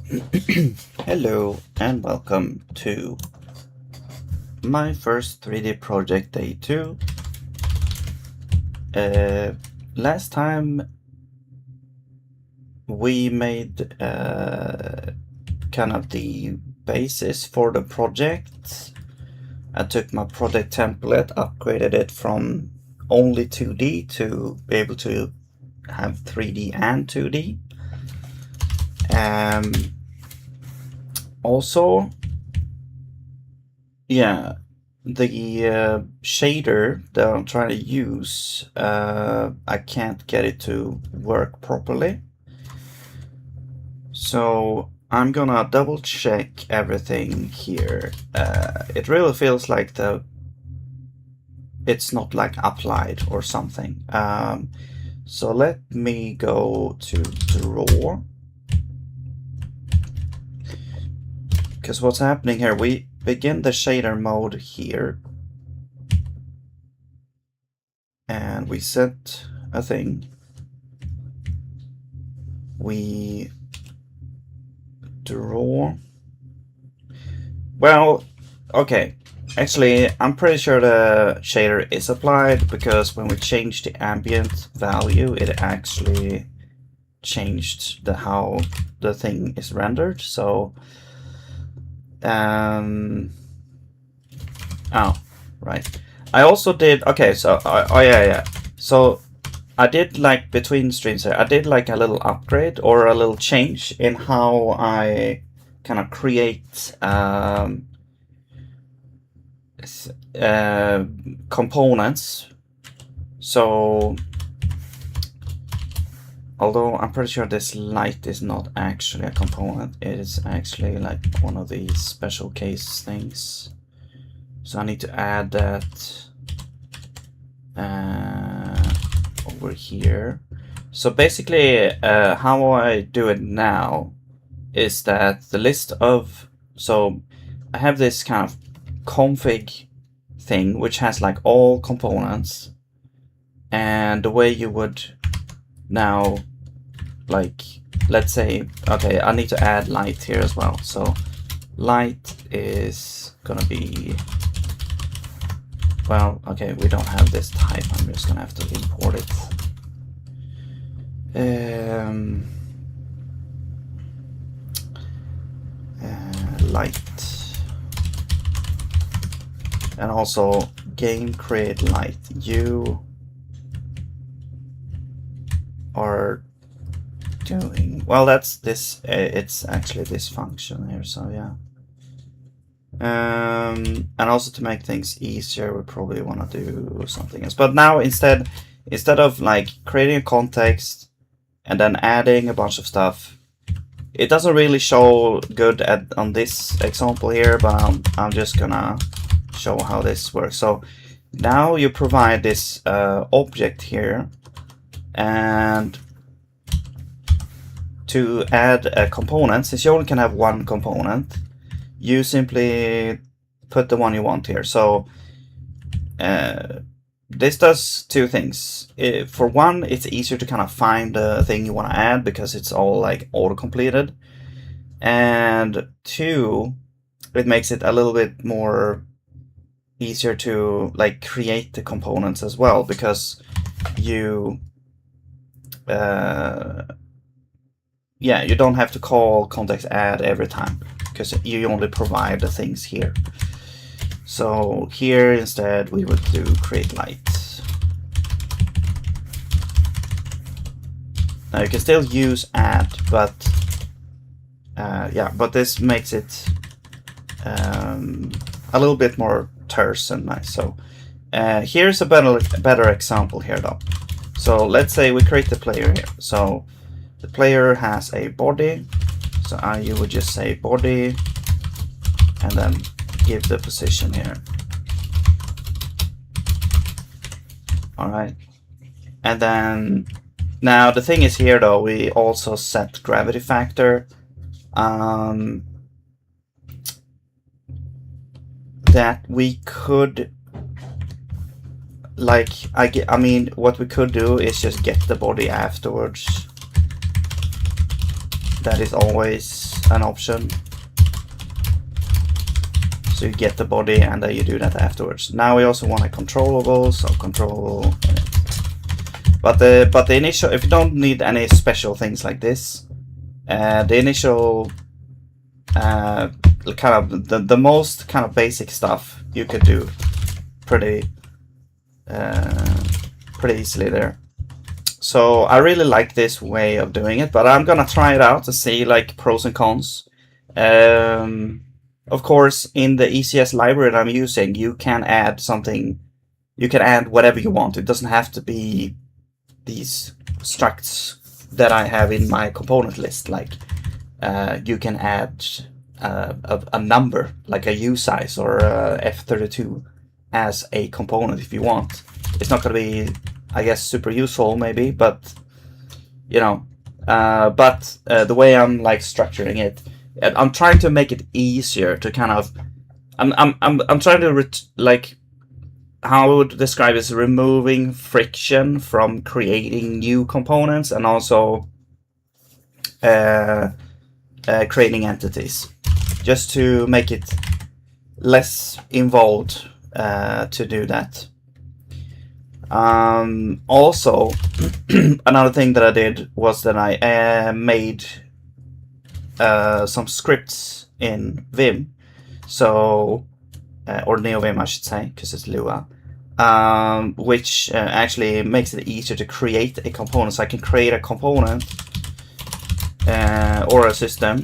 Hello and welcome to my first 3D project day 2. Last time we made kind of the basis for the project. I took my project template, upgraded it from only 2D to be able to have 3D and 2D. Also, yeah, the shader that I'm trying to use, I can't get it to work properly. So I'm gonna double check everything here. It really feels like it's not like applied or something. So let me go to draw. Because what's happening here, we begin the shader mode here. And we set a thing. We draw. Well, okay. Actually, I'm pretty sure the shader is applied because when we change the ambient value, it actually changed how the thing is rendered. So, oh, right. I also did, okay, so, oh yeah. So I did like between streams here, I did like a little upgrade or a little change in how I kind of create components. So, although I'm pretty sure this light is not actually a component, it is actually like one of these special case things. So I need to add that over here. So basically, how I do it now is that the list of, so I have this kind of config thing which has like all components, and the way you would now, like, let's say, okay, I need to add light here as well. So light is gonna be, well, okay, we don't have this type. I'm just gonna have to import it. Light. And also game create light. You are doing, well, that's this, it's actually this function here, so yeah. And also to make things easier, we probably want to do something else. But now instead of like creating a context and then adding a bunch of stuff, it doesn't really show good on this example here, but I'm just gonna show how this works. So now you provide this object here, and to add a component, since you only can have one component, you simply put the one you want here. So this does two things. For one, it's easier to kind of find the thing you want to add because it's all like auto-completed. And two, it makes it a little bit more easier to like create the components as well, because you you don't have to call context add every time, because you only provide the things here. So here instead we would do create light. Now you can still use add, but but this makes it a little bit more terse and nice. So here's a better example here though. So let's say we create the player here. So the player has a body. So you would just say body and then give the position here. All right. And then now the thing is here though, we also set gravity factor. That we could, like, I mean, what we could do is just get the body afterwards. That is always an option. So you get the body and then you do that afterwards. Now we also want a controllable, so control. But the initial, if you don't need any special things like this, the initial kind of the most kind of basic stuff you could do pretty easily there. So I really like this way of doing it, but I'm gonna try it out to see like pros and cons. Of course, in the ECS library that I'm using, you can add something. You can add whatever you want. It doesn't have to be these structs that I have in my component list. Like you can add a number, like a U size or a F32, as a component if you want. It's not going to be, I guess, super useful maybe, but you know. The way I'm like structuring it, I'm trying to make it easier to kind of. I'm trying to like. How I would describe is removing friction from creating new components and also creating entities, just to make it less involved to do that. Also, another thing that I did was that I made some scripts in Vim, so or NeoVim I should say, because it's Lua, which actually makes it easier to create a component. So I can create a component or a system,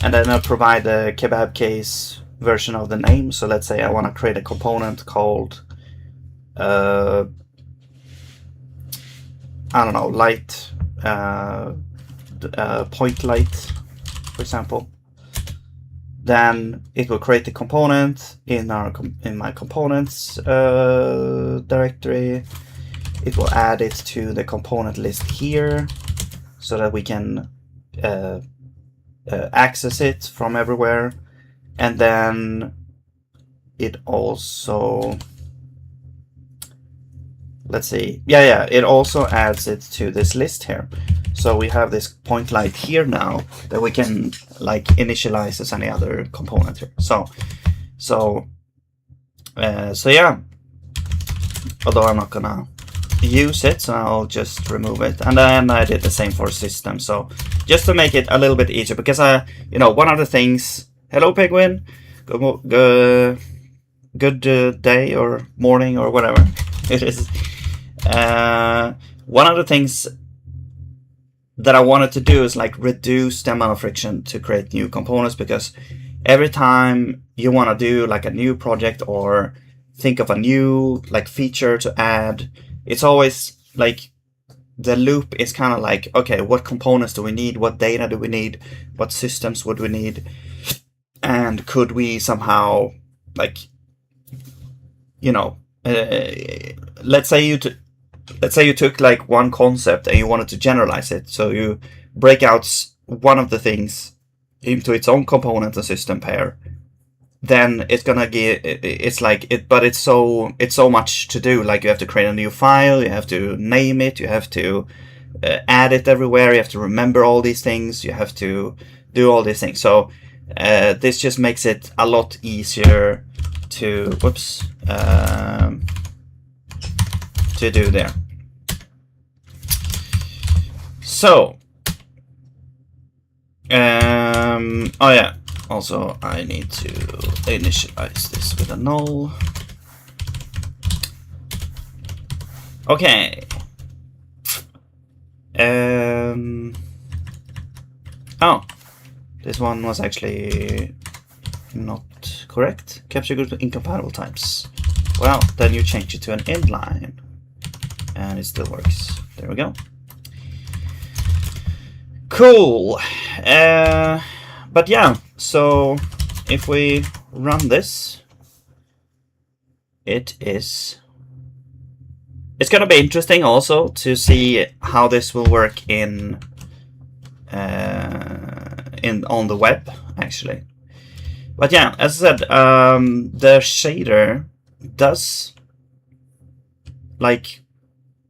and then I'll provide the kebab case version of the name. So let's say I want to create a component called I don't know, light, point light, for example. Then it will create the component in my components directory. It will add it to the component list here, so that we can access it from everywhere. And then it also, let's see, it also adds it to this list here. So we have this point light here now that we can like initialize as any other component here. So yeah. Although I'm not gonna use it, so I'll just remove it. And then I did the same for system. So just to make it a little bit easier, because one of the things. Hello, Penguin. Good day or morning or whatever it is. One of the things that I wanted to do is like reduce the amount of friction to create new components, because every time you want to do like a new project or think of a new like feature to add, it's always like the loop is kind of like, okay, what components do we need? What data do we need? What systems would we need? And could we somehow like, let's say you took like one concept and you wanted to generalize it. So you break out one of the things into its own component and system pair. Then it's gonna get, it's like it, but it's so much to do. Like you have to create a new file, you have to name it, you have to add it everywhere, you have to remember all these things, you have to do all these things. So this just makes it a lot easier to do there. So oh yeah, also I need to initialize this with a null. Okay. Oh, this one was actually not correct. Capture group incompatible types. Well, then you change it to an inline and it still works. There we go. Cool. But yeah, so if we run this, it's gonna be interesting also to see how this will work on the web actually. But yeah, as I said, the shader does like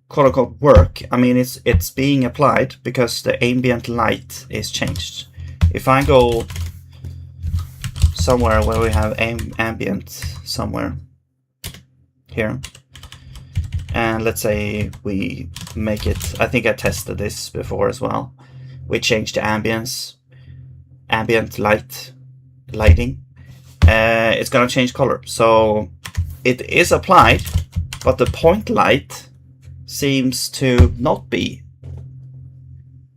quote unquote work. I mean, it's being applied because the ambient light is changed. if I go somewhere where we have ambient somewhere here, and let's say we make it, I think I tested this before as well, we change the ambient lighting, it's gonna change color. So it is applied, but the point light seems to not be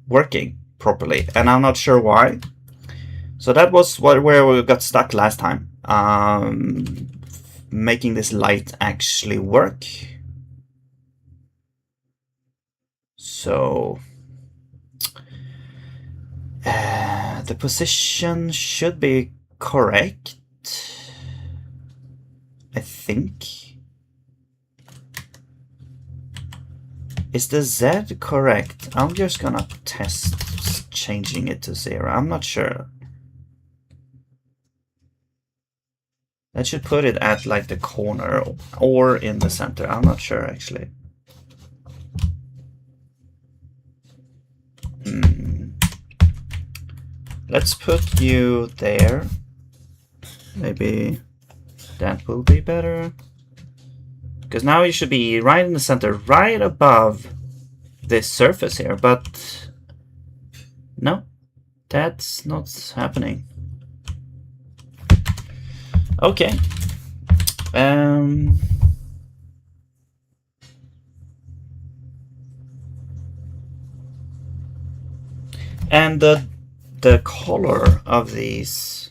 working properly, and I'm not sure why. So that was where we got stuck last time, making this light actually work. So the position should be correct, I think. Is the Z correct? I'm just gonna test changing it to 0. I'm not sure. That should put it at like the corner or in the center. I'm not sure actually. Let's put you there. Maybe that will be better. Because now you should be right in the center, right above this surface here. But no, that's not happening. Okay. And the color of these,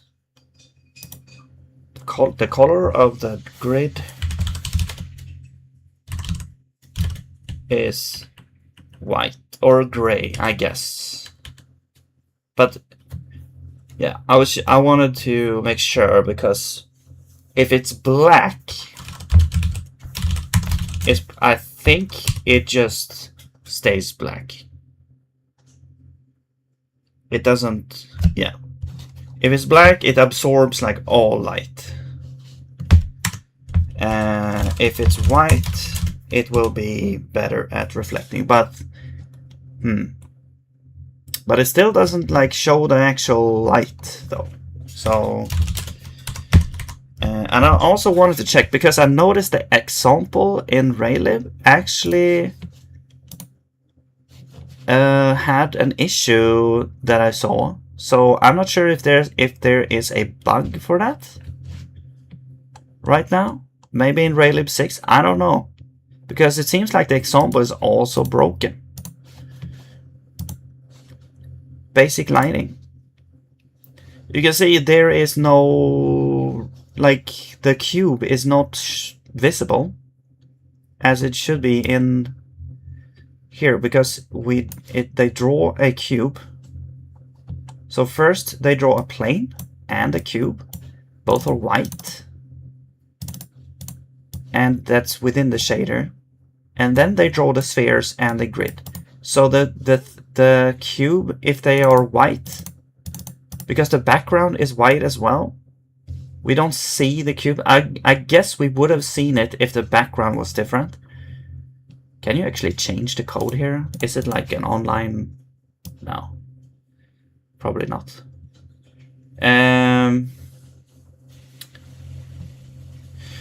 the color of the grid is white or gray, I guess. But yeah, I wanted to make sure, because if it's black, I think it just stays black. It doesn't, yeah. If it's black, it absorbs like all light. If it's white, it will be better at reflecting, but it still doesn't like show the actual light though. So and I also wanted to check, because I noticed the example in Raylib actually had an issue that I saw. So I'm not sure if there is a bug for that right now. Maybe in Raylib 6, I don't know, because it seems like the example is also broken. Basic lighting. You can see there is no, like, the cube is not visible as it should be in here, because they draw a cube. So first they draw a plane and a cube, both are white, and that's within the shader, and then they draw the spheres and the grid. So the cube, if they are white, because the background is white as well, we don't see the cube. I guess we would have seen it if the background was different. Can you actually change the code here? Is it like an online? No, probably not.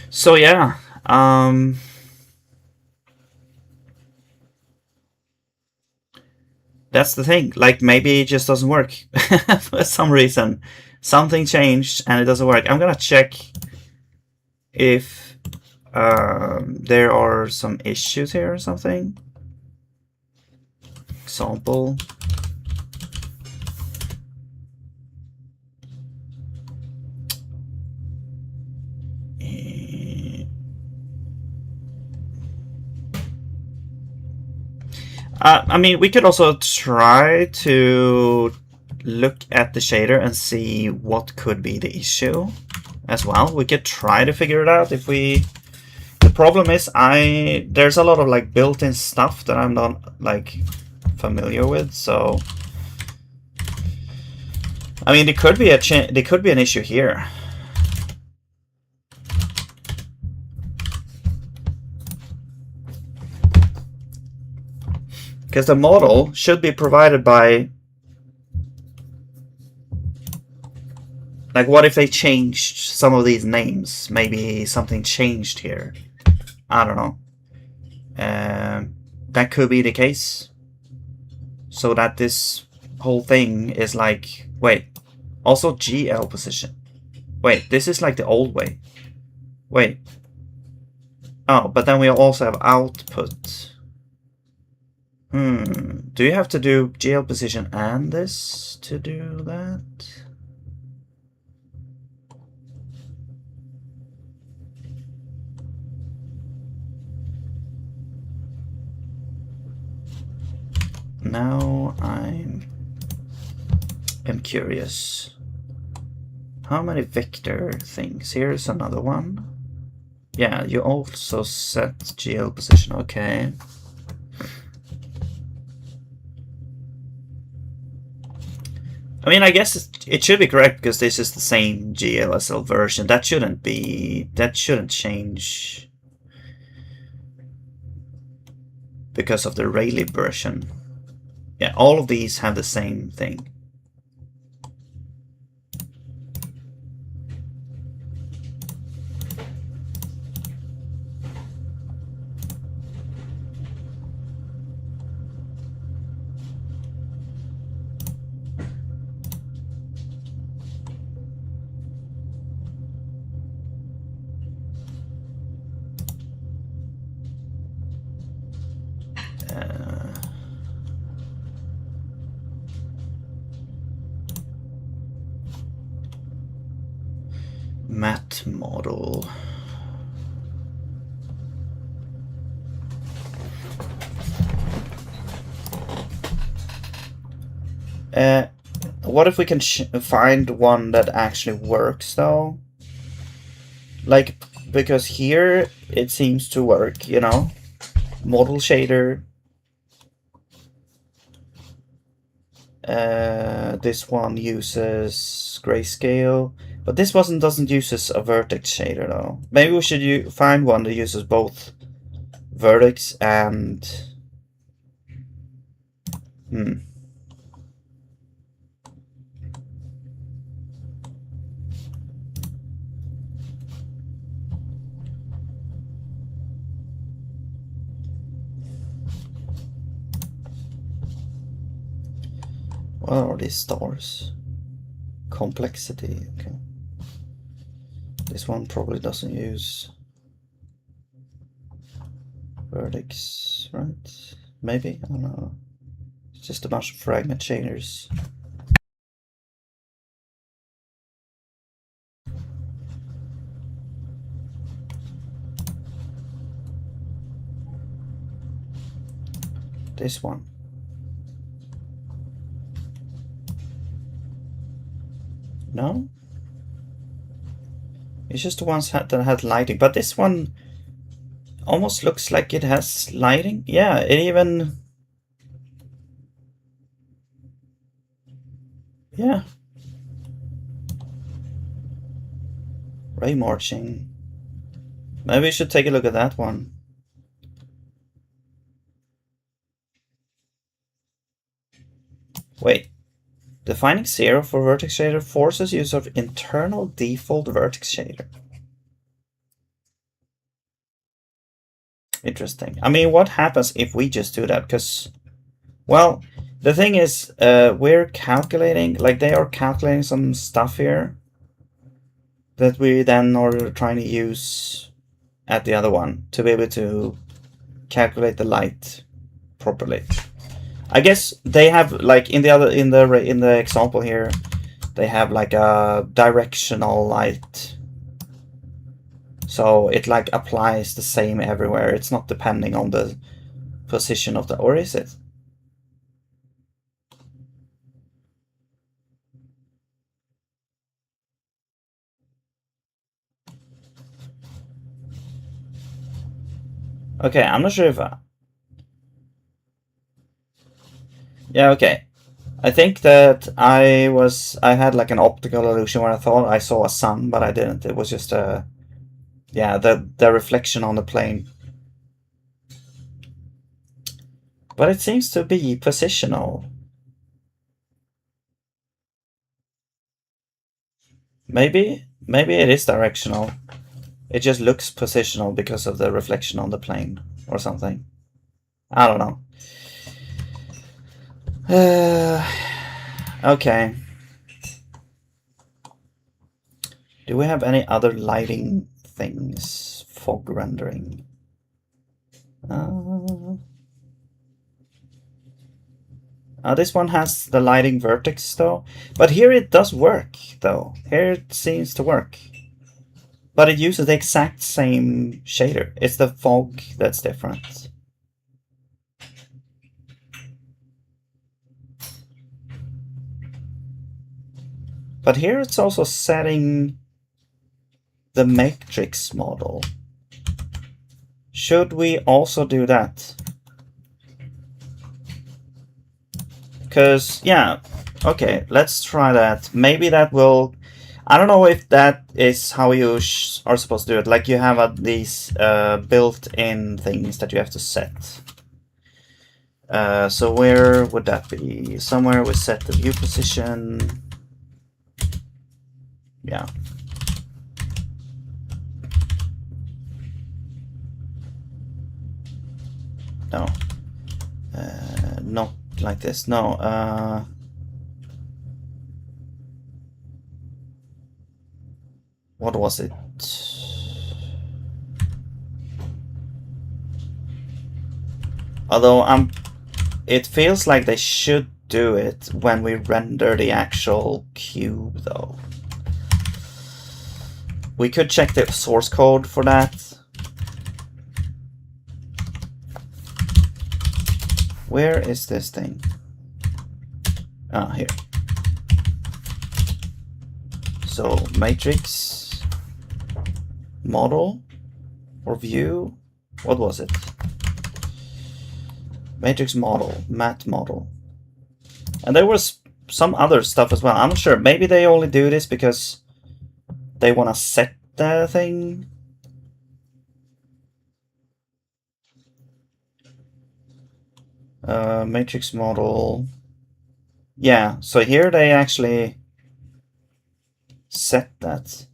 So yeah, that's the thing. Like, maybe it just doesn't work for some reason. Something changed and it doesn't work. I'm gonna check if there are some issues here or something. Example. I mean, we could also try to look at the shader and see what could be the issue as well. We could try to figure it out if we... The problem is there's a lot of like built-in stuff that I'm not like familiar with, so I mean, there could be an issue here. Because the model should be provided by Like, what if they changed some of these names? Maybe something changed here. I don't know. That could be the case. So that this whole thing is like... Wait. Also GL position. Wait, this is like the old way. Wait. Oh, but then we also have output. Do you have to do GL position and this to do that? Now I'm curious. How many vector things? Here's another one. Yeah, you also set GL position, okay. I mean, I guess it should be correct because this is the same GLSL version. That shouldn't change because of the raylib version. Yeah, all of these have the same thing. Math model. What if we can find one that actually works though? Like, because here it seems to work, you know? Model shader. This one uses grayscale, but this one doesn't use a vertex shader though. Maybe we should find one that uses both vertex and... What are these stars? Complexity, okay. This one probably doesn't use vertex, right? Maybe, I don't know. It's just a bunch of fragment shaders. This one. No? It's just the ones that had lighting, but this one almost looks like it has lighting. Yeah, it even... Yeah. Ray marching. Maybe we should take a look at that one. Wait. Defining 0 for vertex shader forces use of internal default vertex shader. Interesting. I mean, what happens if we just do that? Because, well, the thing is, we're calculating, like they are calculating some stuff here that we then are trying to use at the other one to be able to calculate the light properly. I guess they have, like in the example here, they have like a directional light, so it like applies the same everywhere. It's not depending on the position of the, or is it? Okay, I'm not sure if yeah, okay. I think that I had like an optical illusion where I thought I saw a sun, but I didn't. It was just a, yeah, the reflection on the plane. But it seems to be positional. Maybe it is directional. It just looks positional because of the reflection on the plane or something. I don't know. Okay. Do we have any other lighting things? Fog rendering. This one has the lighting vertex though. But here it does work though. Here it seems to work. But it uses the exact same shader. It's the fog that's different. But here it's also setting the matrix model. Should we also do that? Because, yeah, okay, let's try that. Maybe that will... I don't know if that is how you are supposed to do it. Like you have these built-in things that you have to set. So where would that be? Somewhere we set the view position. Yeah. No. Not like this. No. What was it? Although it feels like they should do it when we render the actual cube, though. We could check the source code for that. Where is this thing? Ah, here. So, matrix, model, or view. What was it? Matrix model, matte model. And there was some other stuff as well. I'm not sure. Maybe they only do this because they want to set the thing. Matrix model. Yeah, so here they actually set that.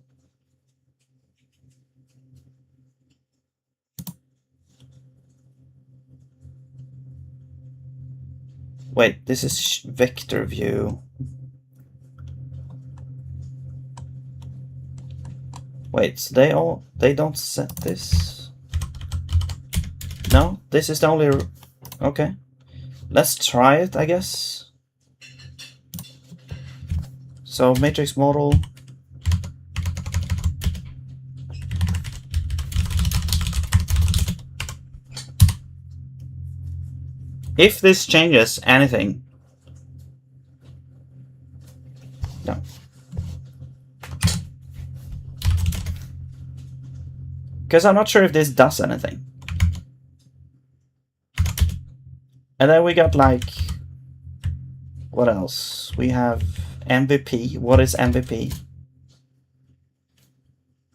Wait, this is vector view. Wait, so they don't set this? No, this is the only... Okay. Let's try it, I guess. So, matrix model. If this changes anything. No. Because I'm not sure if this does anything. And then we got like... What else? We have MVP. What is MVP?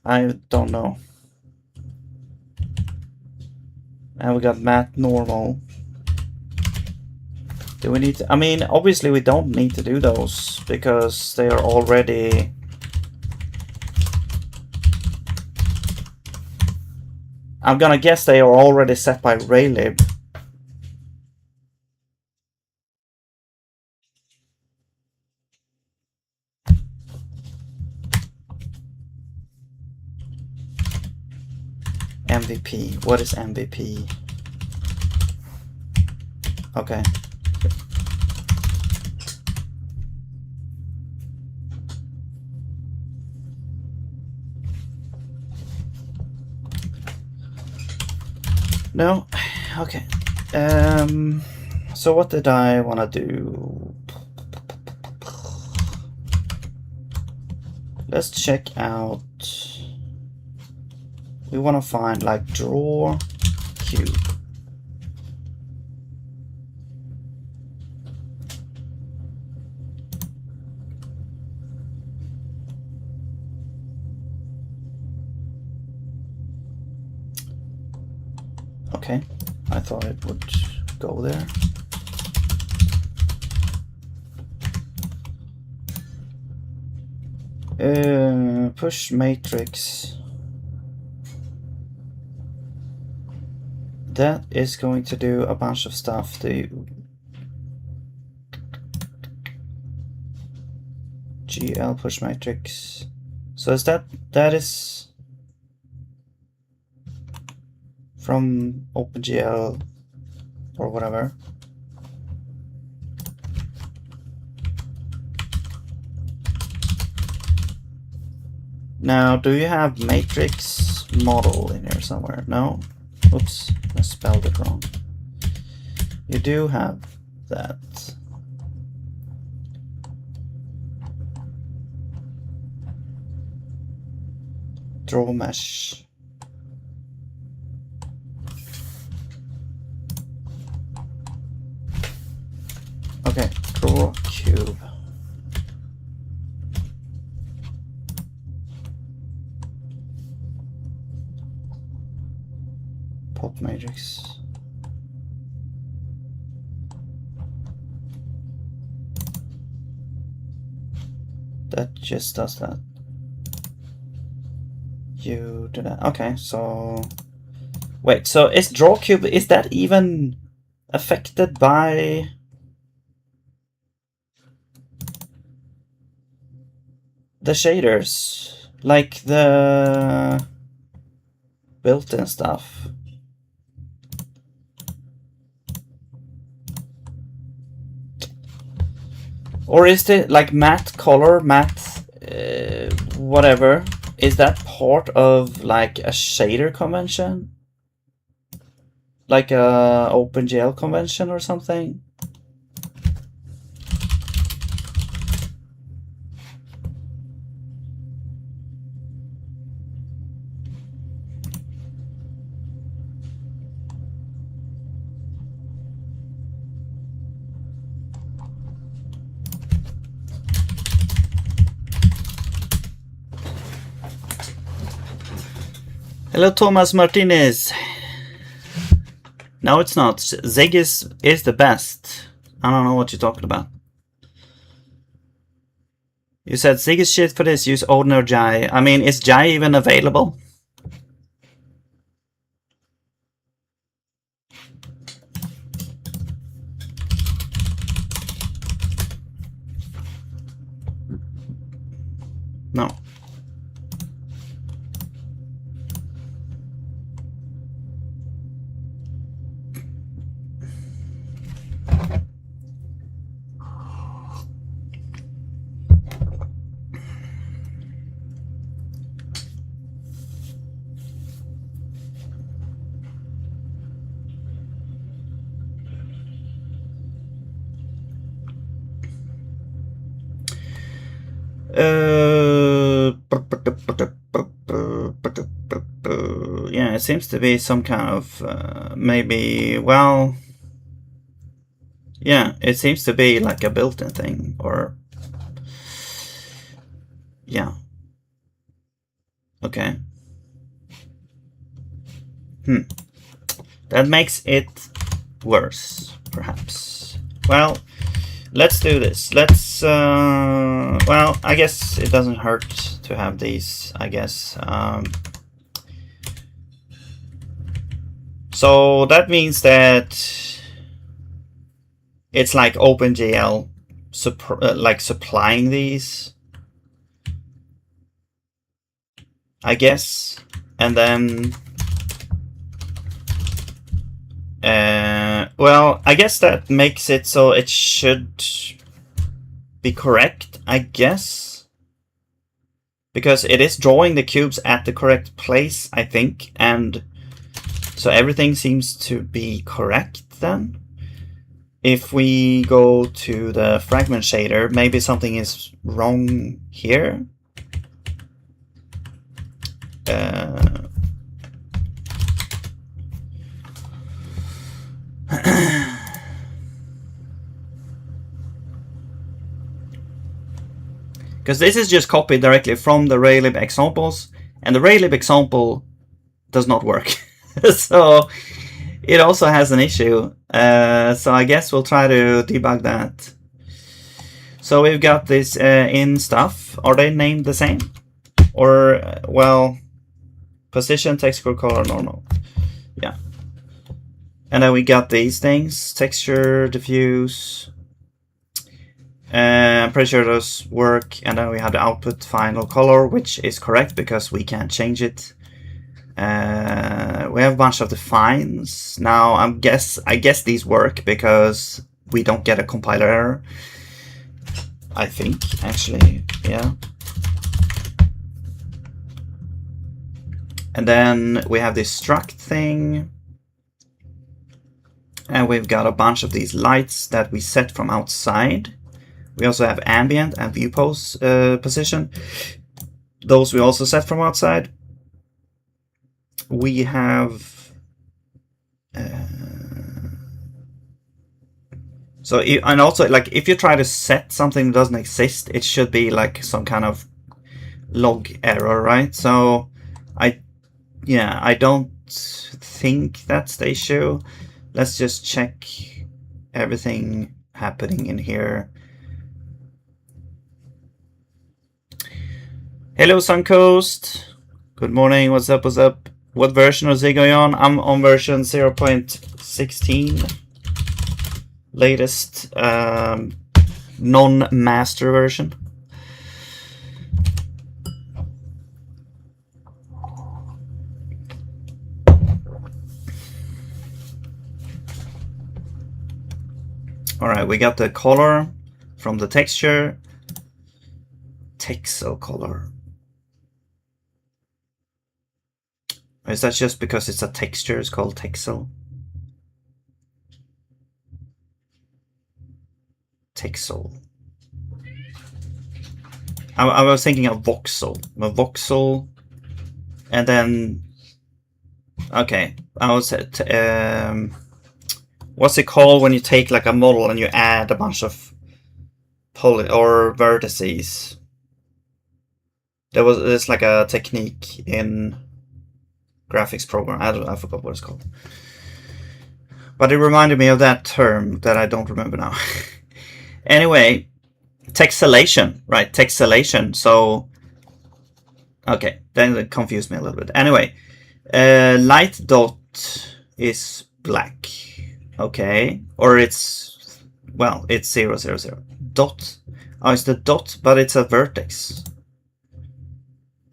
I don't know. And we got matte normal. Do we need to... I mean, obviously we don't need to do those because they are already... I'm gonna guess they are already set by raylib. MVP. What is MVP? Okay. No. Okay. So what did I want to do? Let's check out... We want to find like draw cube. Okay, I thought it would go there. Push matrix. That is going to do a bunch of stuff to GL push matrix. So is that is from OpenGL or whatever. Now, do you have matrix model in here somewhere? No? Oops, I spelled it wrong. You do have that. Draw mesh. Okay, draw cube. Pop matrix. That just does that. You do that. Okay, so wait, so is draw cube, is that even affected by the shaders, like the built-in stuff? Or is it like matte color, matte whatever? Is that part of like a shader convention? Like a OpenGL convention or something? Hello, Thomas Martinez. No, it's not. Zig is the best. I don't know what you're talking about. You said Zig is shit for this. Use Odin or Jai. I mean, is Jai even available? No. Yeah, it seems to be some kind of maybe, well, yeah, it seems to be like a built-in thing, or yeah. Okay. That makes it worse, perhaps. Well, let's do this. Let's, well, I guess it doesn't hurt to have these, I guess. So that means that it's like OpenGL like supplying these, I guess, and then well, I guess that makes it so it should be correct, I guess, because it is drawing the cubes at the correct place, I think, and so everything seems to be correct then. If we go to the fragment shader, maybe something is wrong here. Because this is just copied directly from the Raylib examples, and the Raylib example does not work. So it also has an issue. So I guess we'll try to debug that. So we've got this in stuff. Are they named the same? Or, well, position, texture, color, normal. Yeah. And then we got these things, texture, diffuse. I'm pretty sure those work. And then we have the output final color, which is correct because we can't change it. We have a bunch of defines. Now I guess these work because we don't get a compiler error. I think, actually, yeah. And then we have this struct thing. And we've got a bunch of these lights that we set from outside. We also have ambient and view pose position. Those we also set from outside. We have... and also, like, if you try to set something that doesn't exist, it should be like some kind of log error, right? So I don't think that's the issue. Let's just check everything happening in here. Hello, Suncoast. Good morning. What's up? What's up? What version of Zig are you on? I'm on version 0.16. Latest non-master version. Alright, we got the color from the texture. Texel color. Is that just because it's a texture? It's called texel. Texel. I was thinking of voxel. A voxel. And then... Okay. I was at... what's it called when you take like a model and you add a bunch of vertices? There's like a technique in graphics program. I forgot what it's called. But it reminded me of that term that I don't remember now. Anyway, texellation, right? Texellation. So, okay, then it confused me a little bit. Anyway, light dot is black. Okay, or it's, well, it's 0, 0, 0. Dot. Oh, it's the dot, but it's a vertex.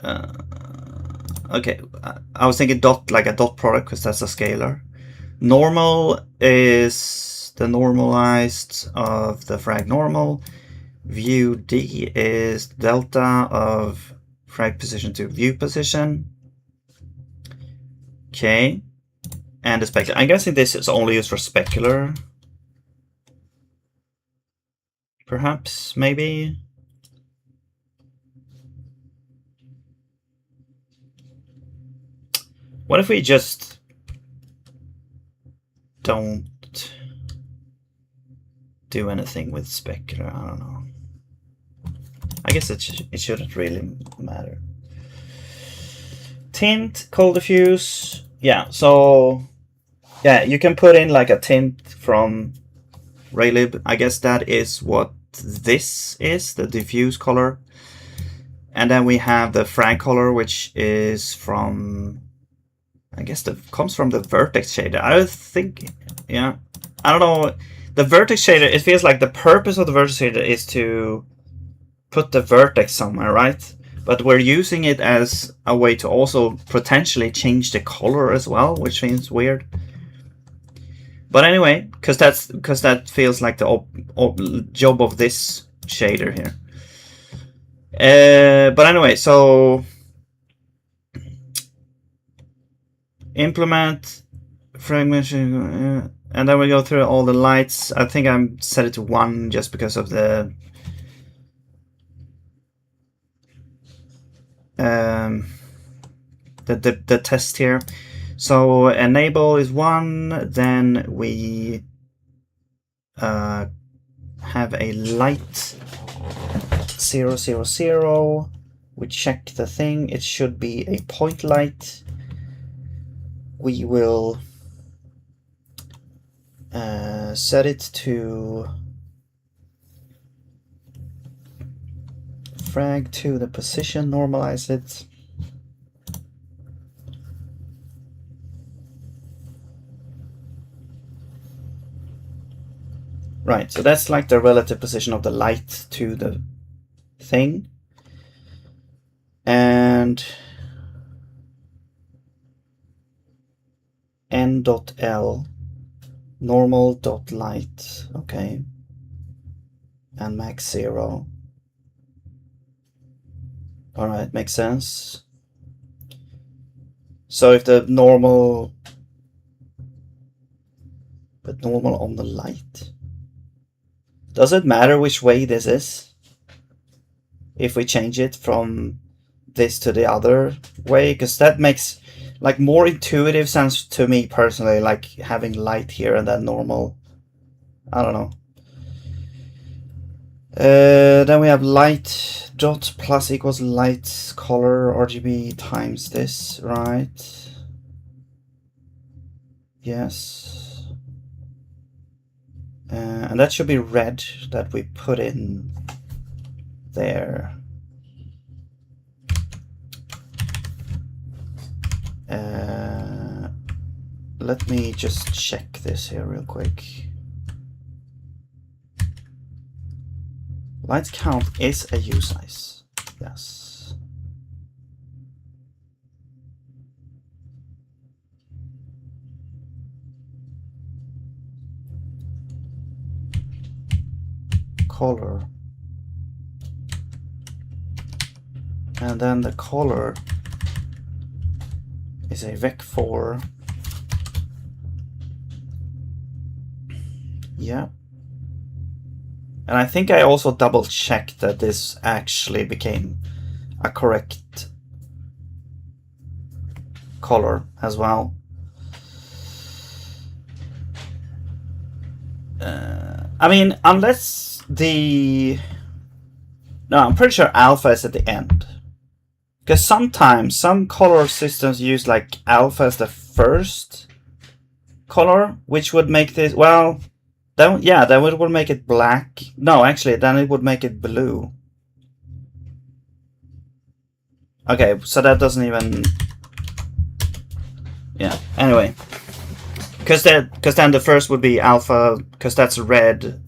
Okay, I was thinking dot, like a dot product, because that's a scalar. Normal is the normalized of the frag normal. View D is delta of frag position to view position. Okay. And the specular. I'm guessing this is only used for specular. Perhaps, maybe. What if we just don't do anything with specular? I don't know. I guess it shouldn't really matter. Tint, cold diffuse. Yeah, so yeah, you can put in like a tint from Raylib. I guess that is what this is, the diffuse color. And then we have the frag color, which is from, I guess that comes from the vertex shader. I think, yeah, I don't know. The vertex shader, it feels like the purpose of the vertex shader is to put the vertex somewhere, right? But we're using it as a way to also potentially change the color as well, which seems weird. But anyway, because that feels like the job of this shader here. But anyway, so implement fragmentation, and then we go through all the lights. I think I'm set it to 1 just because of the test here. So enable is 1, then we have a light 0, 0, 0. We check the thing. It should be a point light. We will set it to frag to the position, normalize it. Right, so that's like the relative position of the light to the thing. And n.l normal.light, okay, and max 0. All right, makes sense. So if the normal, but normal on the light, does it matter which way this is? If we change it from this to the other way, because that makes like more intuitive sense to me personally, like having light here and then normal. I don't know. Then we have light dot plus equals light color RGB times this, right? Yes. And that should be red that we put in there. Let me just check this here real quick. Light count is a U size. Yes. Color. And then the color is a vec4. Yeah. And I think I also double checked that this actually became a correct color as well. I mean, unless the... No, I'm pretty sure alpha is at the end. Because sometimes some color systems use like alpha as the first color, which would make this, well, then, yeah, then it would make it black. No, actually, then it would make it blue. Okay, so that doesn't even... Yeah, anyway. Because then the first would be alpha, because that's red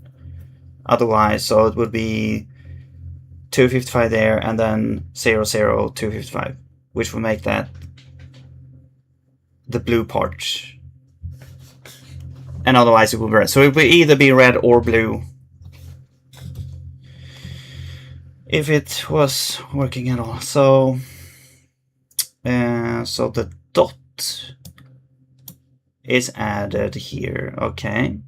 otherwise, so it would be 255 there, and then 00, 255, which will make that the blue part. And otherwise it will be red. So it will either be red or blue. If it was working at all. So, so the dot is added here. Okay.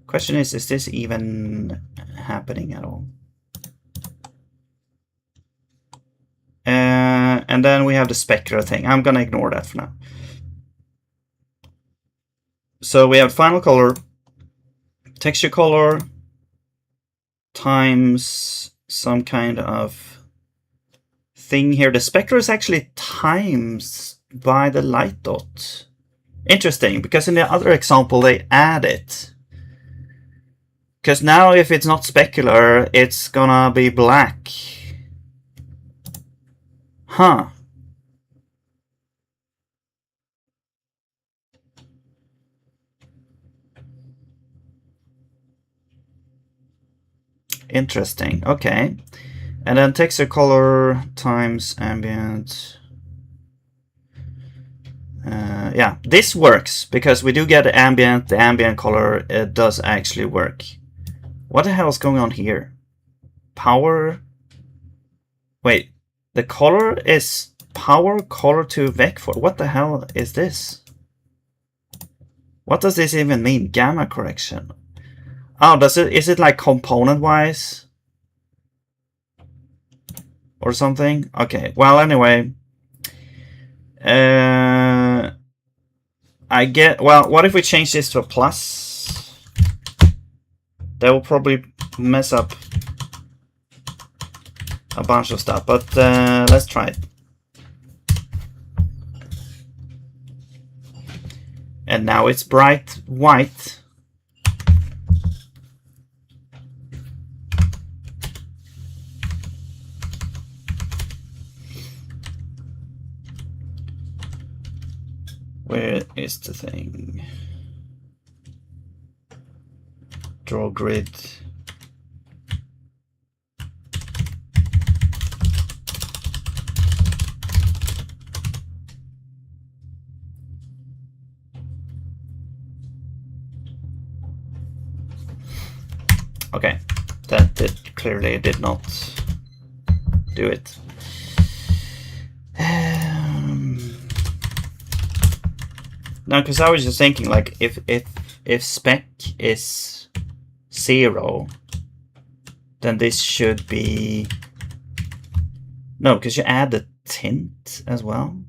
Question is this even happening at all? And then we have the specular thing. I'm gonna ignore that for now. So we have final color, texture color, times some kind of thing here. The specular is actually times by the light dot. Interesting, because in the other example they add it. Because now if it's not specular, it's gonna be black. Huh. Interesting. Okay. And then texture color times ambient. Yeah, this works because we do get ambient. The ambient color, it does actually work. What the hell is going on here? Power. Wait, the color is power color to vec4. What the hell is this? What does this even mean? Gamma correction. Oh, is it like component wise? Or something? Okay, well, anyway. I get, well, what if we change this to a plus? That will probably mess up a bunch of stuff, but let's try it. And now it's bright white. Where is the thing? Draw grid. Okay, that clearly did not do it. No, because I was just thinking, like, if spec is 0, then this should be... No, because you add the tint as well.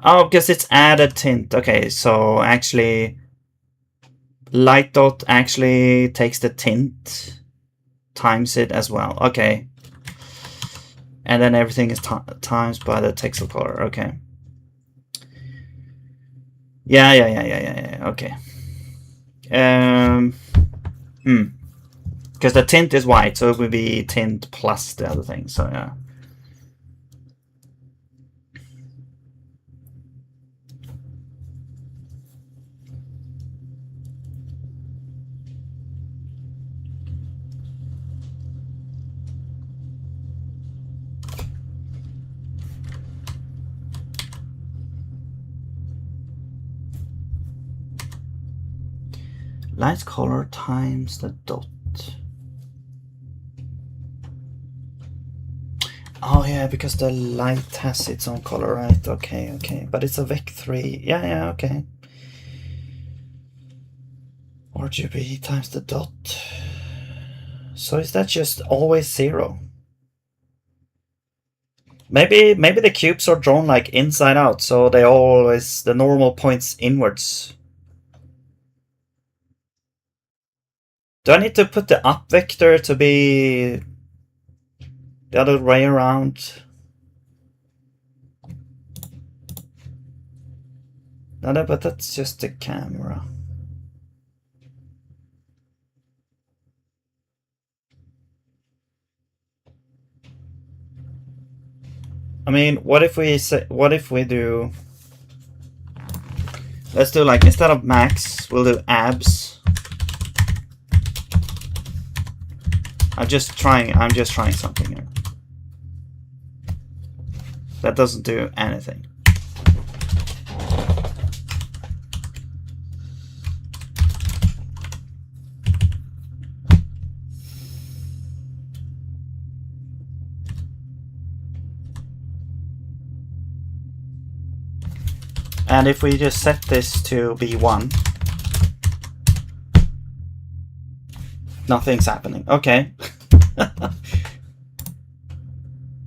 Oh, because it's added tint. Okay, so actually light dot actually takes the tint, times it as well. Okay. And then everything is times by the texel color. Okay. Yeah. Okay. Because the tint is white, so it would be tint plus the other thing. So yeah. Light color times the dot. Oh yeah, because the light has its own color, right? Okay. But it's a vec3. Yeah, okay. RGB times the dot. So is that just always 0? Maybe the cubes are drawn like inside out, so they always, the normal points inwards. Do I need to put the up vector to be the other way around? No, but that's just the camera. I mean, what if we do... Let's do, like, instead of max, we'll do abs. I'm just trying something here. That doesn't do anything. And if we just set this to be 1, nothing's happening. Okay.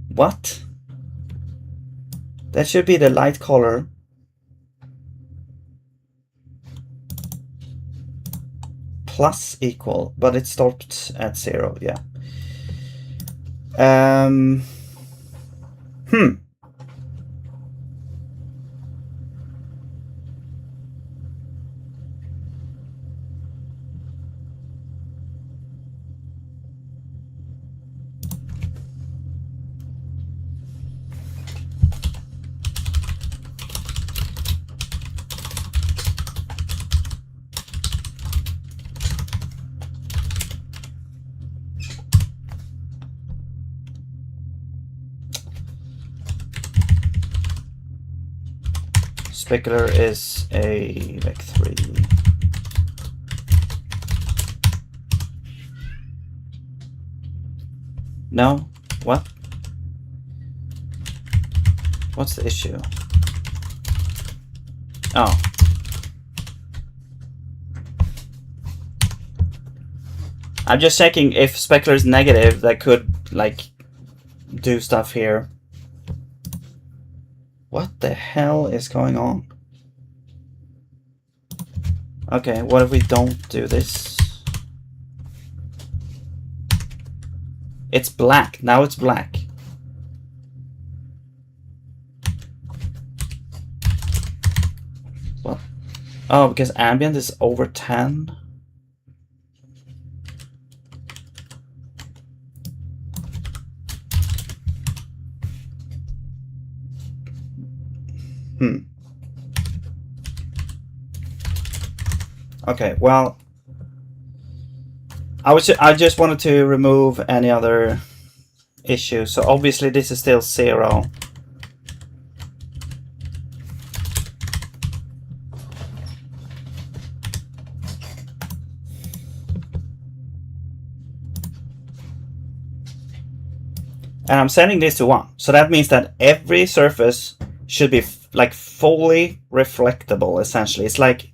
What? That should be the light color. Plus equal, but it stopped at 0, yeah. Specular is a vec3. No? What? What's the issue? Oh. I'm just checking if specular is negative, that could, like, do stuff here. What the hell is going on? Okay, what if we don't do this? It's black. Now it's black. What? Oh, because ambient is over 10? Okay, well, I just wanted to remove any other issues. So obviously this is still 0. And I'm setting this to 1. So that means that every surface should be like fully reflectable, essentially. It's like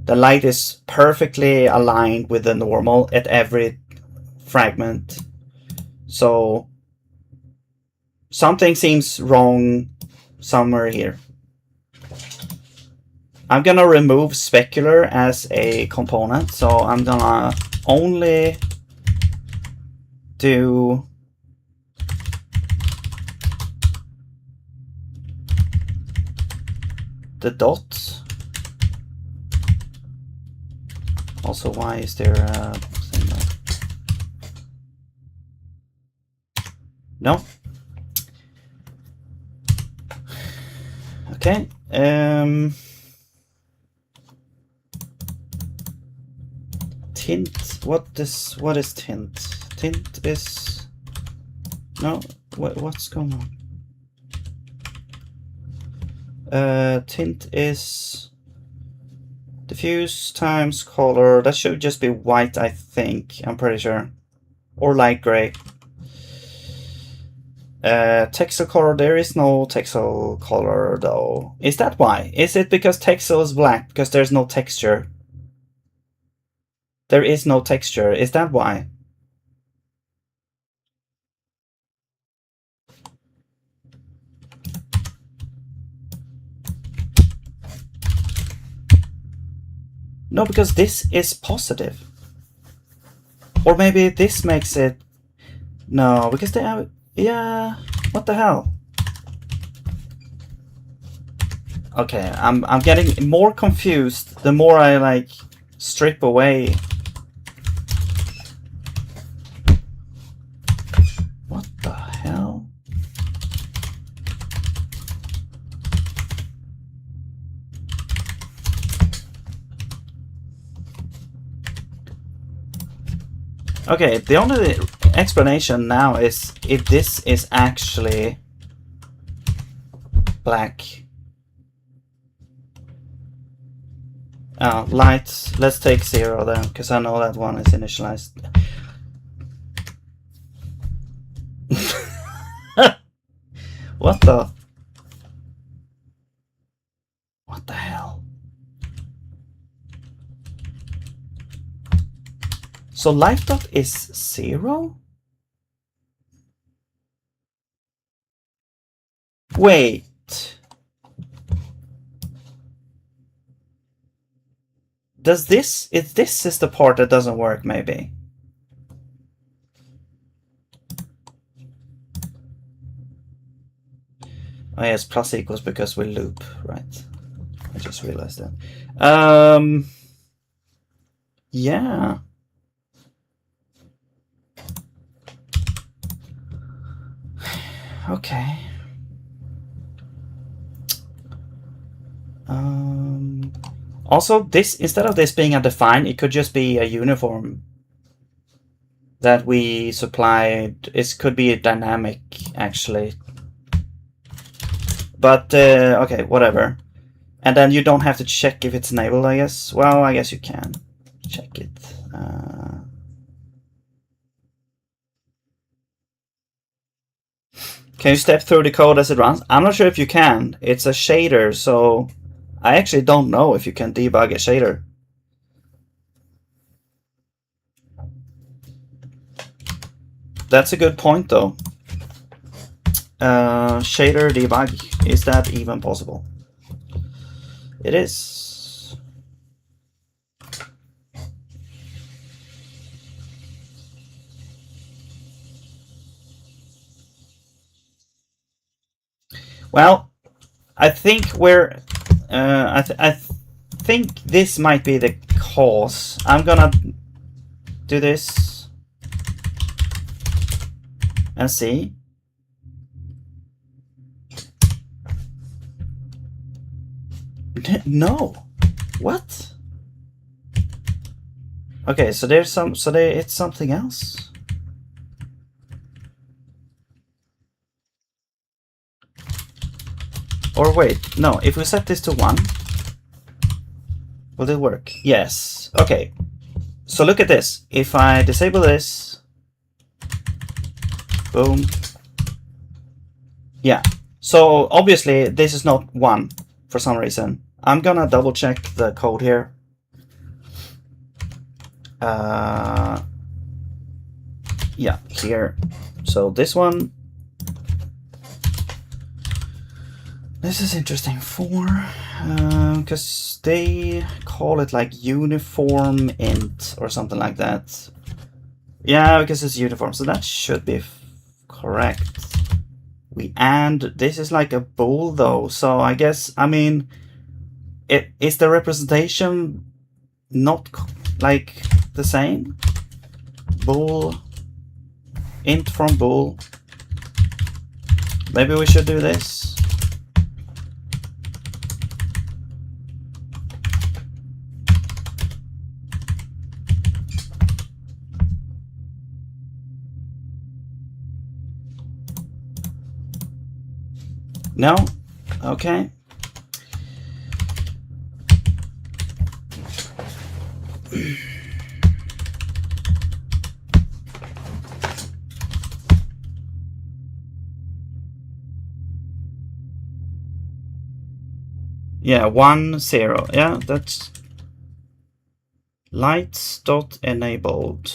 the light is perfectly aligned with the normal at every fragment. So something seems wrong somewhere here. I'm gonna remove specular as a component, so I'm gonna only do the dots. Also, why is there a thing there? No. Okay. Tint. What is tint? Tint is no. What's going on? Tint is diffuse times color. That should just be white, I think. I'm pretty sure, or light gray. Texel color. There is no texel color though. Is that why? Is it because texel is black because there's no texture? There is no texture. Is that why? No, because this is positive. Or maybe this makes it... No, because they have... Yeah, what the hell? Okay, I'm getting more confused the more I like strip away. What the hell? Okay, the only explanation now is if this is actually black. Light, let's take 0 then, because I know that one is initialized. What the hell? So light dot is 0? Wait. Does this... If this is the part that doesn't work, maybe. Oh yes, plus equals because we loop, right? I just realized that. Yeah. Okay. Also, this, instead of this being a define, it could just be a uniform that we supplied. It could be a dynamic, actually. But, okay, whatever. And then you don't have to check if it's enabled, I guess. Well, I guess you can check it. Can you step through the code as it runs? I'm not sure if you can. It's a shader, so I actually don't know if you can debug a shader. That's a good point, though. Shader debug, is that even possible? It is. Well, I think we're... I think this might be the cause. I'm gonna do this and see. No. What? Okay, so there's some, so there, it's something else. Or wait, no, if we set this to 1, will it work? Yes, okay. So look at this. If I disable this, boom. Yeah, so obviously this is not 1 for some reason. I'm gonna double check the code here. Yeah, here. So this one. This is interesting. 4, because they call it like uniform int or something like that. Yeah, because it's uniform, so that should be correct. And this is like a bool though, so I guess, I mean, it is the representation not like the same. Bool, int from bool. Maybe we should do this. No? Okay. Yeah, 1 0. Yeah, that's lights dot enabled.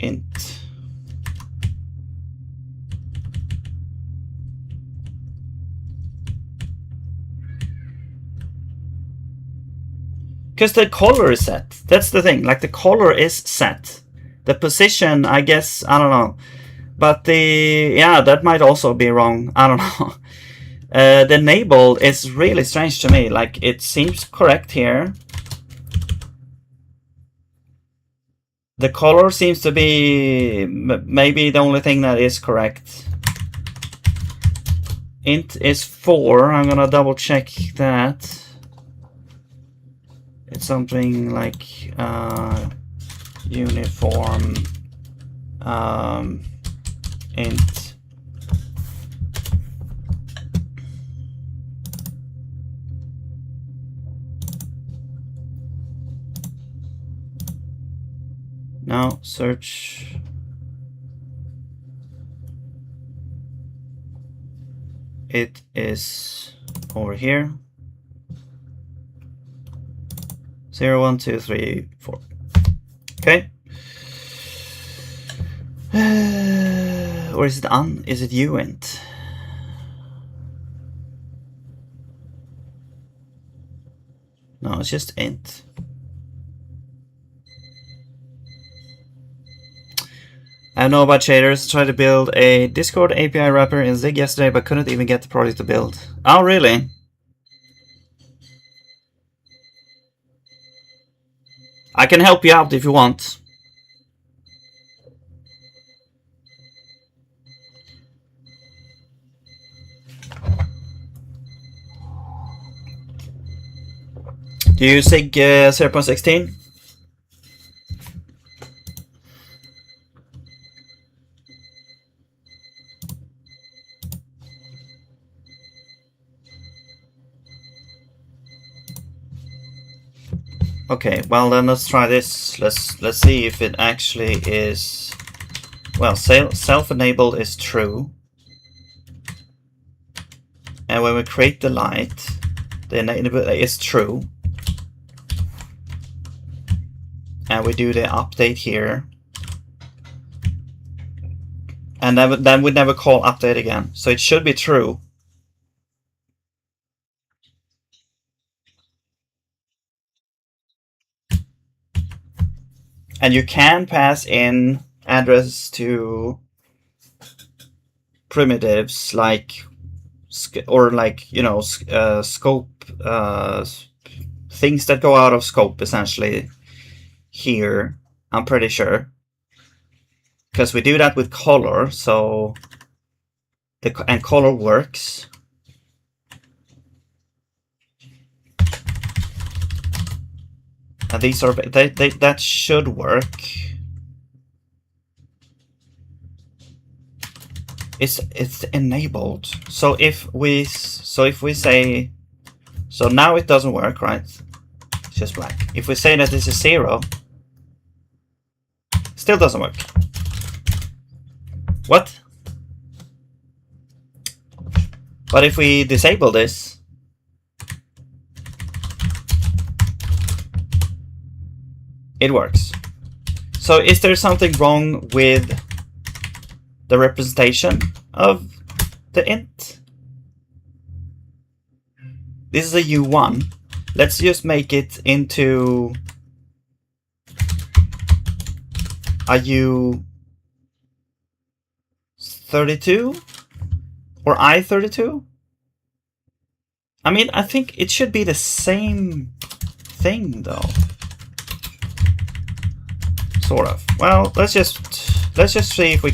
Int. Because the color is set. That's the thing. Like the color is set. The position, I guess, I don't know. But the, yeah, that might also be wrong. I don't know. The enabled is really strange to me. Like it seems correct here. The color seems to be maybe the only thing that is correct. Int is 4. I'm gonna double check that. It's something like uniform int. Now search. It is over here. 0, 1, 2, 3, 4. Okay. Or is it is it uint? No, it's just int. I know about shaders. Tried to build a Discord API wrapper in Zig yesterday, but couldn't even get the project to build. Oh, really? I can help you out if you want. Do you use Zig 0.16? Okay, well then let's try this. Let's see if it actually is. Well, self-enabled is true, and when we create the light, the enable is true, and we do the update here, and then we never call update again. So it should be true. And you can pass in address to primitives like, or like, you know, scope, things that go out of scope essentially here, I'm pretty sure, because we do that with color. So and color works. And these are that should work. It's enabled. So if we say, so now it doesn't work, right? It's just black. If we say that this is 0, still doesn't work. What? But if we disable this, it works. So is there something wrong with the representation of the int? This is a U1. Let's just make it into a U32 or I32. I mean, I think it should be the same thing though. Sort of. Well, let's just see if we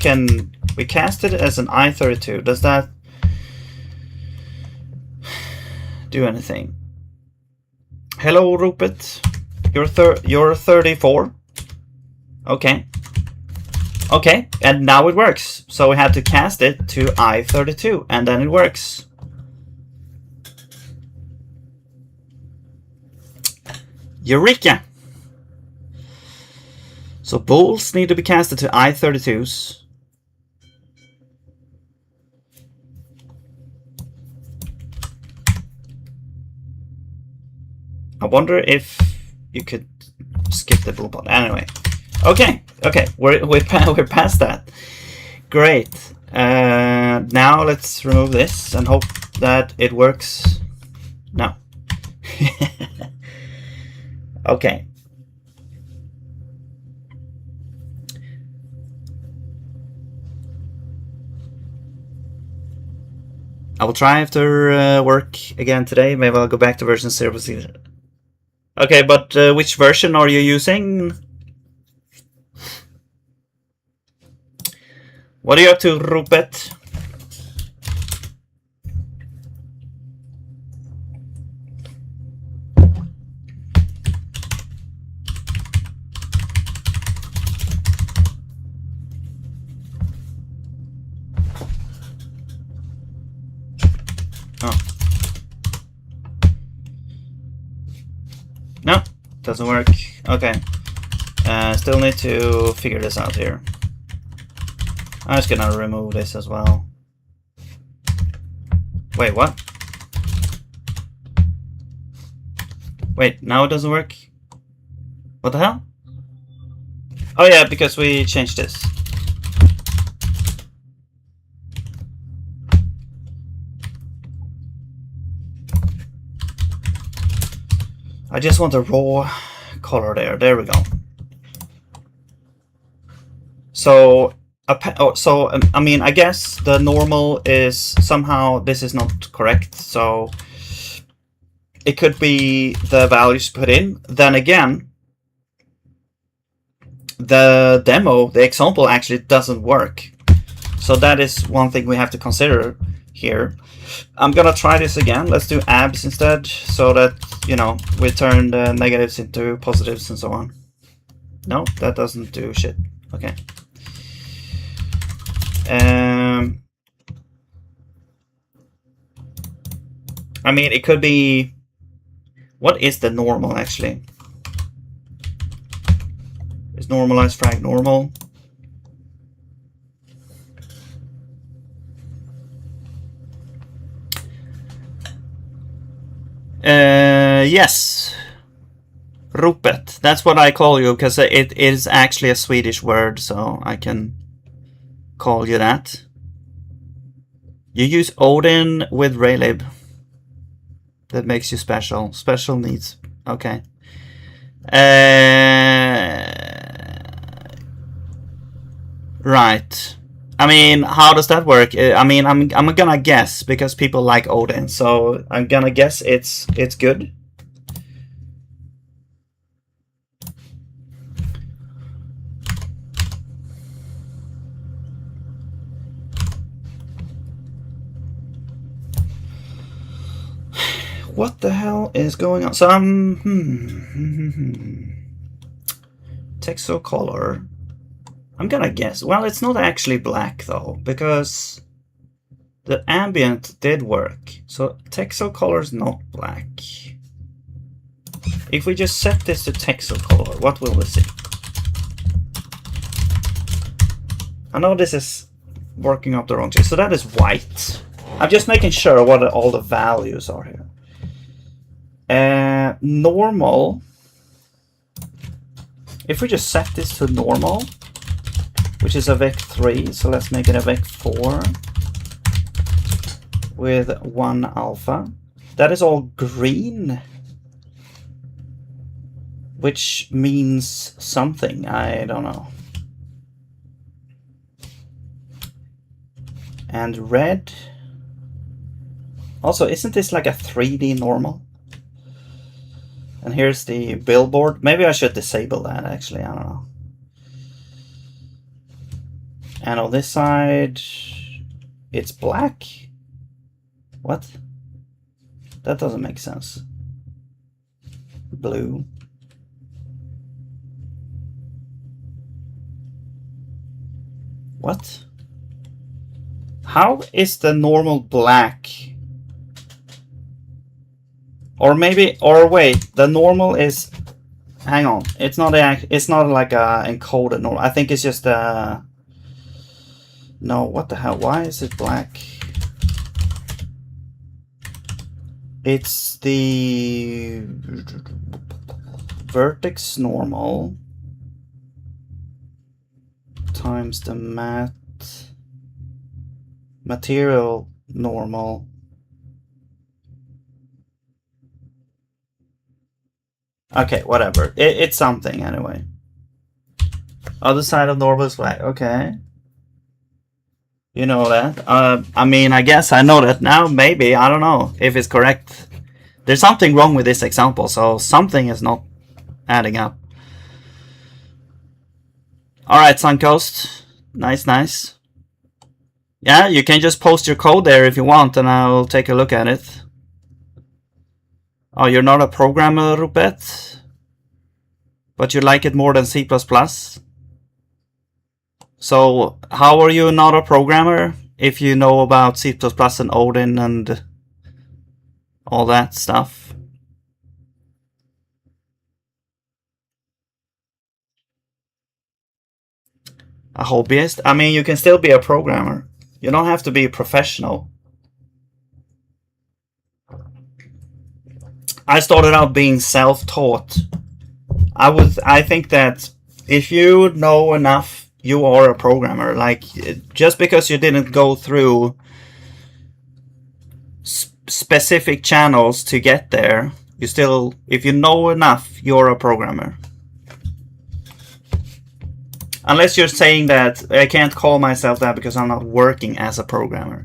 cast it as an I32. Does that do anything? Hello, Rupert. You're 34. Okay. Okay, and now it works. So we had to cast it to I32, and then it works. Eureka! So bools need to be casted to I32s. I wonder if you could skip the bool part. Anyway, okay, we're past that. Great. Now let's remove this and hope that it works. No. Okay. I will try after work again today. Maybe I'll go back to version 0. Okay, but which version are you using? What are you up to, Rupert? Oh. No, doesn't work. Okay. Still need to figure this out here. I'm just gonna remove this as well. Wait, what? Wait, now it doesn't work? What the hell? Oh yeah, because we changed this. I just want a raw color there. There we go. So, I mean, I guess the normal is somehow this is not correct. So it could be the values put in. Then again, the demo, the example actually doesn't work. So that is one thing we have to consider here. I'm gonna try this again. Let's do abs instead, so that, you know, we turn the negatives into positives and so on. No, that doesn't do shit. Okay. I mean, it could be... What is the normal, actually? Is normalized frag normal? Yes. Rupet. That's what I call you, because it is actually a Swedish word, so I can call you that. You use Odin with Raylib. That makes you special. Special needs. Okay. Right. I mean, how does that work? I mean, I'm gonna guess because people like Odin, so I'm gonna guess it's good. What the hell is going on? So I'm texel color. I'm gonna guess. Well, it's not actually black though, because the ambient did work. So texel color is not black. If we just set this to texel color, what will we see? I know this is working up the wrong thing. So that is white. I'm just making sure what all the values are here. Normal. If we just set this to normal, which is a vec3, so let's make it a vec4 with 1 alpha. That is all green, which means something. I don't know. And red. Also, isn't this like a 3D normal? And here's the billboard. Maybe I should disable that, actually. I don't know. And on this side, it's black. What? That doesn't make sense. Blue. What? How is the normal black? Or maybe, or wait, the normal is, hang on, it's not like a encoded normal. I think it's just a, no, what the hell, why is it black? It's the vertex normal times the material normal. Okay, whatever. It's something anyway. Other side of normal is black. Okay. You know that. I mean, I guess I know that now. Maybe. I don't know if it's correct. There's something wrong with this example, so something is not adding up. Alright, Suncoast. Nice, nice. Yeah, you can just post your code there if you want, and I'll take a look at it. Oh, you're not a programmer, Rupet? But you like it more than C++? So, how are you not a programmer if you know about C++ and Odin and all that stuff? A hobbyist? I mean, you can still be a programmer. You don't have to be a professional. I started out being self-taught. I think that if you know enough, you are a programmer. Like, just because you didn't go through specific channels to get there, you still, if you know enough, you're a programmer. Unless you're saying that I can't call myself that because I'm not working as a programmer.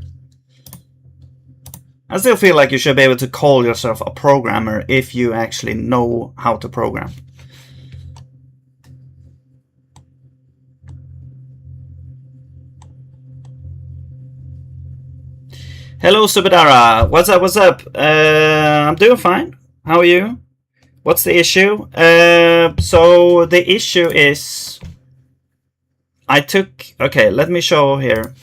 I still feel like you should be able to call yourself a programmer if you actually know how to program. Hello, Subadara. What's up? What's up? I'm doing fine. How are you? What's the issue? So the issue is I took... Okay, let me show here.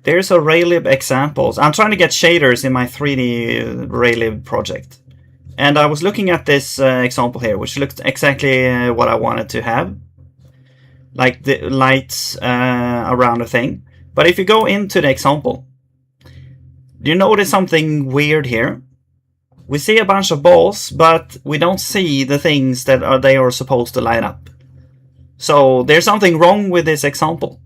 There's a Raylib examples. I'm trying to get shaders in my 3D Raylib project. And I was looking at this example here, which looked exactly what I wanted to have. Like the lights around the thing. But if you go into the example, do you notice something weird here? We see a bunch of balls, but we don't see the things that they are supposed to light up. So there's something wrong with this example.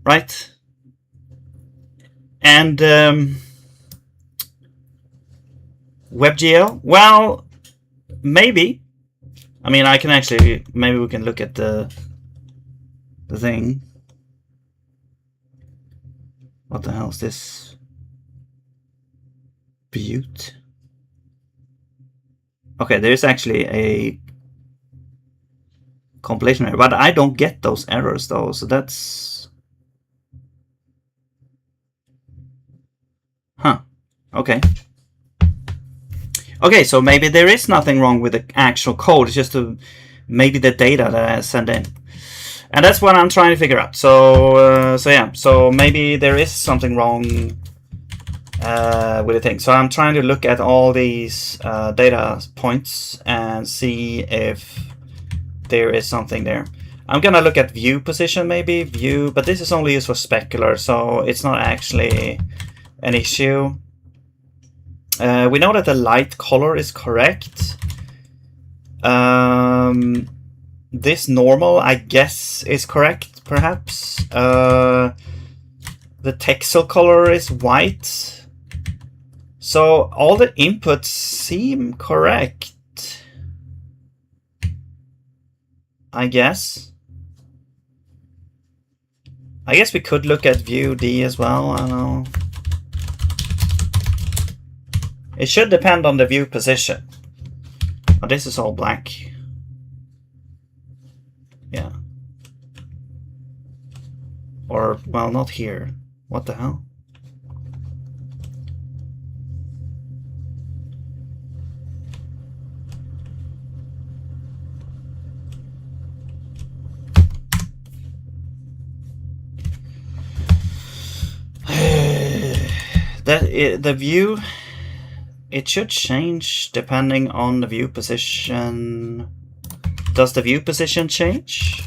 Right? And WebGL? Well, maybe. I mean, I can actually, maybe we can look at the thing. What the hell is this? Butte? Okay, there's actually a compilation error, but I don't get those errors though, so that's... Okay. Okay, so maybe there is nothing wrong with the actual code. It's just maybe the data that I send in. And that's what I'm trying to figure out. So yeah, so maybe there is something wrong with the thing. So I'm trying to look at all these data points and see if there is something there. I'm gonna look at view position, maybe view, but this is only used for specular, so it's not actually an issue. We know that the light color is correct. This normal, I guess, is correct, perhaps. The texel color is white. So all the inputs seem correct, I guess. I guess we could look at view D as well, I don't know. It should depend on the view position. Oh, this is all black. Yeah. Or, well, not here. What the hell? The view, it should change depending on the view position. Does the view position change?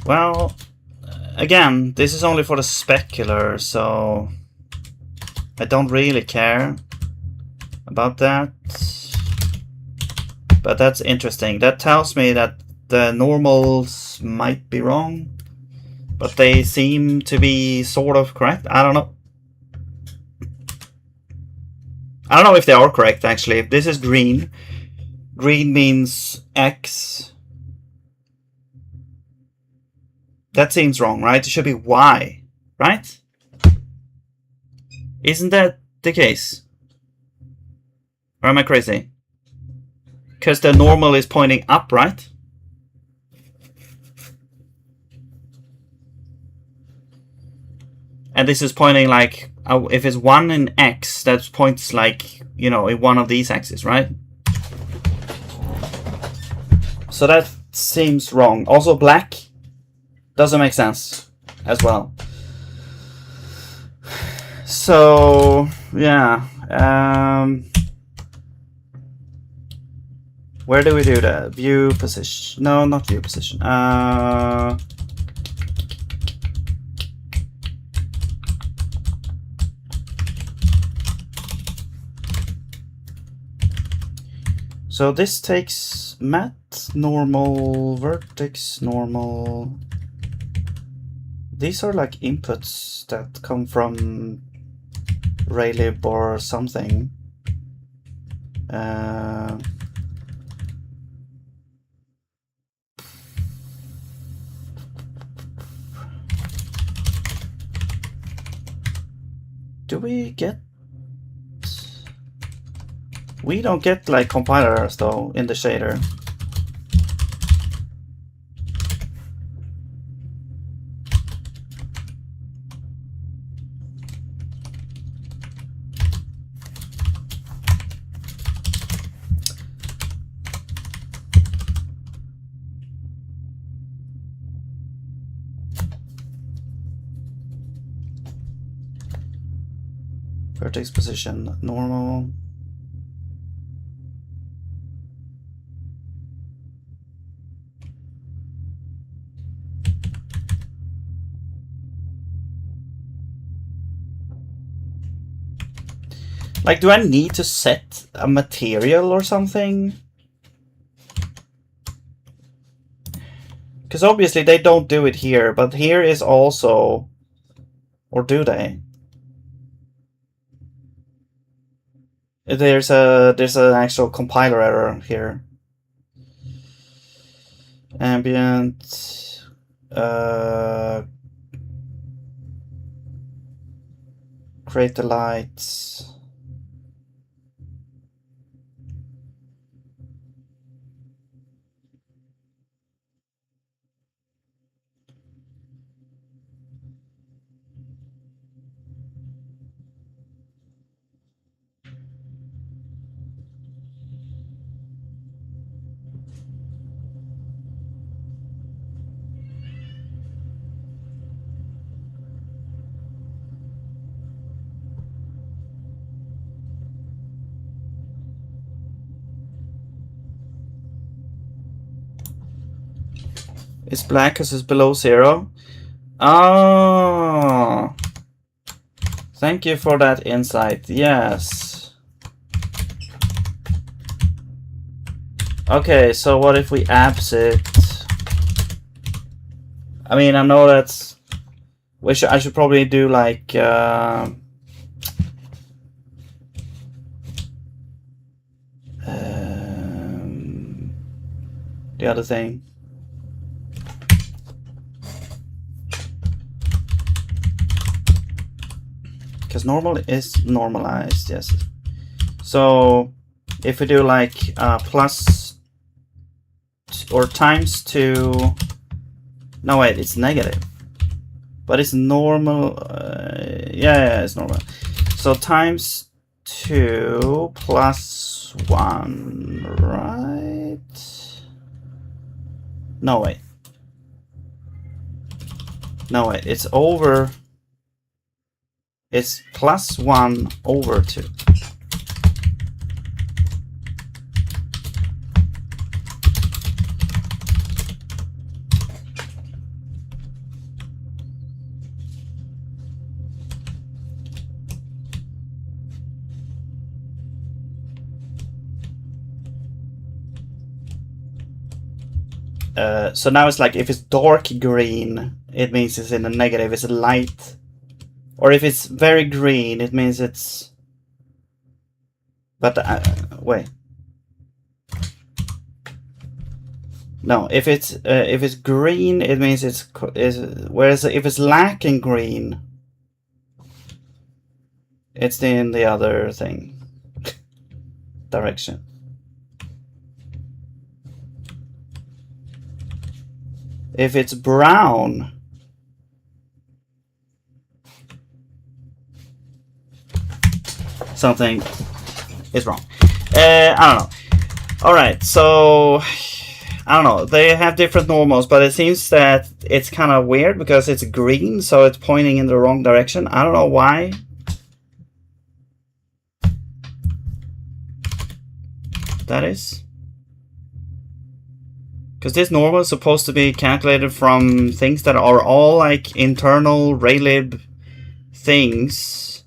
Well, again, this is only for the specular, so I don't really care about that. But that's interesting. That tells me that the normals might be wrong, but they seem to be sort of correct. I don't know. I don't know if they are correct, actually. This is green. Green means X. That seems wrong, right? It should be Y, right? Isn't that the case? Or am I crazy? Because the normal is pointing up, right? And this is pointing like, if it's 1 in X, that points like, you know, in one of these axes, right? So that seems wrong. Also black doesn't make sense as well. So yeah, where do we do that? View position? No, not view position. So this takes matte, normal, vertex, normal. These are like inputs that come from zig+raylib or something. Do we get... We don't get like compilers though in the shader. Vertex position normal. Like, do I need to set a material or something? Because obviously they don't do it here, but here is also Or do they? There's an actual compiler error here. Ambient create the lights. It's black because it's below 0. Oh, thank you for that insight. Yes. Okay, so what if we abs it? I mean, I know that's. I should probably do like. The other thing. Because normal is normalized, yes. So if we do like plus or times 2, no wait, it's negative, but it's normal. Yeah, it's normal. So times 2 plus 1, right? No wait. No wait, it's over. It's plus 1 over 2. So now it's like if it's dark green, it means it's in the negative. It's light. Or if it's very green, it means it's. But wait. No, if it's green, it means it's. Whereas if it's lacking green, it's in the other thing. Direction. If it's brown, something is wrong. I don't know. All right, so I don't know. They have different normals, but it seems that it's kind of weird because it's green, so it's pointing in the wrong direction. I don't know why. That is. Because this normal is supposed to be calculated from things that are all like internal raylib things.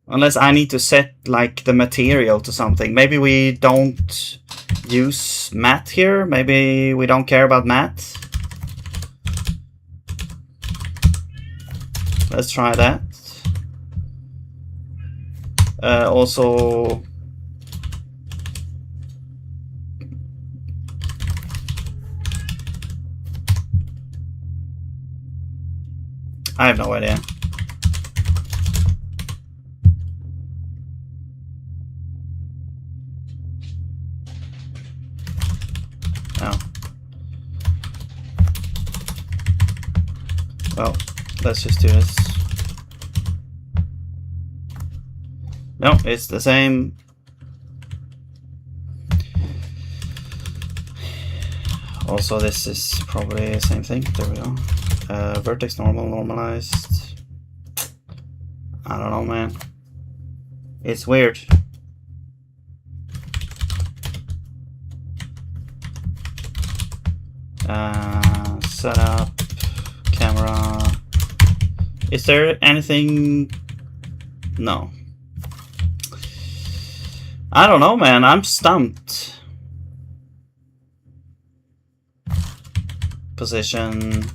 Unless I need to set like the material to something. Maybe we don't use math here. Maybe we don't care about math. Let's try that. Also. I have no idea. Oh. Well, let's just do this. No, it's the same. Also, this is probably the same thing. There we go. Vertex normal, normalized. I don't know, man. It's weird. Setup, camera. Is there anything? No. I don't know, man. I'm stumped. Position.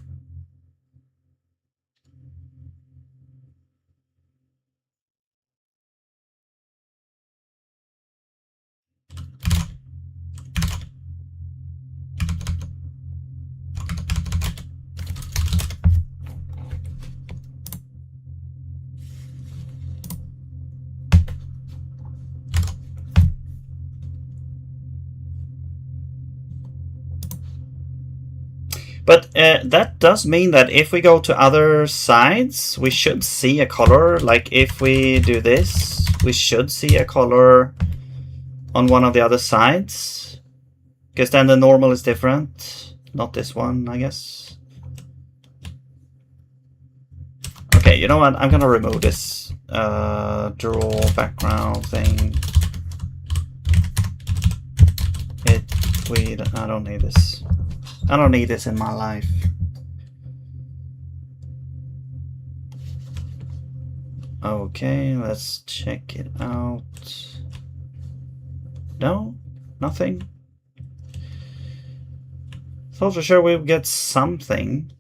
But that does mean that if we go to other sides, we should see a color. Like if we do this, we should see a color on one of the other sides. Because then the normal is different. Not this one, I guess. Okay, you know what? I'm gonna remove this draw background thing. I don't need this. I don't need this in my life. Okay, let's check it out. No, nothing. Thought for sure we would get something.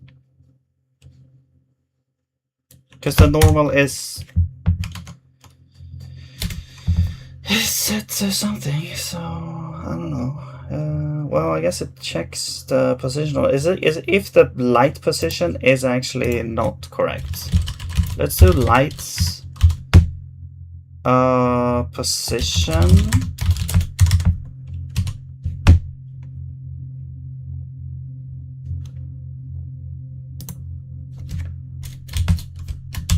Because the normal is set to something, so I don't know. Well, I guess it checks the position. Is it if the light position is actually not correct? Let's do lights position.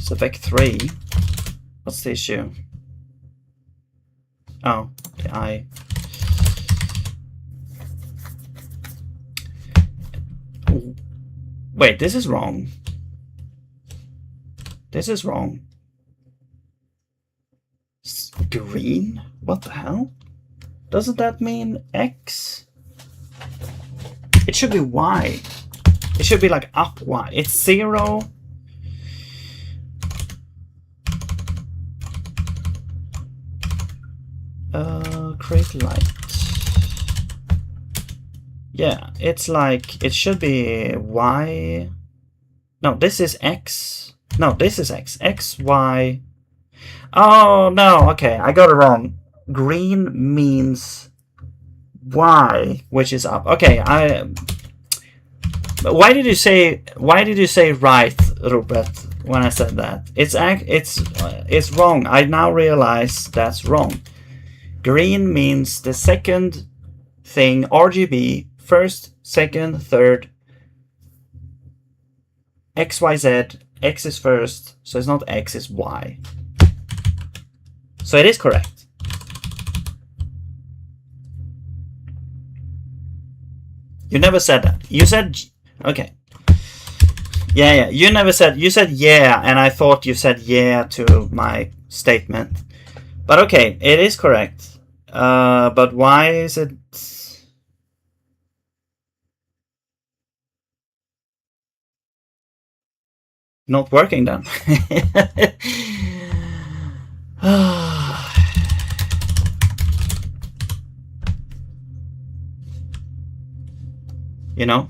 So back 3. What's the issue? Oh, the eye. Wait, this is wrong. This is wrong. Green? What the hell? Doesn't that mean X? It should be Y. It should be like up Y. It's 0. Create light. Yeah, it's like, it should be Y. No, this is X. No, this is X. X, Y. Oh, no, okay, I got it wrong. Green means Y, which is up. Okay, why did you say right, Robert, when I said that? It's wrong. I now realize that's wrong. Green means the second thing, RGB, first, second, third, X, Y, Z. X is first, so it's not X, it's Y. So it is correct. You never said that. You said, okay. Yeah, you never said, you said yeah, and I thought you said yeah to my statement. But okay, it is correct. But why is it not working then? You know?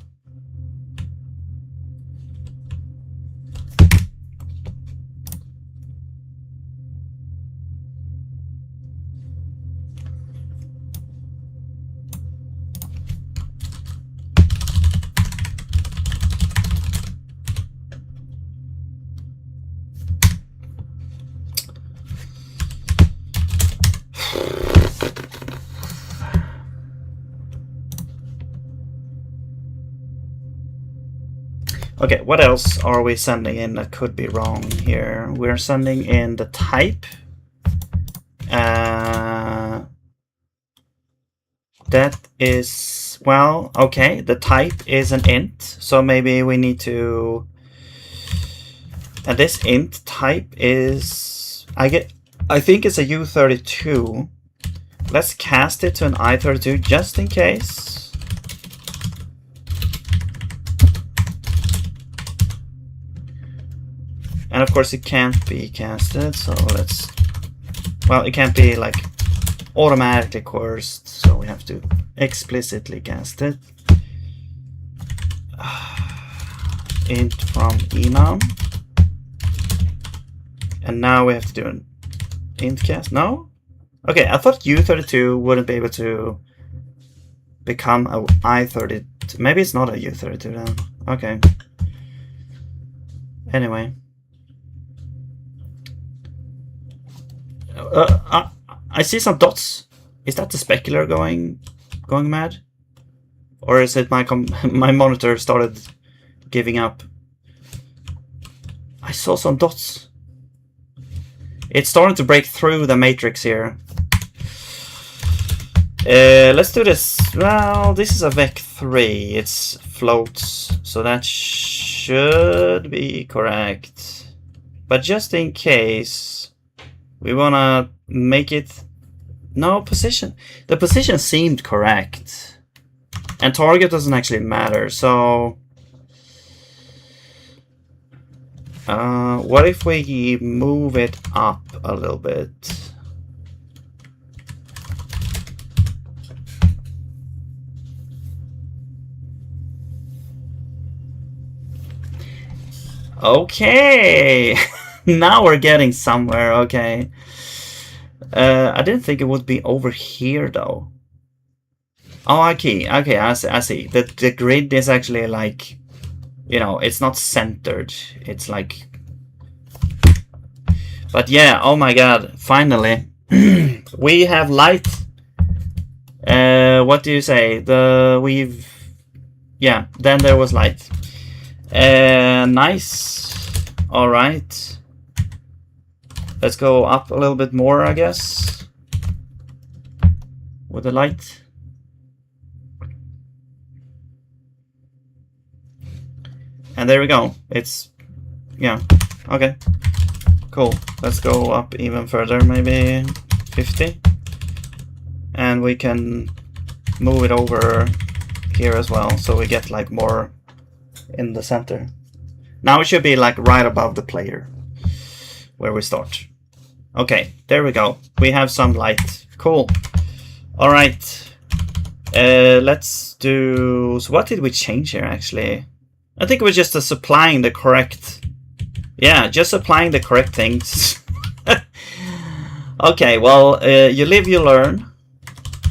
Okay, what else are we sending in that could be wrong here? We're sending in the type. That is, well, okay, the type is an int, so maybe we need to, and this int type is, I think it's a U32. Let's cast it to an I32 just in case. And of course it can't be casted, so let's, well, it can't be like automatically coursed, so we have to explicitly cast it. Int from enum. And now we have to do an int cast. No? Okay, I thought U32 wouldn't be able to become a I32. Maybe it's not a U32 then. Okay. Anyway. I see some dots. Is that the specular going mad? Or is it my my monitor started giving up? I saw some dots. It's starting to break through the matrix here. Let's do this. Well, this is a Vec 3. It's floats, so that should be correct. But just in case, we wanna make it... No, position. The position seemed correct. And target doesn't actually matter, so... what if we move it up a little bit? Okay! Now we're getting somewhere, okay. I didn't think it would be over here, though. Oh, okay, I see. The grid is actually like... You know, it's not centered. It's like... But yeah, oh my god, finally. We have light. What do you say? Yeah, then there was light. Nice. Alright. Let's go up a little bit more, I guess. With the light. And there we go. It's... Yeah. Okay. Cool. Let's go up even further, maybe 50. And we can move it over here as well, so we get like more in the center. Now it should be like right above the player where we start. Okay, there we go. We have some light. Cool. All right. Let's do... So what did we change here, actually? I think we're just supplying the correct... Yeah, just applying the correct things. Okay, well, you live, you learn.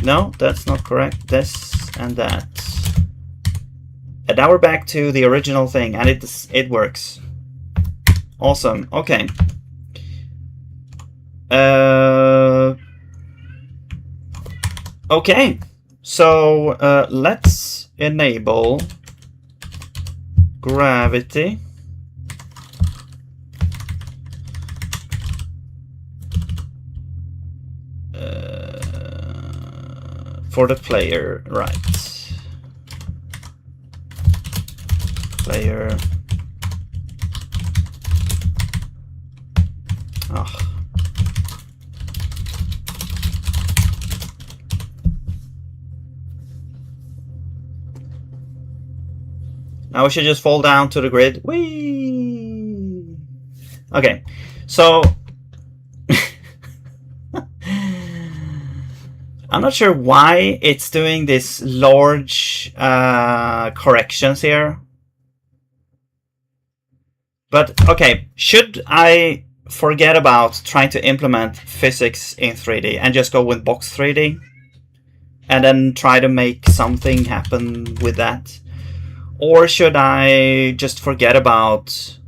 No, that's not correct. This and that. And now we're back to the original thing, and it works. Awesome. Okay. Okay. So let's enable gravity. For the player, right? Player. Oh. Now we should just fall down to the grid. Whee! Okay, so I'm not sure why it's doing this large corrections here. But okay, should I forget about trying to implement physics in 3D and just go with box 3D? And then try to make something happen with that? Or should I just forget about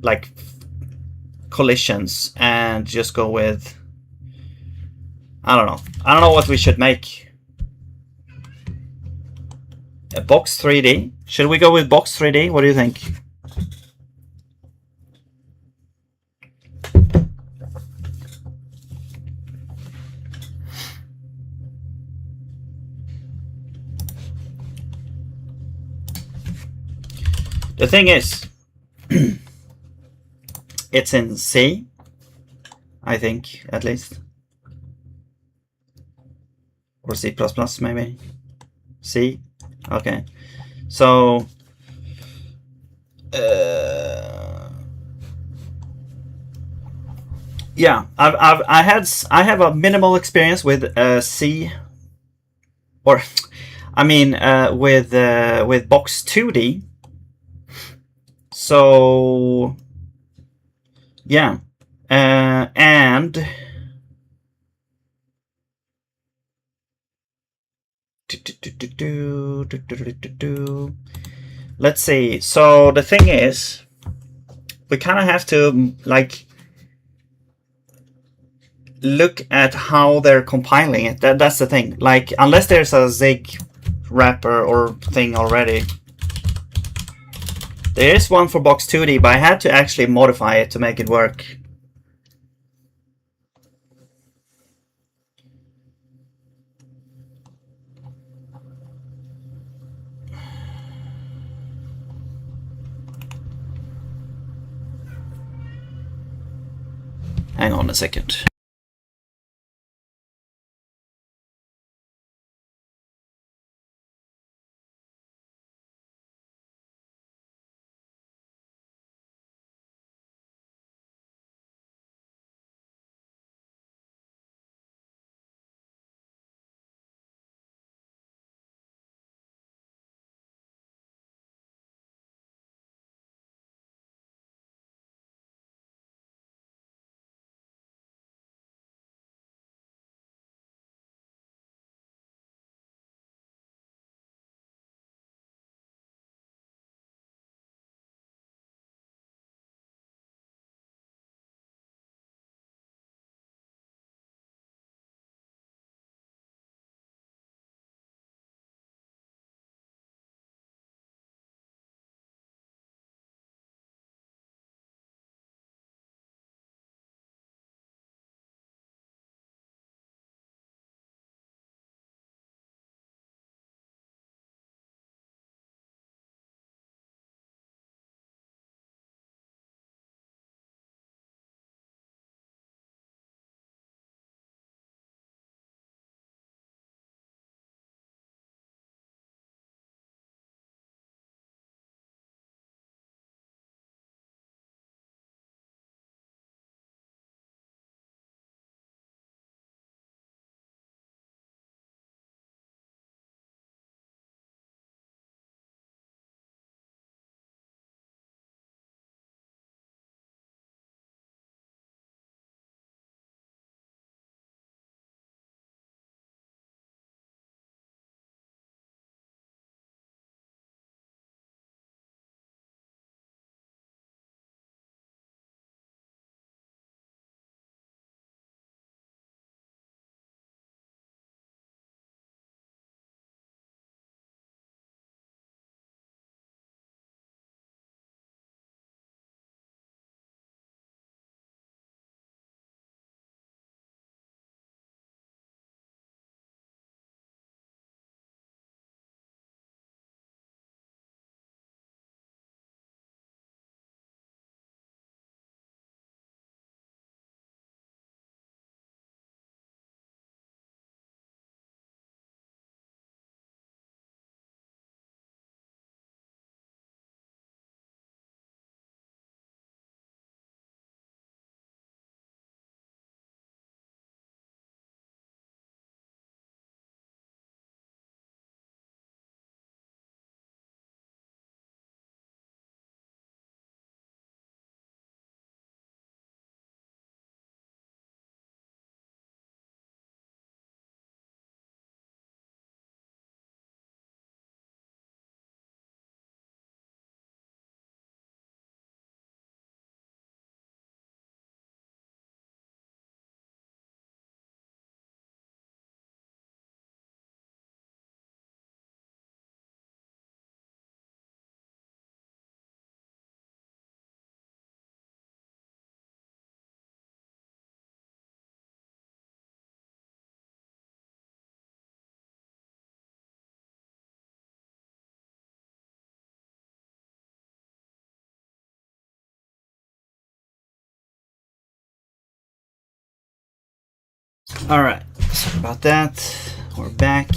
like collisions and just go with... I don't know. I don't know what we should make. A box 3D? Should we go with box 3D? What do you think? The thing is, it's in C, I think, at least. Or C++, maybe. C. Okay. So yeah, I have a minimal experience with C, or I mean with box 2D. So yeah, and let's see. So the thing is, we kind of have to like look at how they're compiling it. That's the thing. Like, unless there's a zig wrapper or thing already. There is one for Box 2D, but I had to actually modify it to make it work. Hang on a second. Alright, sorry about that. We're back.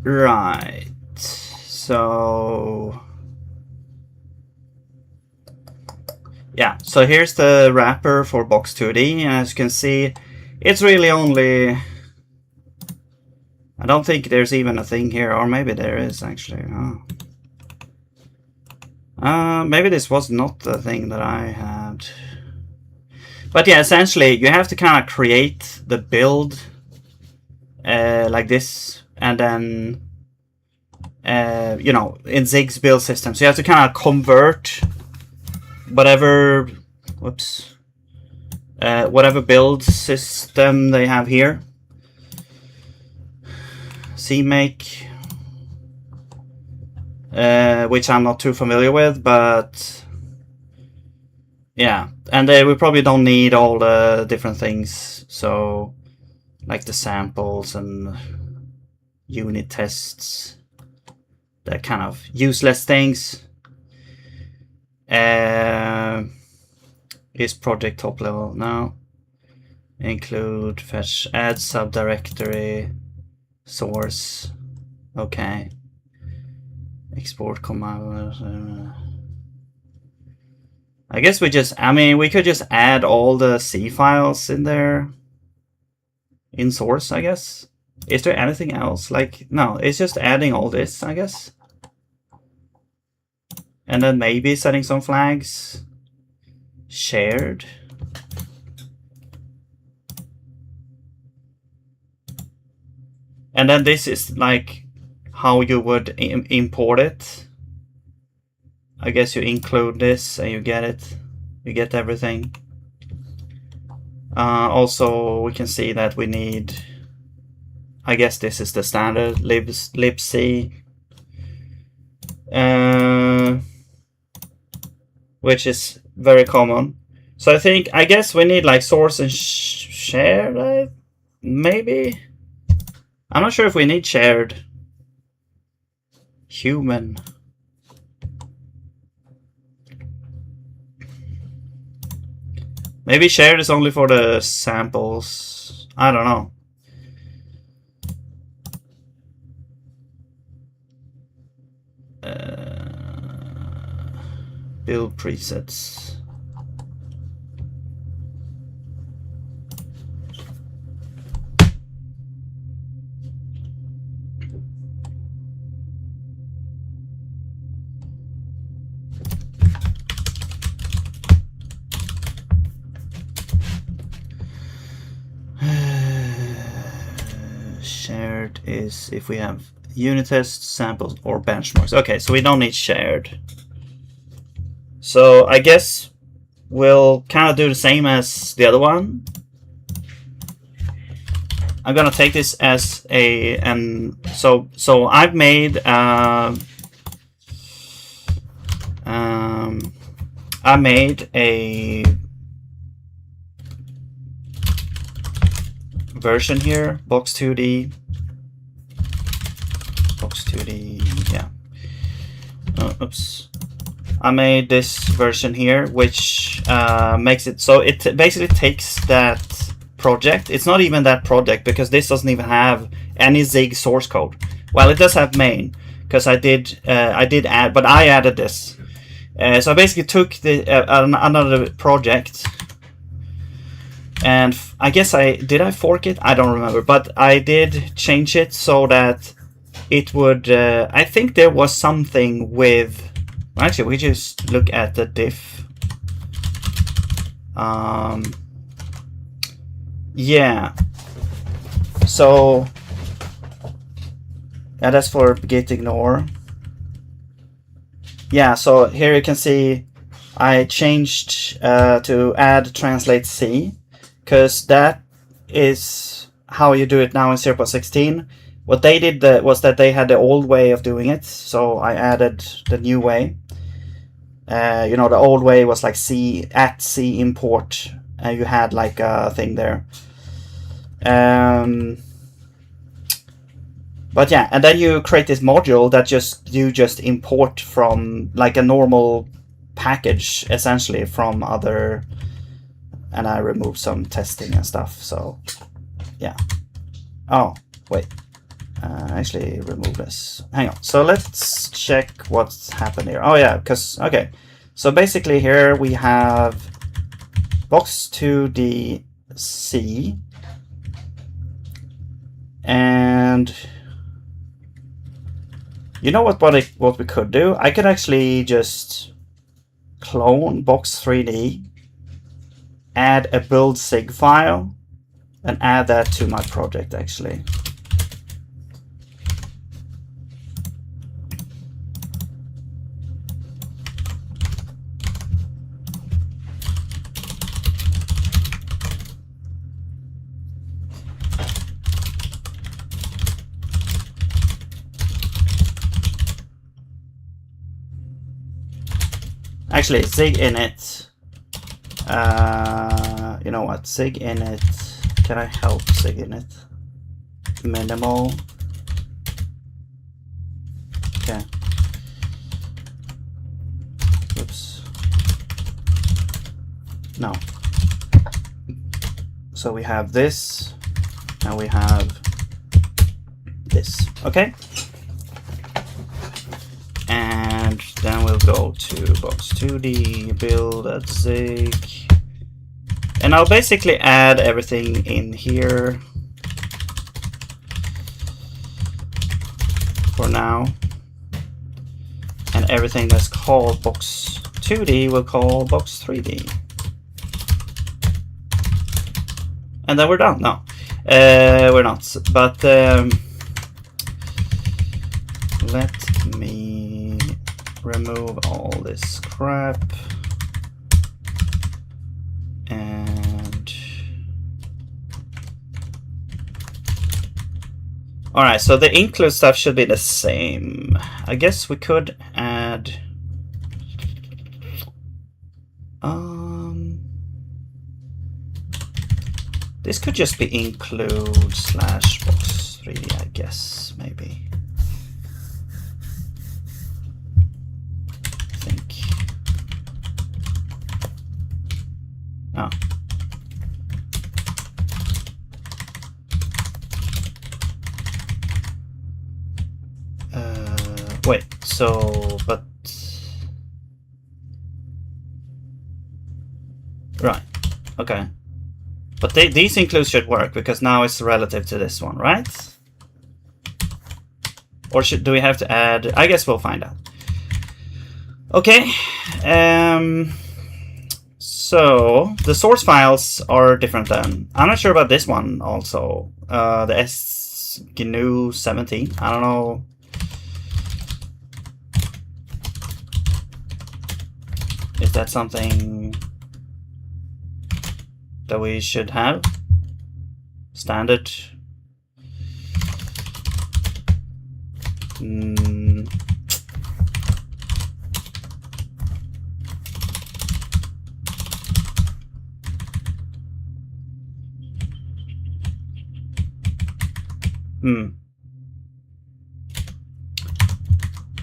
Right. So yeah, so here's the wrapper for Box 2D, and as you can see, it's really only... I don't think there's even a thing here, or maybe there is actually. Maybe this was not the thing that I had. But yeah, essentially, you have to kind of create the build like this, and then, you know, in Zig's build system. So you have to kind of convert whatever, whatever build system they have here. CMake, which I'm not too familiar with, but yeah, and we probably don't need all the different things, so like the samples and unit tests, that kind of useless things. Is project top level now? Include, fetch, add subdirectory, source. Okay. Export command. I guess we could just add all the C files in there in source, I guess. Is there anything else? Like, no, it's just adding all this, I guess. And then maybe setting some flags. Shared. And then this is like how you would import it. I guess you include this and you get it. You get everything. Also, we can see that we need, I guess this is the standard libc, which is very common. So I guess we need like source and share, right? Maybe. I'm not sure if we need shared. Human. Maybe shared is only for the samples. I don't know. Build presets. Shared is if we have unit tests, samples, or benchmarks. Okay, so we don't need shared. So I guess we'll kind of do the same as the other one. I'm gonna take this as so I've made I made a version here, box2d, yeah. Oops. I made this version here, which makes it so it basically takes that project. It's not even that project because this doesn't even have any Zig source code. Well, it does have main because I did add, but I added this. So I basically took the another project, and I guess did I fork it? I don't remember, but I did change it so that it would. I think there was something with. Actually, we just look at the diff. Yeah. So yeah, that's for git ignore. Yeah. So here you can see I changed to add translate C, because that is how you do it now in 0.16. What they did was that they had the old way of doing it, so I added the new way. You know, the old way was like C import, and you had like a thing there. But yeah, and then you create this module that you just import from like a normal package, essentially, from other. And I removed some testing and stuff. So yeah. Oh wait. Actually remove this. Hang on. So let's check what's happened here. Oh yeah, because okay. So basically here we have box2d C, and you know what we could do? I could actually just clone box3d, add a build sig file, and add that to my project actually. Actually, zig init. You know what? Zig init. Can I help zig init? Minimal. Okay. Oops. No. So we have this, and we have this. Okay. And then we'll go to box2d, build at zig. And I'll basically add everything in here for now. And everything that's called box2d will call box3d. And then we're done. No, we're not. But let me remove all this crap. And all right, so the include stuff should be the same. I guess we could add this could just be include slash box3d, I guess, maybe. I think. Oh. Wait, so, but... Right, okay. But these includes should work, because now it's relative to this one, right? Or do we have to add... I guess we'll find out. Okay. So, the source files are different then. I'm not sure about this one also. The SGNU 17. I don't know. Is that something that we should have? Standard.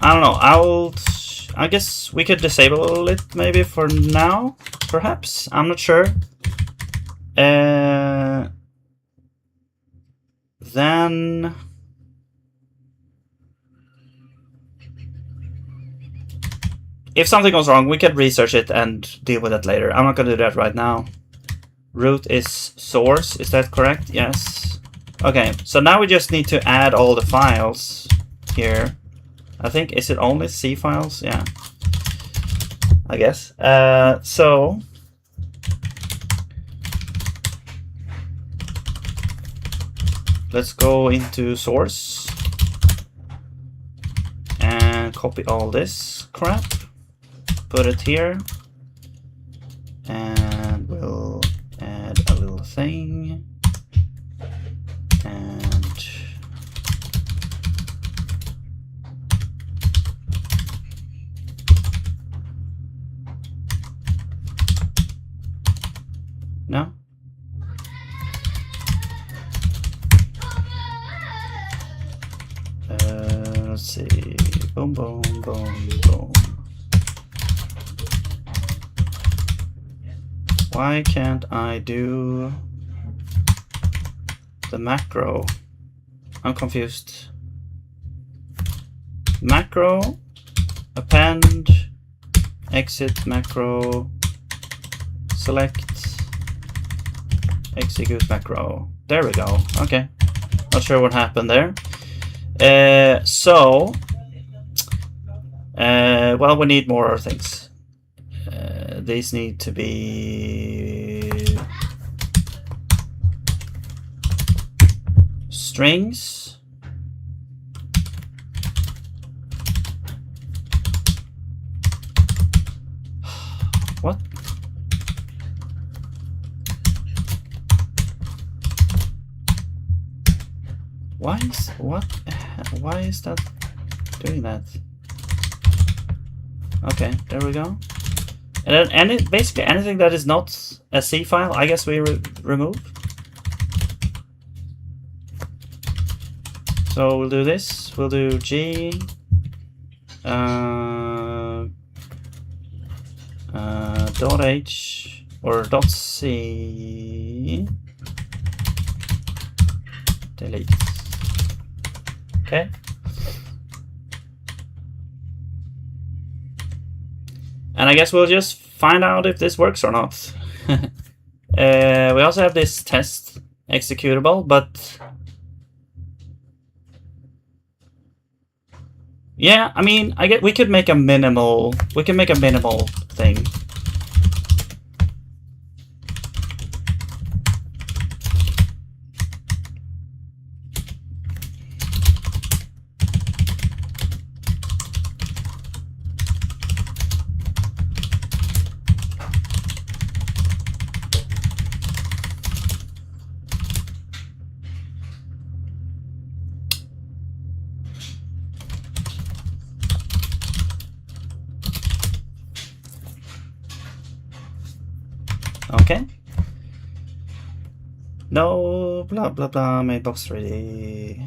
I don't know. I guess we could disable it maybe for now, perhaps. I'm not sure. Then if something goes wrong, we can research it and deal with it later. I'm not going to do that right now. Root is source, is that correct? Yes. Okay, so now we just need to add all the files here. I think, is it only C files? Yeah, I guess. So let's go into source and copy all this crap, put it here, and we'll add a little thing, and no? Let's see. Boom, boom, boom, boom. Why can't I do the macro? I'm confused. Macro, append, exit macro, select, execute macro. There we go. Okay. Not sure what happened there. Well, we need more things. These need to be strings. What? Why is that doing that? Okay, there we go. And then basically anything that is not a C file, I guess we remove. So we'll do this. We'll do G .h or .c delete. Okay. And I guess we'll just find out if this works or not. We also have this test executable, but yeah, I mean, we could make a minimal. We can make a minimal thing. Okay. No, blah blah blah. Mailbox ready.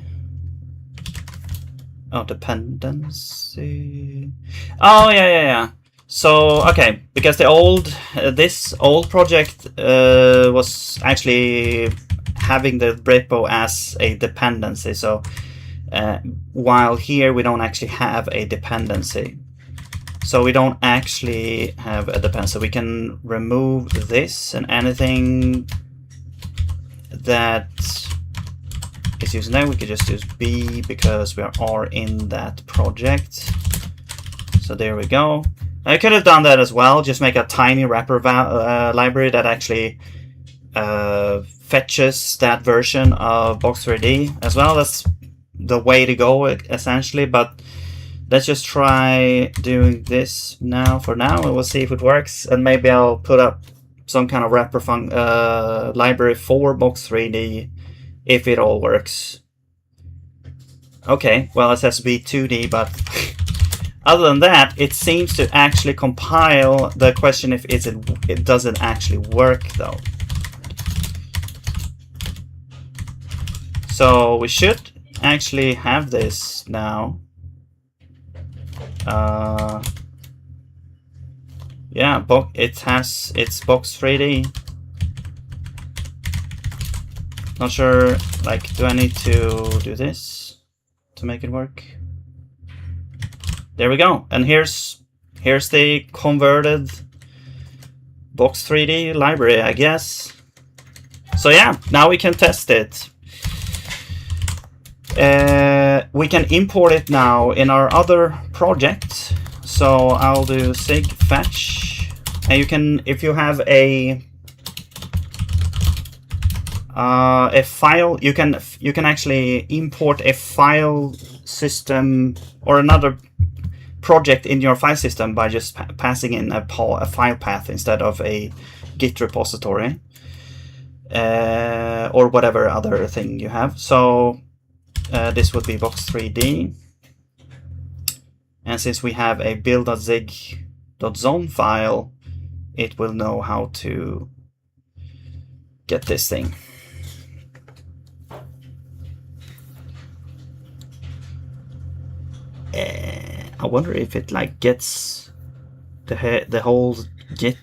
Oh, dependency. Oh yeah. So okay, because the old this old project was actually having the repo as a dependency. So while here we don't actually have a dependency. So we don't actually have a dependency. We can remove this, and anything that is using that, we could just use B because we are in that project. So there we go. I could have done that as well. Just make a tiny wrapper library that actually fetches that version of Box3D as well. That's the way to go, essentially. But let's just try doing this now for now, and we'll see if it works. And maybe I'll put up some kind of wrapper library for Box3D if it all works. Okay, well, it has to be 2D, but other than that, it seems to actually compile. The question if it doesn't actually work though. So we should actually have this now. Yeah, it has its Box3D. Not sure, like, do I need to do this to make it work? There we go. And here's the converted Box3D library, I guess. So yeah, now we can test it. We can import it now in our other project. So I'll do zig fetch, and you can, if you have a file, you can actually import a file system or another project in your file system by just passing in a file path instead of a Git repository or whatever other thing you have. So this would be Box3D, and since we have a build.zig.zone file, it will know how to get this thing. I wonder if it like gets the whole Git.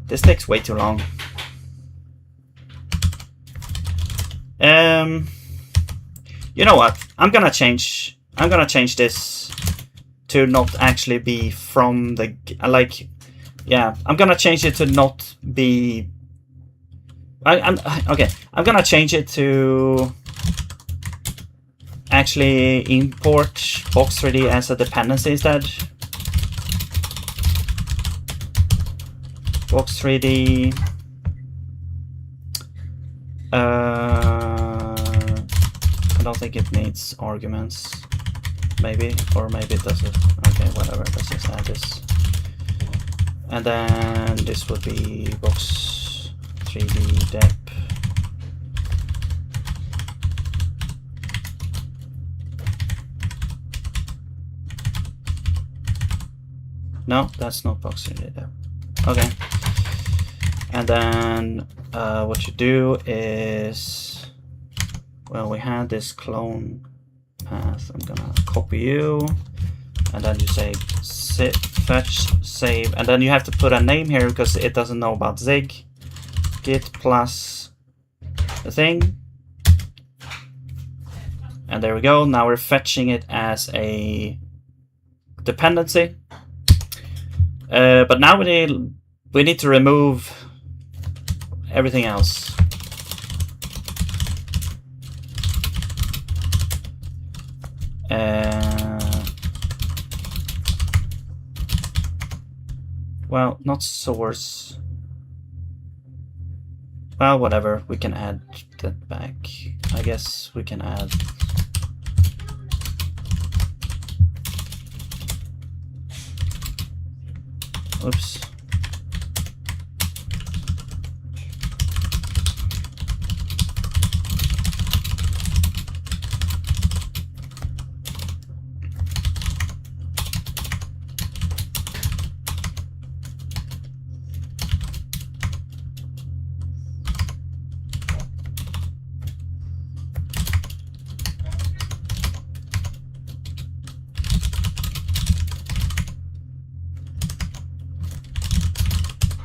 This takes way too long. You know what? I'm gonna change this to not actually be from the yeah. I'm gonna change it to not be. Okay. I'm gonna change it to actually import Box3D as a dependency instead. Box3D. I don't think it needs arguments. Maybe, or maybe it doesn't. Okay, whatever. Let's just add this. And then this would be Box3D dep. No, that's not boxing data. Okay. And then what you do is, well, we had this clone path. I'm gonna copy you, and then you say fetch save, and then you have to put a name here because it doesn't know about zig. Git plus the thing, and there we go. Now we're fetching it as a dependency, but now we need to remove everything else. Well, not source. Well, whatever. We can add that back. I guess we can add. Oops.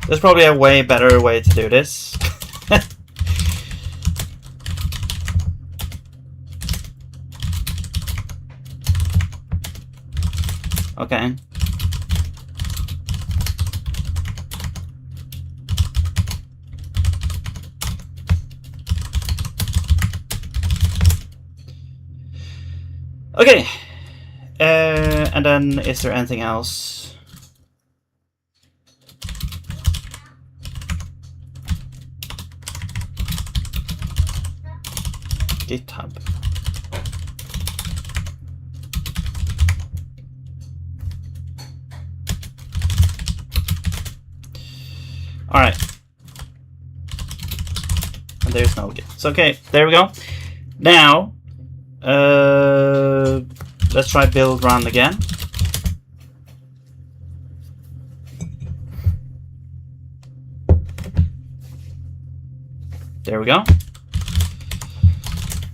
There's probably a way better way to do this. Okay. Okay. And then is there anything else? GitHub. All right. And there's no Git. So, okay, there we go. Now, let's try build run again. There we go.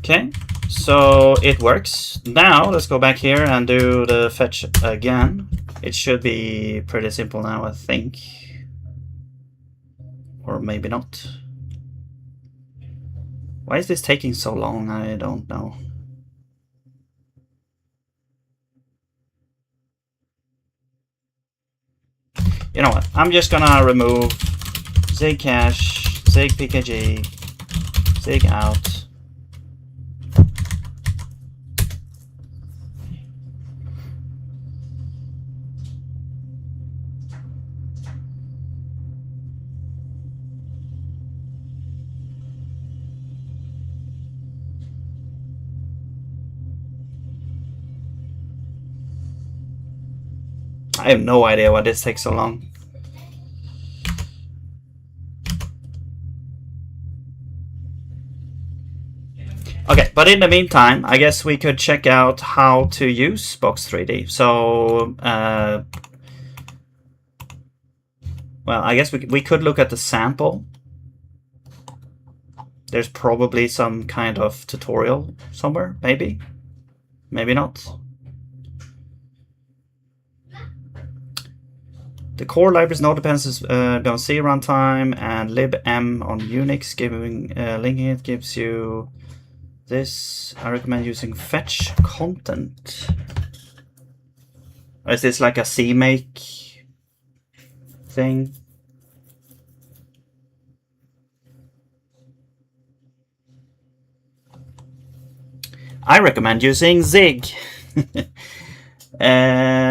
Okay, so it works. Now let's go back here and do the fetch again. It should be pretty simple now, I think. Or maybe not. Why is this taking so long? I don't know. You know what? I'm just gonna remove zig cache, zig pkg, zig out. I have no idea why this takes so long. Okay, but in the meantime, I guess we could check out how to use Box3D. So, well, I guess we could look at the sample. There's probably some kind of tutorial somewhere, maybe. Maybe not. The core library's no dependencies on C runtime and libm on Unix, giving linking it gives you this. I recommend using fetch content. Or is this like a CMake thing? I recommend using zig.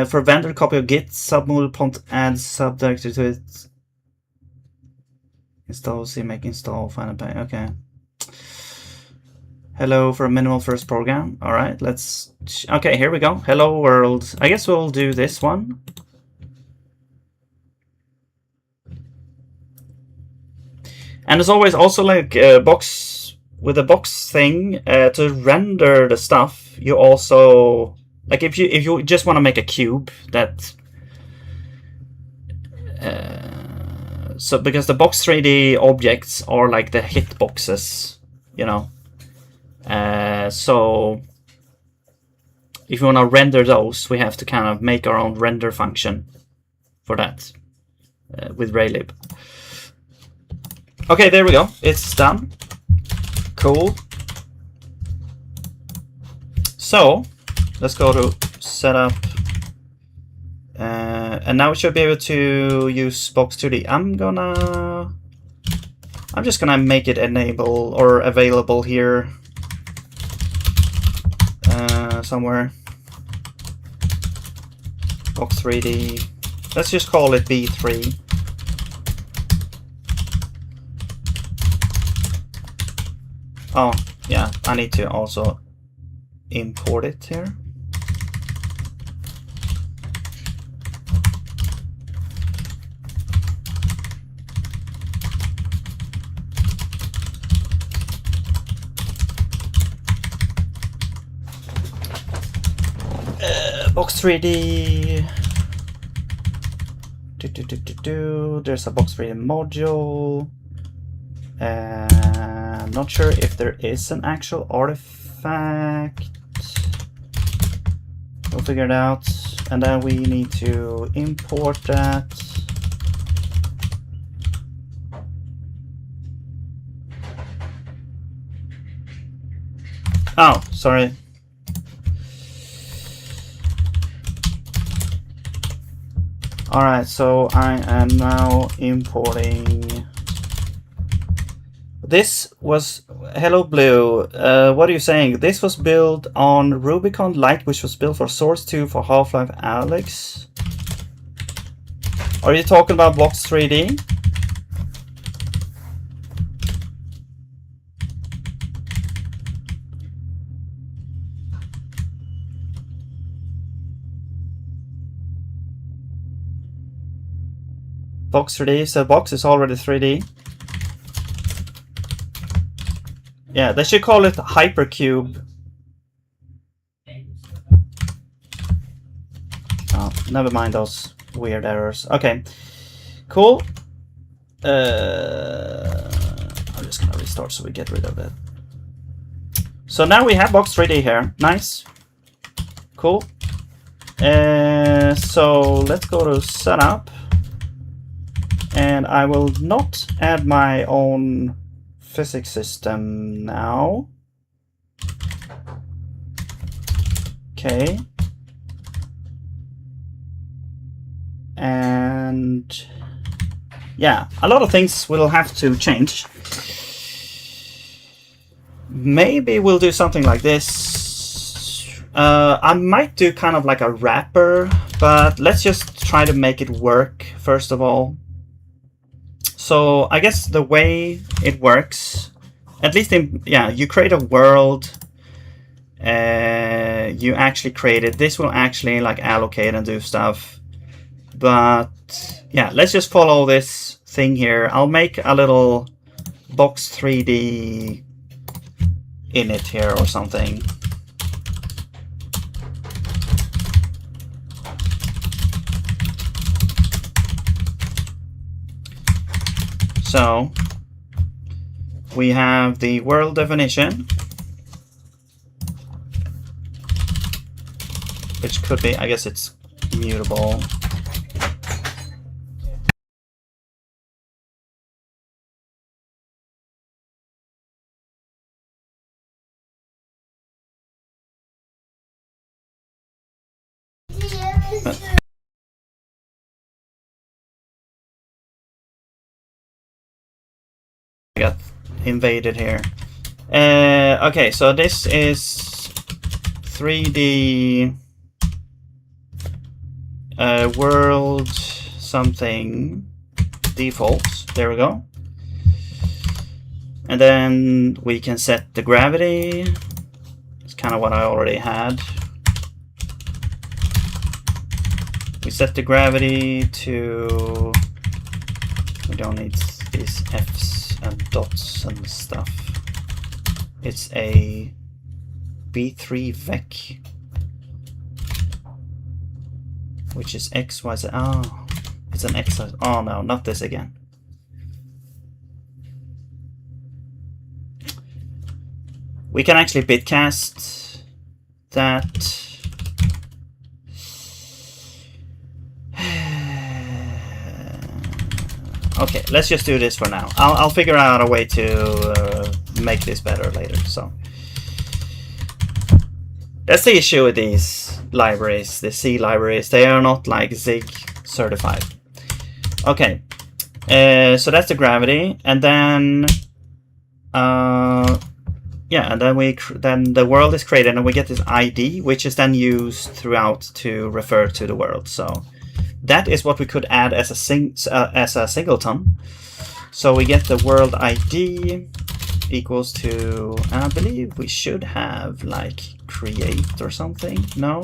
For vendor copy of git submodule prompt add subdirectory to it. Install CMake install final pay. Okay. Hello for a minimal first program. All right, let's. Okay, here we go. Hello world. I guess we'll do this one. And as always, also like box with the box thing to render the stuff. You also. Like if you just want to make a cube that So because the box 3D objects are like the hitboxes, you know. So if you want to render those, we have to kind of make our own render function for that with raylib. Okay, there we go. It's done. Cool. So let's go to setup. And now we should be able to use box 2D. I'm just gonna make it enable or available here somewhere. Box 3D. Let's just call it B3. Oh, yeah, I need to also import it here. Box 3D. There's a box 3D module. I'm not sure if there is an actual artifact. We'll figure it out. And then we need to import that. Oh, sorry. Alright, so I am now importing. This was, hello Blue, what are you saying? This was built on Rubicon Lite, which was built for Source 2 for Half-Life Alyx. Are you talking about Box 3D? Box 3D, so box is already 3D. Yeah, they should call it Hypercube. Oh, never mind those weird errors. Okay, cool. I'm just gonna restart so we get rid of it. So now we have box 3D here. Nice. Cool. So let's go to setup. And I will not add my own physics system now. Okay. And yeah, a lot of things will have to change. Maybe we'll do something like this. I might do kind of like a wrapper, but let's just try to make it work first of all. So I guess the way it works, at least in, yeah, you create a world, you actually create it. This will actually like allocate and do stuff. But yeah, let's just follow this thing here. I'll make a little box 3D init here or something. So we have the world definition, which could be, I guess it's mutable. Got invaded here. Okay, so this is 3D world something default. There we go. And then we can set the gravity. It's kind of what I already had. We set the gravity to, we don't need these F's and dots and stuff. It's a B3 vec, which is X, Y, Z. Oh, It's an X. Oh no, not this again. We can actually bitcast that. Okay, let's just do this for now. I'll figure out a way to make this better later. So that's the issue with these libraries, the C libraries. They are not like Zig certified. Okay, so that's the gravity, and then yeah, and then the world is created, and we get this ID, which is then used throughout to refer to the world. So that is what we could add as a singleton. So we get the world ID equals to, and I believe we should have like create or something. No,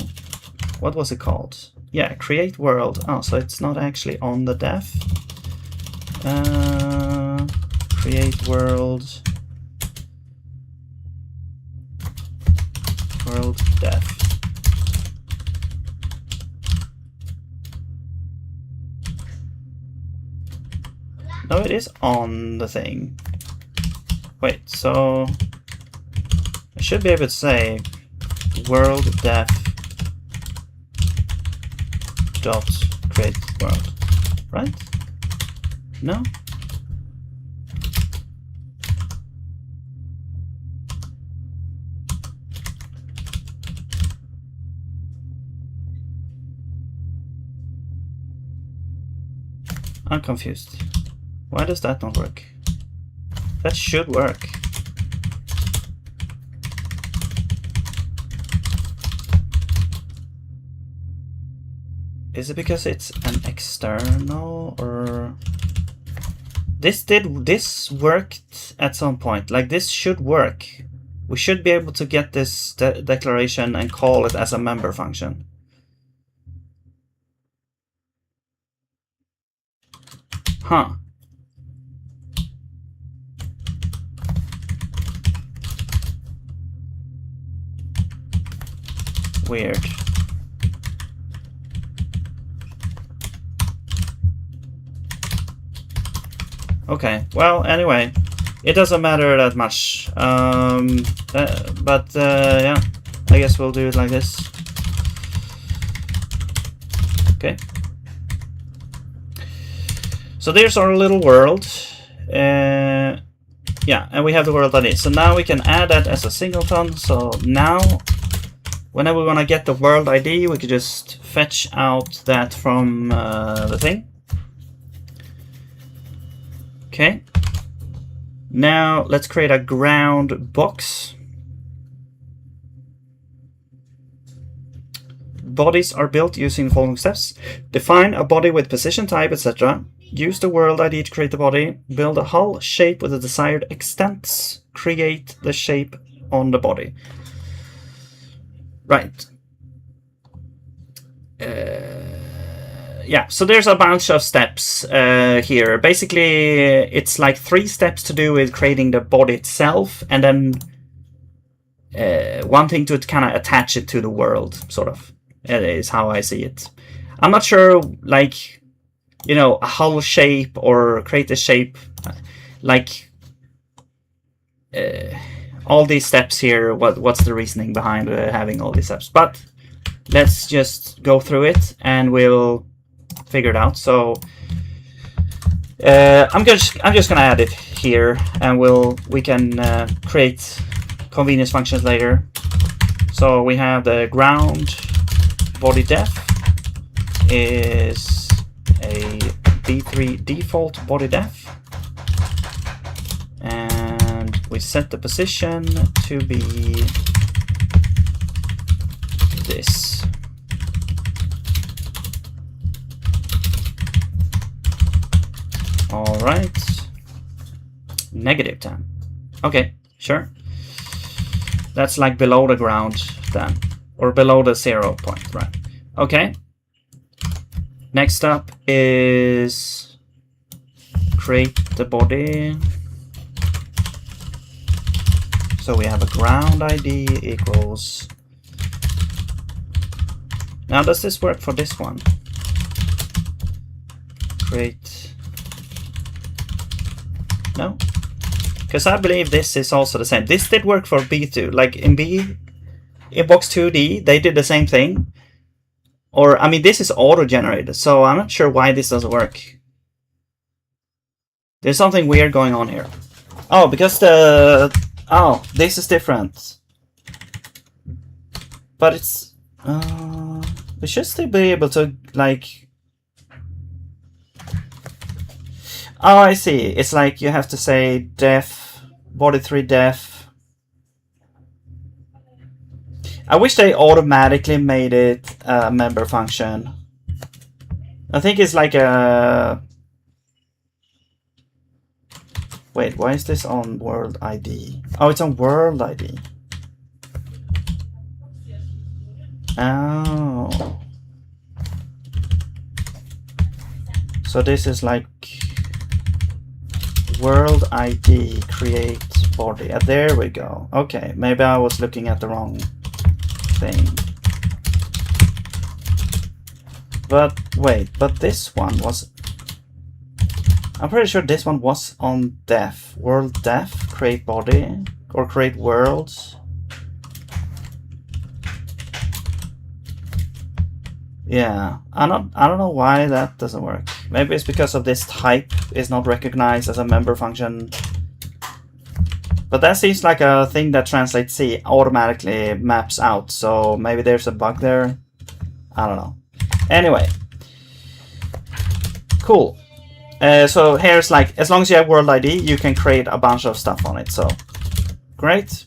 what was it called? Yeah, create world. Oh, so it's not actually on the def. Create world. World def. No, it is on the thing. Wait, so I should be able to say world def dot create world, right? No? I'm confused. Why does that not work? That should work. Is it because it's an external, or this worked at some point? Like, this should work. We should be able to get this declaration and call it as a member function. Huh. Weird. Okay, well, anyway, it doesn't matter that much. But yeah, I guess we'll do it like this. Okay. So there's our little world. Yeah, and we have the world ID. So now we can add that as a singleton. So now, whenever we want to get the world ID, we could just fetch out that from the thing. Okay. Now let's create a ground box. Bodies are built using the following steps. Define a body with position, type, etc. Use the world ID to create the body. Build a hull shape with the desired extents. Create the shape on the body. Right. Yeah, so there's a bunch of steps here. Basically, it's like 3 steps to do with creating the body itself, and then one thing to kind of attach it to the world, sort of, is how I see it. I'm not sure, like, you know, a hull shape or create a shape, like all these steps here. What's the reasoning behind having all these steps? But let's just go through it and we'll figure it out. So I'm just gonna add it here, and we can create convenience functions later. So we have the ground body def is a B3 default body def, and we set the position to be this. All right, -10. Okay, sure. That's like below the ground then, or below the 0 point, right? Okay. Next up is create the body. So we have a ground ID equals. Now, does this work for this one? create. No, because I believe this is also the same. This did work for B2. Like in box 2D, they did the same thing. Or I mean, this is auto-generated, so I'm not sure why this doesn't work. There's something weird going on here. Oh, because this is different. But it's we should still be able to like. Oh, I see. It's like you have to say def body3 def. I wish they automatically made it a member function. I think it's like a. Wait, why is this on world ID? Oh, it's on world ID. Oh. So this is like world ID create body. There we go. Okay, maybe I was looking at the wrong thing. But wait, but this one was. I'm pretty sure this one was on def. World def, create body, or create worlds. Yeah, I don't know why that doesn't work. Maybe it's because of this type is not recognized as a member function. But that seems like a thing that Translate C automatically maps out. So maybe there's a bug there. I don't know. Anyway, cool. So here's like, as long as you have world ID, you can create a bunch of stuff on it. So great.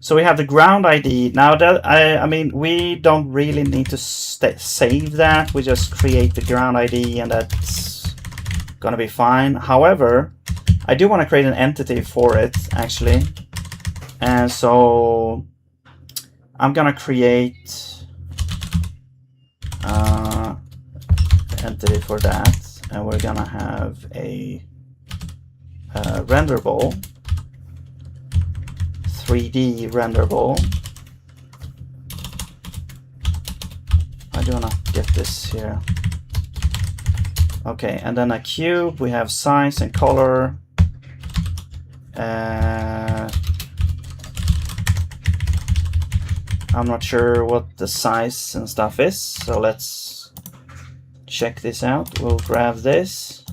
So we have the ground ID. Now that I mean, we don't really need to save that. We just create the ground ID and that's gonna be fine. However, I do want to create an entity for it actually. And so I'm gonna create an entity for that. And we're gonna have a renderable, 3D renderable. I do wanna get this here. Okay, and then a cube. We have size and color. I'm not sure what the size and stuff is, so let's check this out. We'll grab this.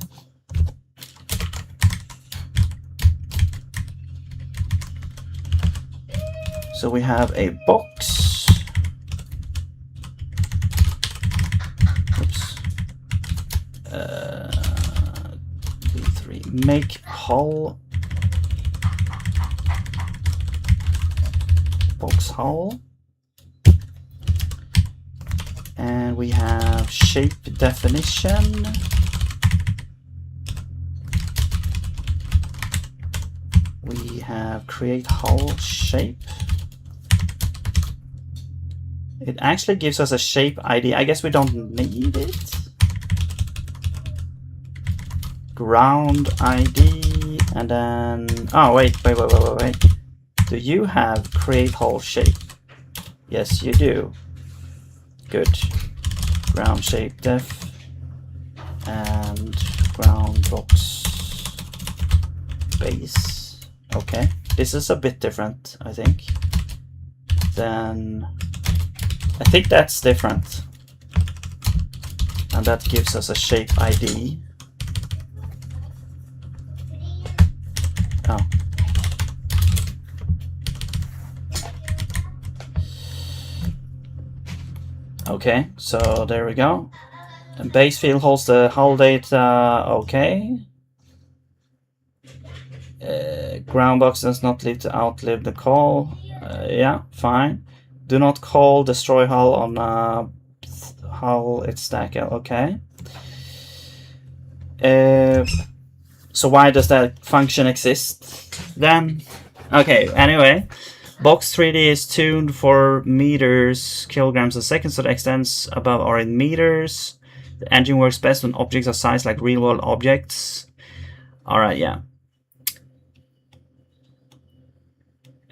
So we have a box. Oops. B3 make hull. Box hull. And we have shape definition. We have create hull shape. It actually gives us a shape ID. I guess we don't need it. Ground ID, and then, oh wait. Do you have create hull shape? Yes, you do. Good. Ground shape def and ground box base. Okay, this is a bit different, I think. Then I think that's different, and that gives us a shape ID. Oh. Okay, so there we go. And base field holds the hull data. Okay. Ground box does not outlive the call. Yeah, fine. Do not call destroy hull on hull its stack. Okay. So why does that function exist then? Okay, anyway. Box 3D is tuned for meters, kilograms a second, so it extends above or in meters. The engine works best when objects are sized like real-world objects. Alright, yeah.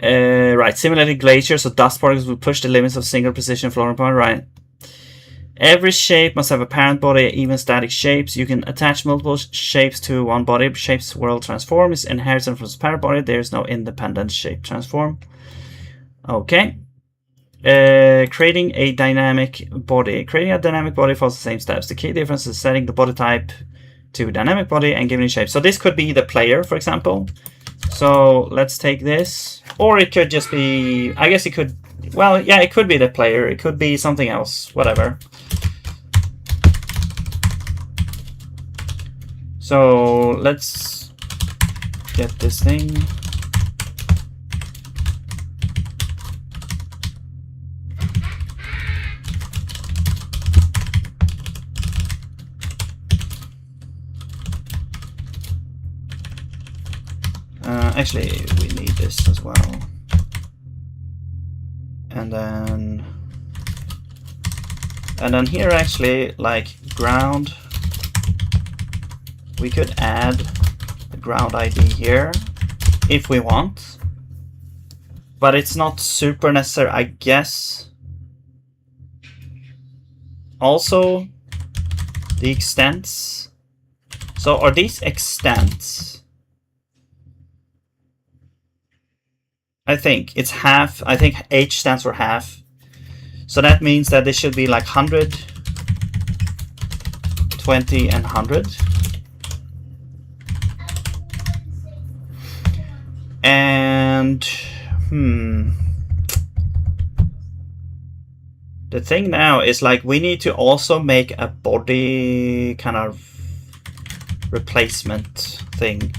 Right, similarly glaciers or dust particles will push the limits of single precision floating point, right? Every shape must have a parent body, even static shapes. You can attach multiple shapes to one body. Shapes will transform is inherited from its parent body. There's no independent shape transform. Okay. Creating a dynamic body. Creating a dynamic body follows the same steps. The key difference is setting the body type to dynamic body and giving it shape. So this could be the player, for example. So let's take this, or it could just be, I guess it could, well, yeah, it could be the player. It could be something else, whatever. So let's get this thing. Actually, we need this as well. And then here actually, like ground, we could add the ground ID here if we want, but it's not super necessary, I guess. Also, the extents. So are these extents? I think it's half. I think H stands for half. So that means that this should be like 100, 20, and 100. And the thing now is like we need to also make a body kind of replacement thing,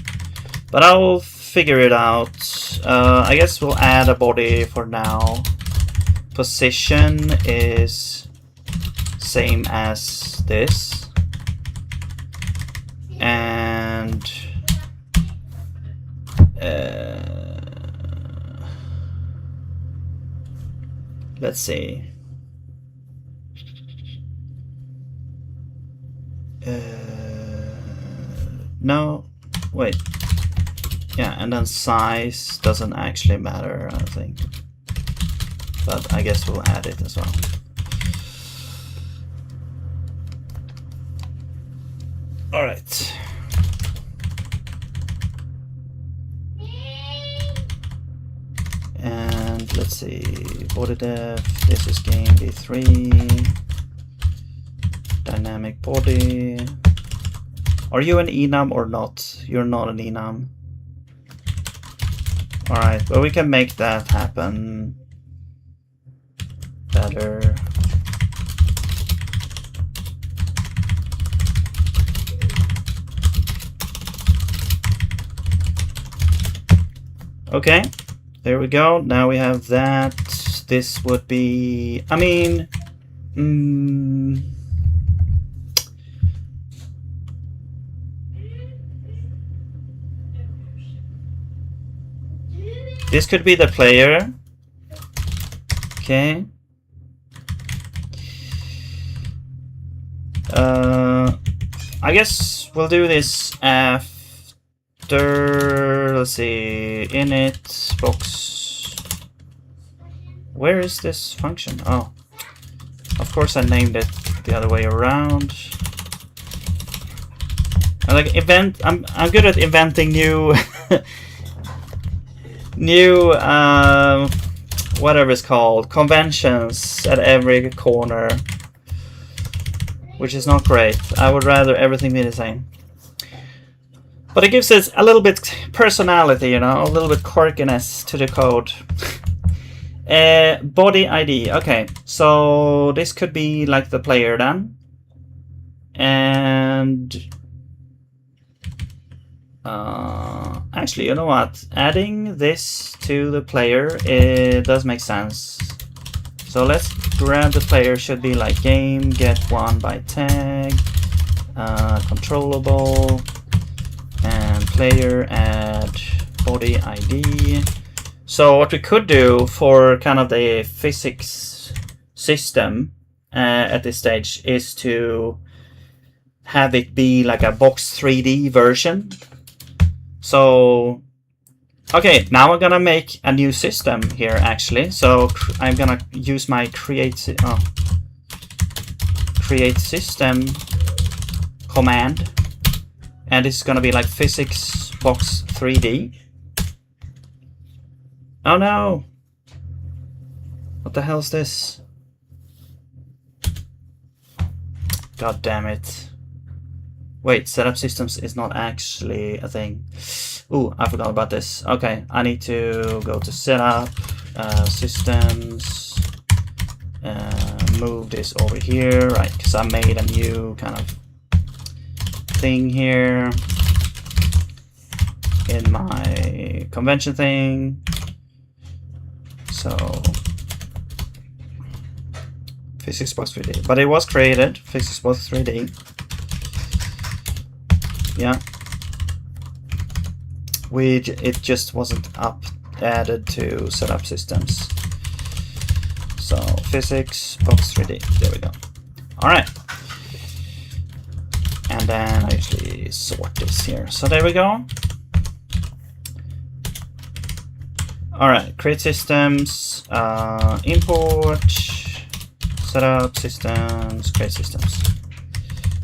but I'll figure it out. I guess we'll add a body for now. Position is same as this, and let's see. No, wait. Yeah, and then size doesn't actually matter, I think. But I guess we'll add it as well. All right. And let's see, body depth, this is game v3. Dynamic body. Are you an enum or not? You're not an enum. Alright, but we can make that happen better. Okay, there we go. Now we have that. This would be, I mean, this could be the player. Okay. I guess we'll do this after, let's see, init box. Where is this function? Oh, of course I named it the other way around. I like event. I'm good at inventing new new whatever it's called, conventions at every corner, which is not great. I would rather everything be the same, but it gives it a little bit personality, you know, a little bit quirkiness to the code. Body ID. Okay, so this could be like the player then, and actually, you know what? Adding this to the player, it does make sense. So let's grab the player. Should be like game get one by tag, controllable, and player add body ID. So what we could do for kind of the physics system at this stage is to have it be like a box 3D version. So, okay, now I'm gonna make a new system here actually. So I'm gonna use my create. Oh, create system command, and it's gonna be like physics box 3D. Oh no! What the hell is this? God damn it. Wait, setup systems is not actually a thing. Ooh, I forgot about this. Okay, I need to go to setup, systems, move this over here, right? Because I made a new kind of thing here in my convention thing. So physics box 3D, but it was created physics box 3D. Yeah, it just wasn't added to setup systems. So physics box 3D, there we go. All right, and then I usually sort this here. So there we go. All right, create systems, import, setup systems, create systems.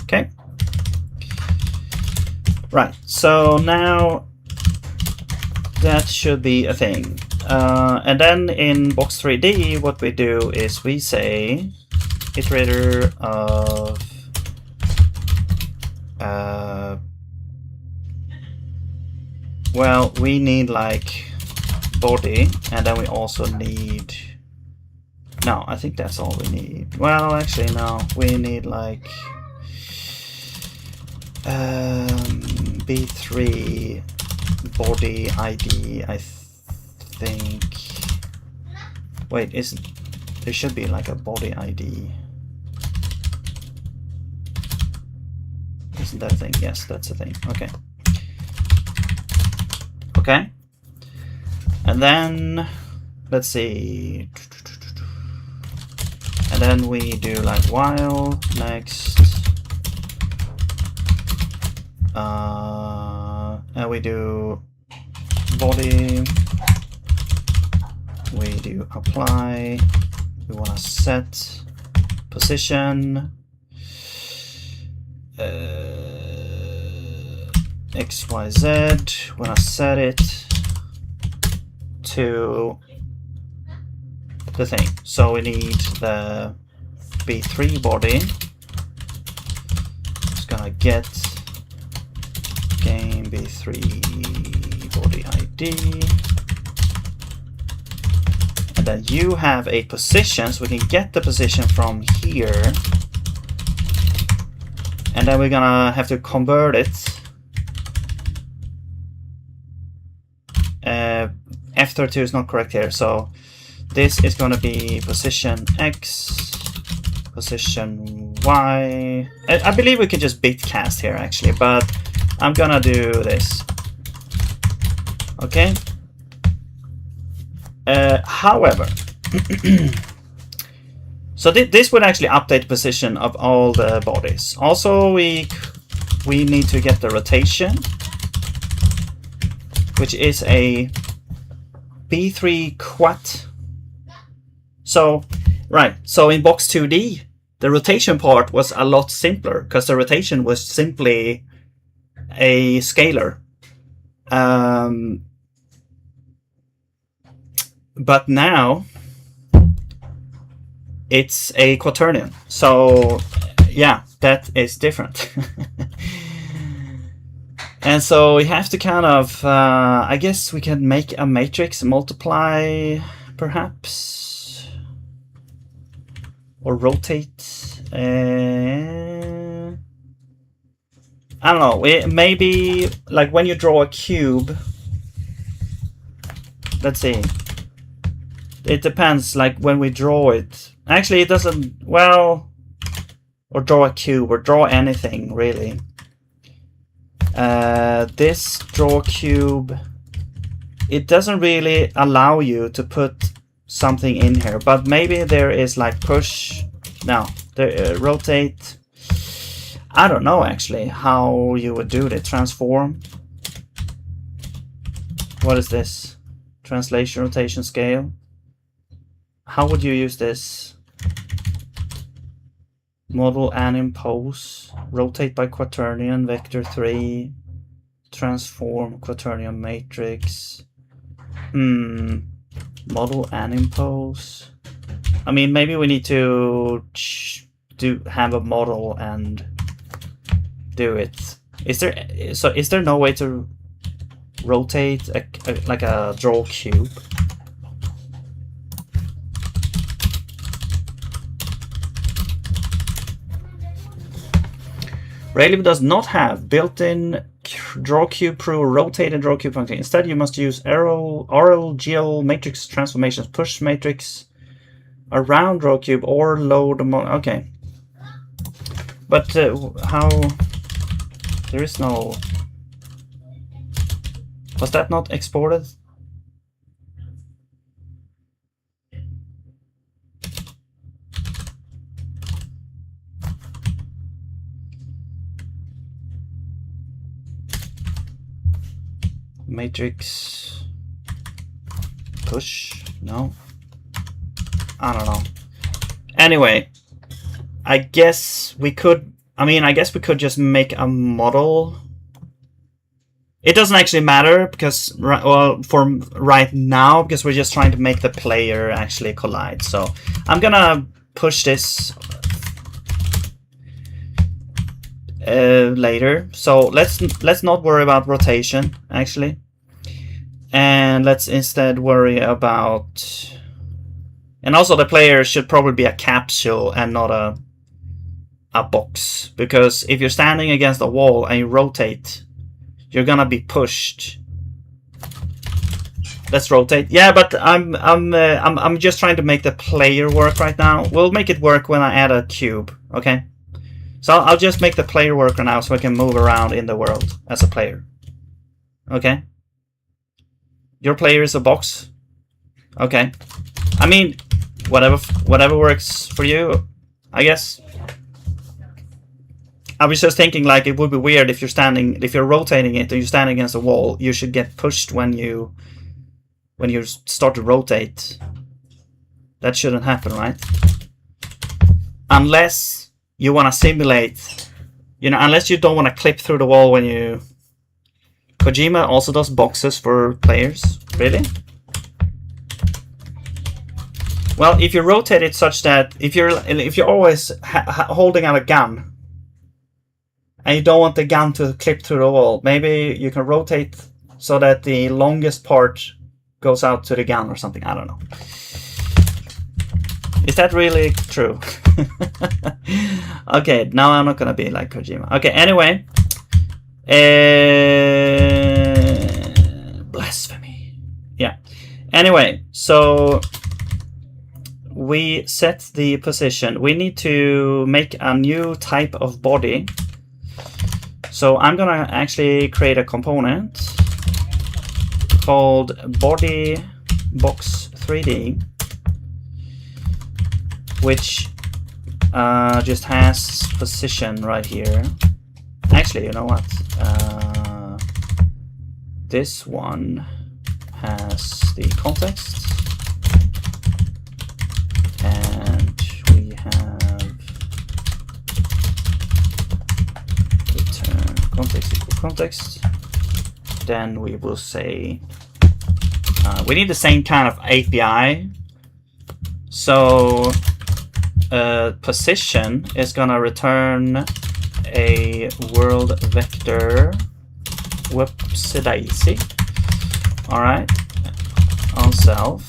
Okay. Right, so now that should be a thing. And then in box 3D, what we do is we say iterator of well, we need like body, and then we also need, no, I think that's all we need. Well, actually no, we need like B3 body ID, I think. Wait, there should be like a body ID. Isn't that a thing? Yes, that's a thing. Okay. Okay. And then let's see. And then we do like while next. And we do body, we do apply, we want to set position, XYZ, we want to set it to the thing. So we need the B3 body. It's gonna get game B3 body ID, and then you have a position, so we can get the position from here, and then we're gonna have to convert it. F32 is not correct here, so this is going to be position X, position Y. I believe we could just bitcast here actually, but I'm gonna do this. Okay. However, so this would actually update the position of all the bodies. Also, we need to get the rotation, which is a B3 quat. So, right. So in box 2D, the rotation part was a lot simpler because the rotation was simply a scalar. But now it's a quaternion. So yeah, that is different. And so we have to kind of, I guess we can make a matrix multiply, perhaps, or rotate. I don't know, maybe like when you draw a cube, let's see, it depends, like when we draw it, actually it doesn't, well, or draw a cube, or draw anything really. This draw cube, it doesn't really allow you to put something in here, but maybe there is like push, no, there, rotate. I don't know actually how you would do the transform. What is this? Translation, rotation, scale. How would you use this? Model and impose. Rotate by quaternion. Vector 3. Transform quaternion matrix. Model and impose. I mean, maybe we need to have a model and do it. Is there no way to rotate like a draw cube? Raylib does not have built-in draw cube pro rotate and draw cube function. Instead, you must use RL matrix transformations, push matrix around draw cube or load them. Okay, but how? There is no. Was that not exported? Matrix push? No. I don't know. Anyway, I guess we could. I guess we could just make a model. It doesn't actually matter because, well, for right now, because we're just trying to make the player actually collide. So I'm gonna push this later. So let's not worry about rotation actually, and let's instead worry about. And also, the player should probably be a capsule and not a box, because if you're standing against a wall and you rotate, you're gonna be pushed. Let's rotate. Yeah, but I'm just trying to make the player work right now. We'll make it work when I add a cube. Okay. So I'll just make the player work right now, so I can move around in the world as a player. Okay. Your player is a box. Okay. I mean, whatever works for you, I guess. I was just thinking, like, it would be weird if you're rotating it and you're standing against a wall. You should get pushed when you start to rotate. That shouldn't happen, right? Unless you want to simulate, unless you don't want to clip through the wall when you. Kojima also does boxes for players. Really? Well, if you rotate it such that if you're always holding out a gun and you don't want the gun to clip through the wall, maybe you can rotate so that the longest part goes out to the gun or something. I don't know. Is that really true? Okay, now I'm not gonna be like Kojima. Okay, anyway. Blasphemy. Yeah. Anyway, so we set the position. We need to make a new type of body. So I'm gonna actually create a component called body box 3D, which just has position right here. Actually, you know what? This one has the context, and we have return context equal context. Then we will say we need the same kind of API. So position is gonna return a world vector. Whoopsie daisy. All right, on self,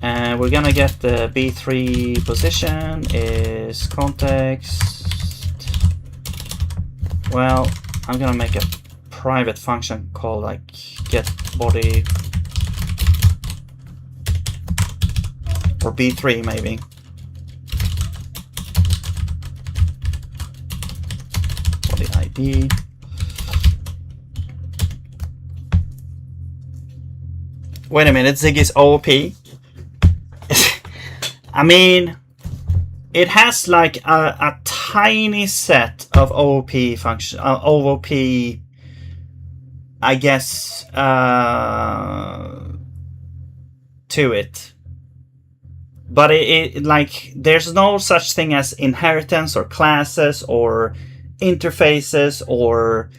and we're gonna get the B3 position is context. Well, I'm gonna make a private function called like get body or B3 maybe. Body ID. Wait a minute, Zig is OP. I mean, it has like a tiny set of OOP function, OOP, I guess, to it. But like there's no such thing as inheritance or classes or interfaces, or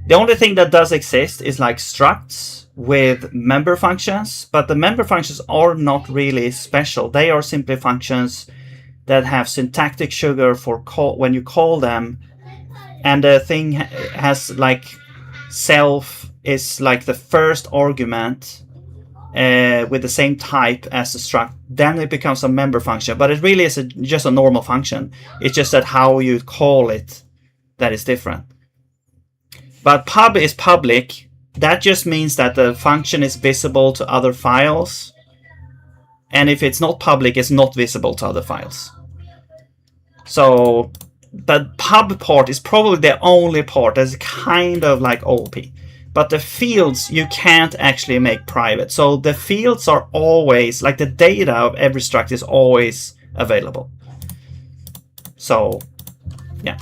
the only thing that does exist is like structs with member functions, but the member functions are not really special. They are simply functions that have syntactic sugar for call when you call them, and the thing has like self is like the first argument with the same type as the struct. Then it becomes a member function, but it really is just a normal function. It's just that how you call it that is different. But pub is public. That just means that the function is visible to other files, and if it's not public, it's not visible to other files. So the pub part is probably the only part that's kind of like OP. But the fields you can't actually make private. So the fields are always, like the data of every struct is always available. So, yeah.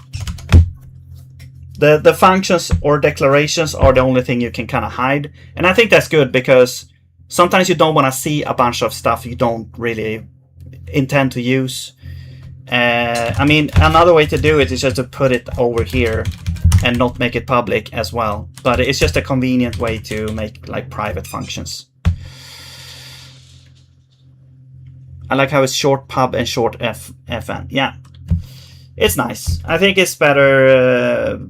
The functions or declarations are the only thing you can kind of hide. And I think that's good, because sometimes you don't want to see a bunch of stuff you don't really intend to use. I mean, another way to do it is just to put it over here and not make it public as well. But it's just a convenient way to make like private functions. I like how it's short pub and short fn. Yeah, it's nice. I think it's better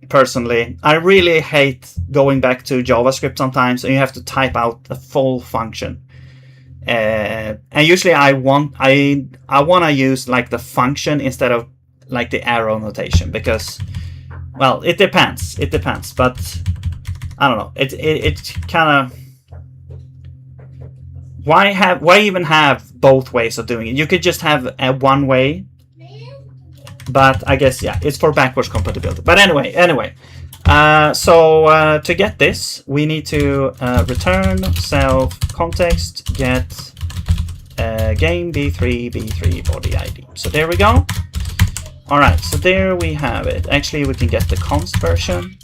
personally. I really hate going back to JavaScript sometimes, and you have to type out the full function. And usually I want to use like the function instead of like the arrow notation, because, well, it depends. It depends, but I don't know. It kind of, why even have both ways of doing it? You could just have a one way, but I guess, yeah, it's for backwards compatibility. But anyway. So to get this, we need to return self context get game b3 body ID. So there we go. All right, so there we have it. Actually, we can get the const version.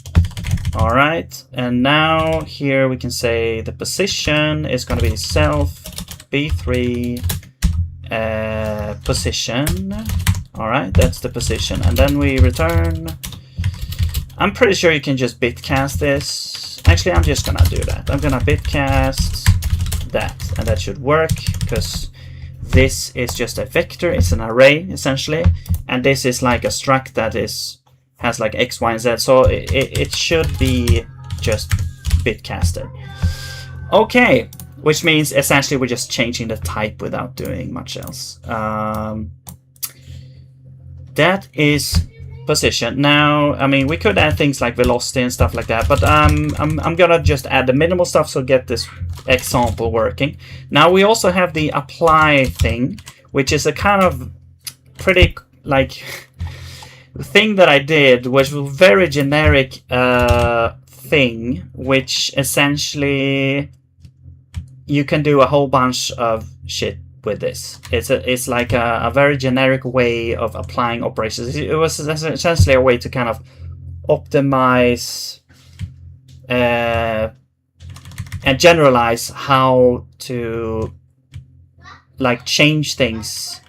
All right, and now here we can say the position is going to be self b3 position. All right, that's the position, and then we return. I'm pretty sure you can just bitcast this. Actually, I'm just gonna do that. I'm gonna bitcast that, and that should work, because this is just a vector. It's an array essentially, and this is like a struct that has like x, y, and z. So it should be just bitcasted. Okay, which means essentially we're just changing the type without doing much else. That is position. Now, I mean, we could add things like velocity and stuff like that, but I'm gonna just add the minimal stuff so get this example working. Now we also have the apply thing, which is a kind of pretty like thing that I did, which was a very generic thing, which essentially you can do a whole bunch of shit with this. It's like a very generic way of applying operations. It was essentially a way to kind of optimize and generalize how to like change things.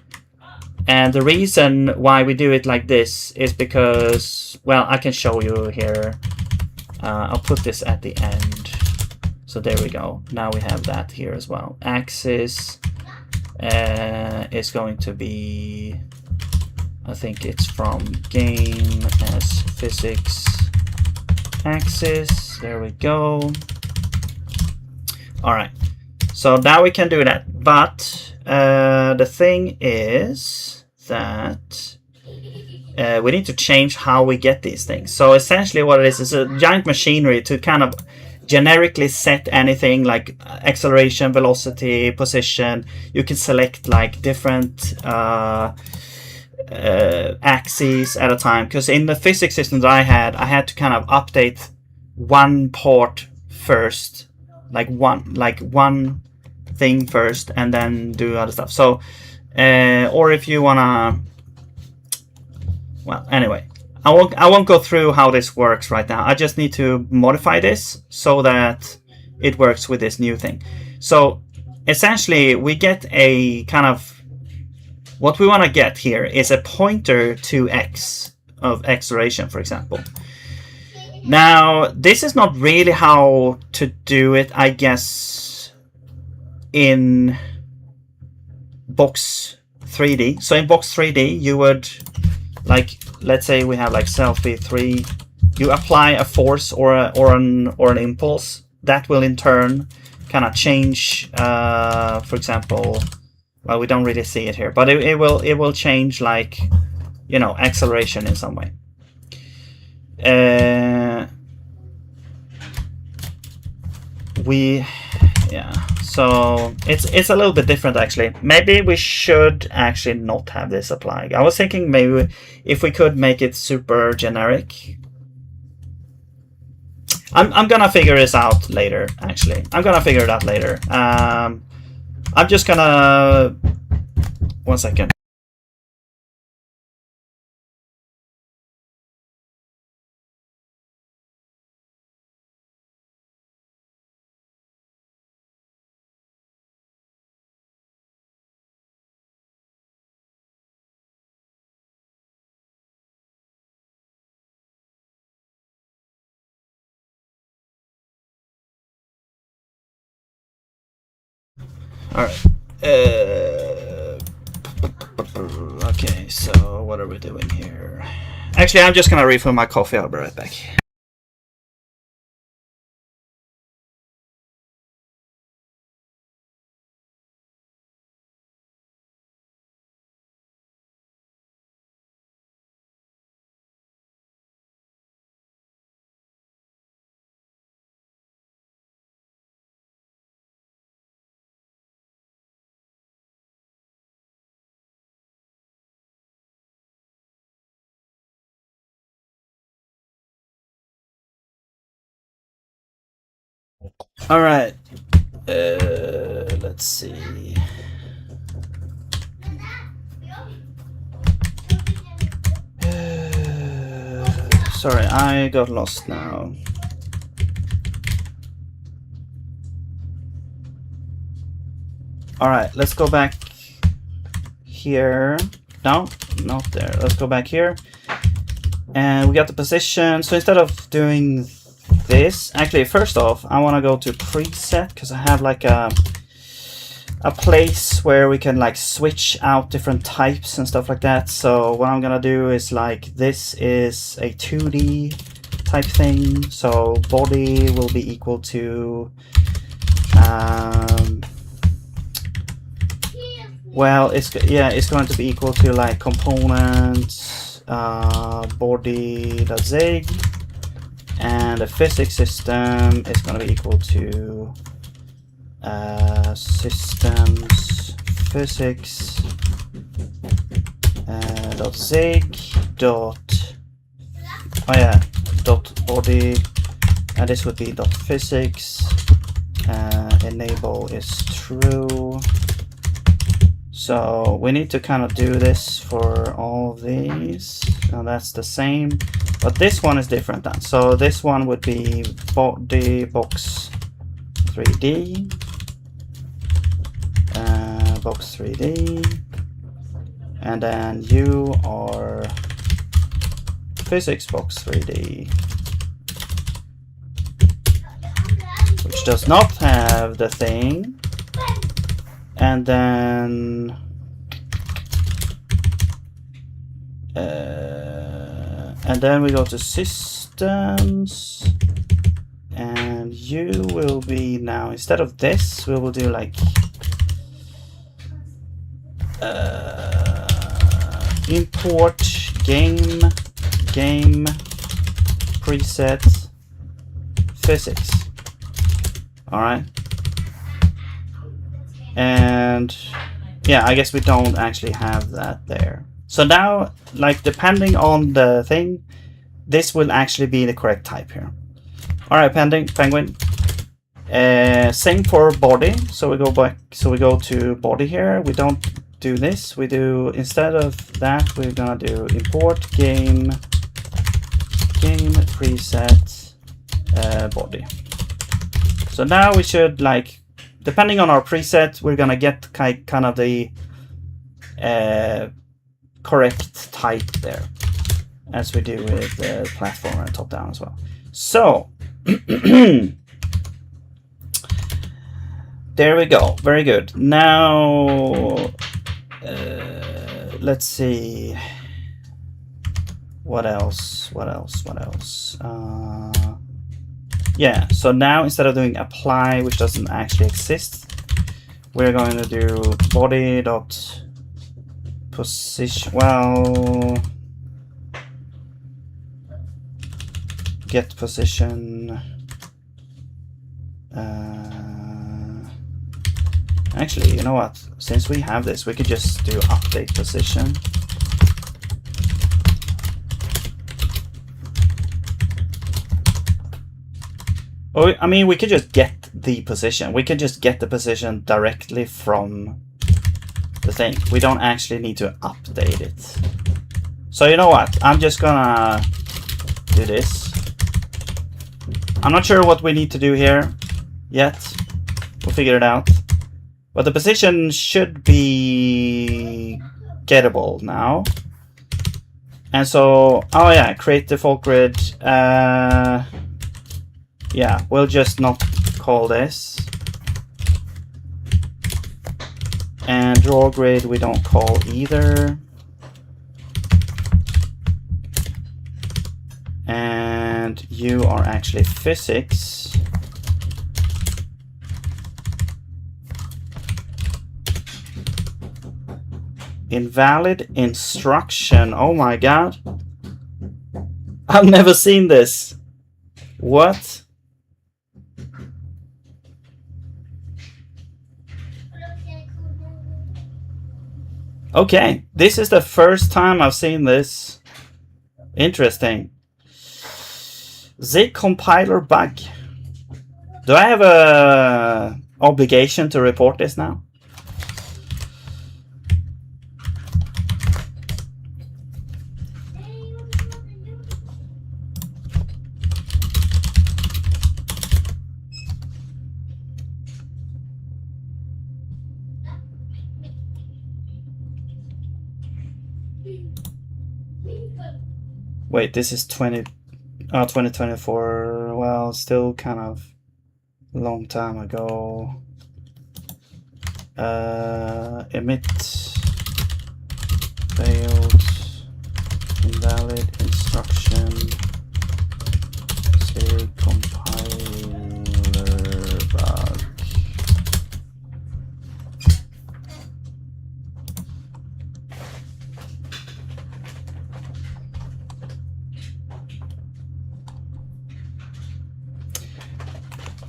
And the reason why we do it like this is because, well, I can show you here. I'll put this at the end. So there we go. Now we have that here as well. Axis is going to be, I think it's from game as physics axis. There we go. All right, so now we can do that, but the thing is that we need to change how we get these things. So essentially what it is a giant machinery to kind of generically set anything like acceleration, velocity, position. You can select like different axes at a time, because in the physics system that I had to kind of update one part first, like one thing first, and then do other stuff. So or if you wanna, well, anyway, I won't go through how this works right now. I just need to modify this so that it works with this new thing. So essentially we get a kind of, what we want to get here is a pointer to x of acceleration, for example. Now, this is not really how to do it, I guess, in box 3D. So in box 3D, you would, like, let's say we have like selfie 3, you apply a force or an impulse that will in turn kind of change, for example, well, we don't really see it here, but it will change, like, you know, acceleration in some way. So it's a little bit different actually. Maybe we should actually not have this applying. I was thinking maybe if we could make it super generic. I'm gonna figure this out later. Actually, I'm gonna figure it out later. I'm just gonna, 1 second. All right. Okay, so what are we doing here? Actually, I'm just gonna refill my coffee. I'll be right back. All right. Let's see. Sorry, I got lost now. All right, let's go back here. No, not there. Let's go back here. And we got the position. So instead of doing this, actually, first off, I want to go to preset because I have like a place where we can like switch out different types and stuff like that. So what I'm gonna do is, like, this is a 2D type thing. So body will be equal to well, it's going to be equal to like components body.zig, and the physics system is going to be equal to systems physics dot zig dot dot body, and this would be dot physics. Enable is true. So we need to kind of do this for all of these. Now that's the same, but this one is different then. So this one would be body box 3D, box 3D, and then you are physics box 3D, which does not have the thing. And then we go to systems, and you will be now, instead of this, we will do like import game preset physics. All right. And yeah, I guess we don't actually have that there. So now, like, depending on the thing, this will actually be the correct type here. All right, penguin. Same for body. So we go back. So we go to body here. We don't do this. We do, instead of that, we're gonna do import game preset body. So now we should, like, depending on our preset, we're gonna get kind of the correct type there, as we do with the platformer and top down as well. So there we go. Very good. Now let's see. What else? Yeah, so now instead of doing apply, which doesn't actually exist, we're going to do body dot position. Well, get position. Actually, you know what? Since we have this, we could just do update position. Oh, I mean, we could just get the position. We could just get the position directly from the thing. We don't actually need to update it. So you know what? I'm just gonna do this. I'm not sure what we need to do here yet. We'll figure it out. But the position should be gettable now. And so, oh yeah, create default grid. Yeah, we'll just not call this. And draw grid we don't call either. And you are actually physics. Invalid instruction. Oh my god. I've never seen this. What? Okay, this is the first time I've seen this. Interesting. Zig compiler bug. Do I have a obligation to report this now? Wait, this is 2024. Well, still kind of a long time ago. Emit failed, invalid instruction, say compiler bug.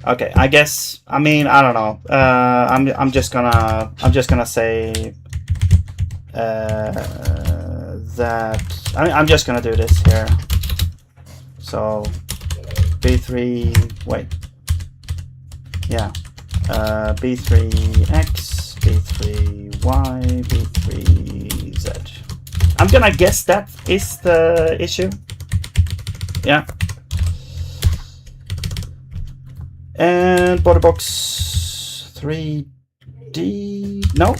Okay, I guess. I mean, I don't know. I'm just gonna say that. I mean, I'm just gonna do this here. So B3. Wait. Yeah. B3X, B3Y, B3Z. I'm gonna guess that is the issue. Yeah. And border box 3D. No.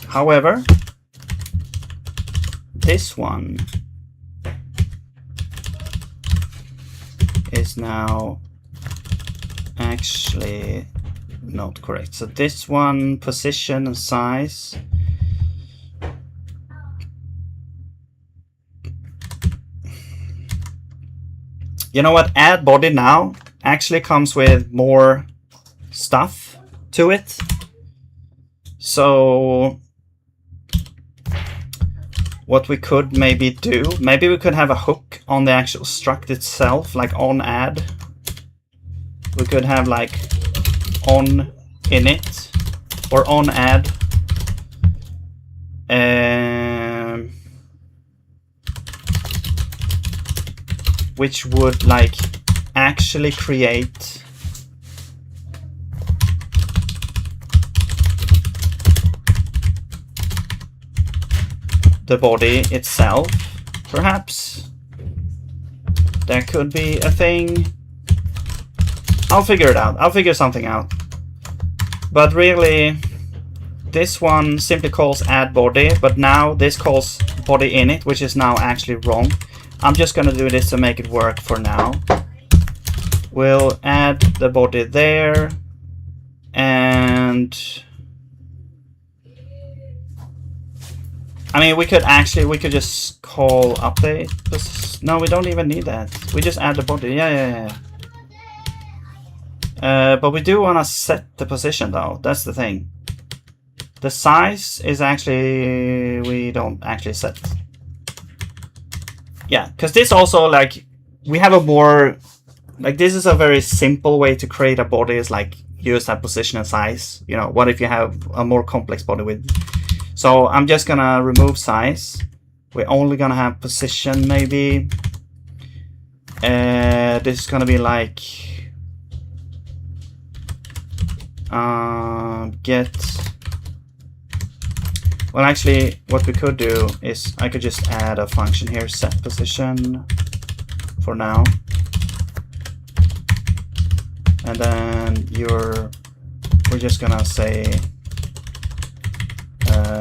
However, this one is now actually not correct. So this one, position and size. You know what? Add body now actually comes with more stuff to it. So what we could maybe do, maybe we could have a hook on the actual struct itself, like on add. We could have like on init or on add. Which would like actually create the body itself, perhaps. That could be a thing. I'll figure it out. I'll figure something out. But really, this one simply calls add body, but now this calls body init, which is now actually wrong. I'm just gonna do this to make it work for now. We'll add the body there, and I mean, we could just call update. No, we don't even need that. We just add the body. Yeah. But we do want to set the position though. That's the thing. The size is actually, we don't actually set. Yeah, because this also, like, we have a more, like, this is a very simple way to create a body, is like use that position and size. You know, what if you have a more complex body with? So I'm just gonna remove size. We're only gonna have position maybe. This is gonna be like get. Well, actually, what we could do is I could just add a function here, set position for now. And then we're just gonna say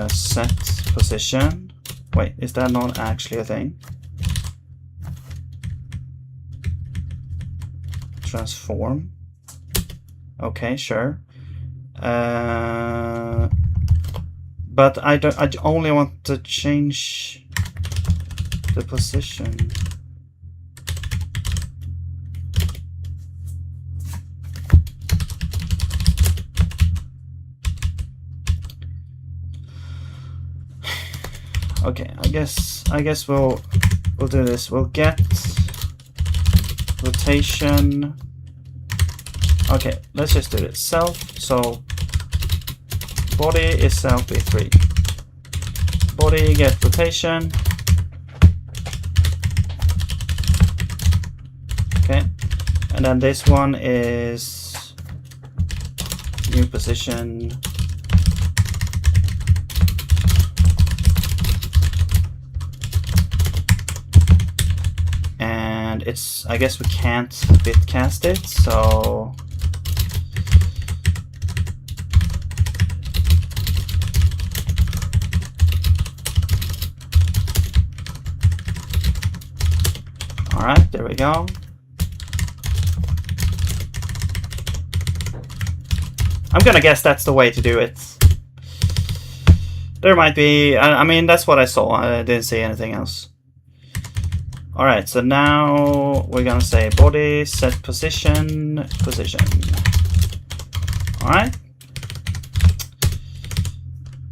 set position. Wait, is that not actually a thing? Transform. Okay, sure. But I only want to change the position. Okay, I guess we'll do this. We'll get rotation. Okay, let's just do it. Self, so body is self v3. Body get rotation. Okay, and then this one is new position. And it's, I guess we can't bitcast it, so alright, there we go. I'm gonna guess that's the way to do it. There might be, I mean, that's what I saw. I didn't see anything else. Alright, so now we're gonna say body set position. Alright.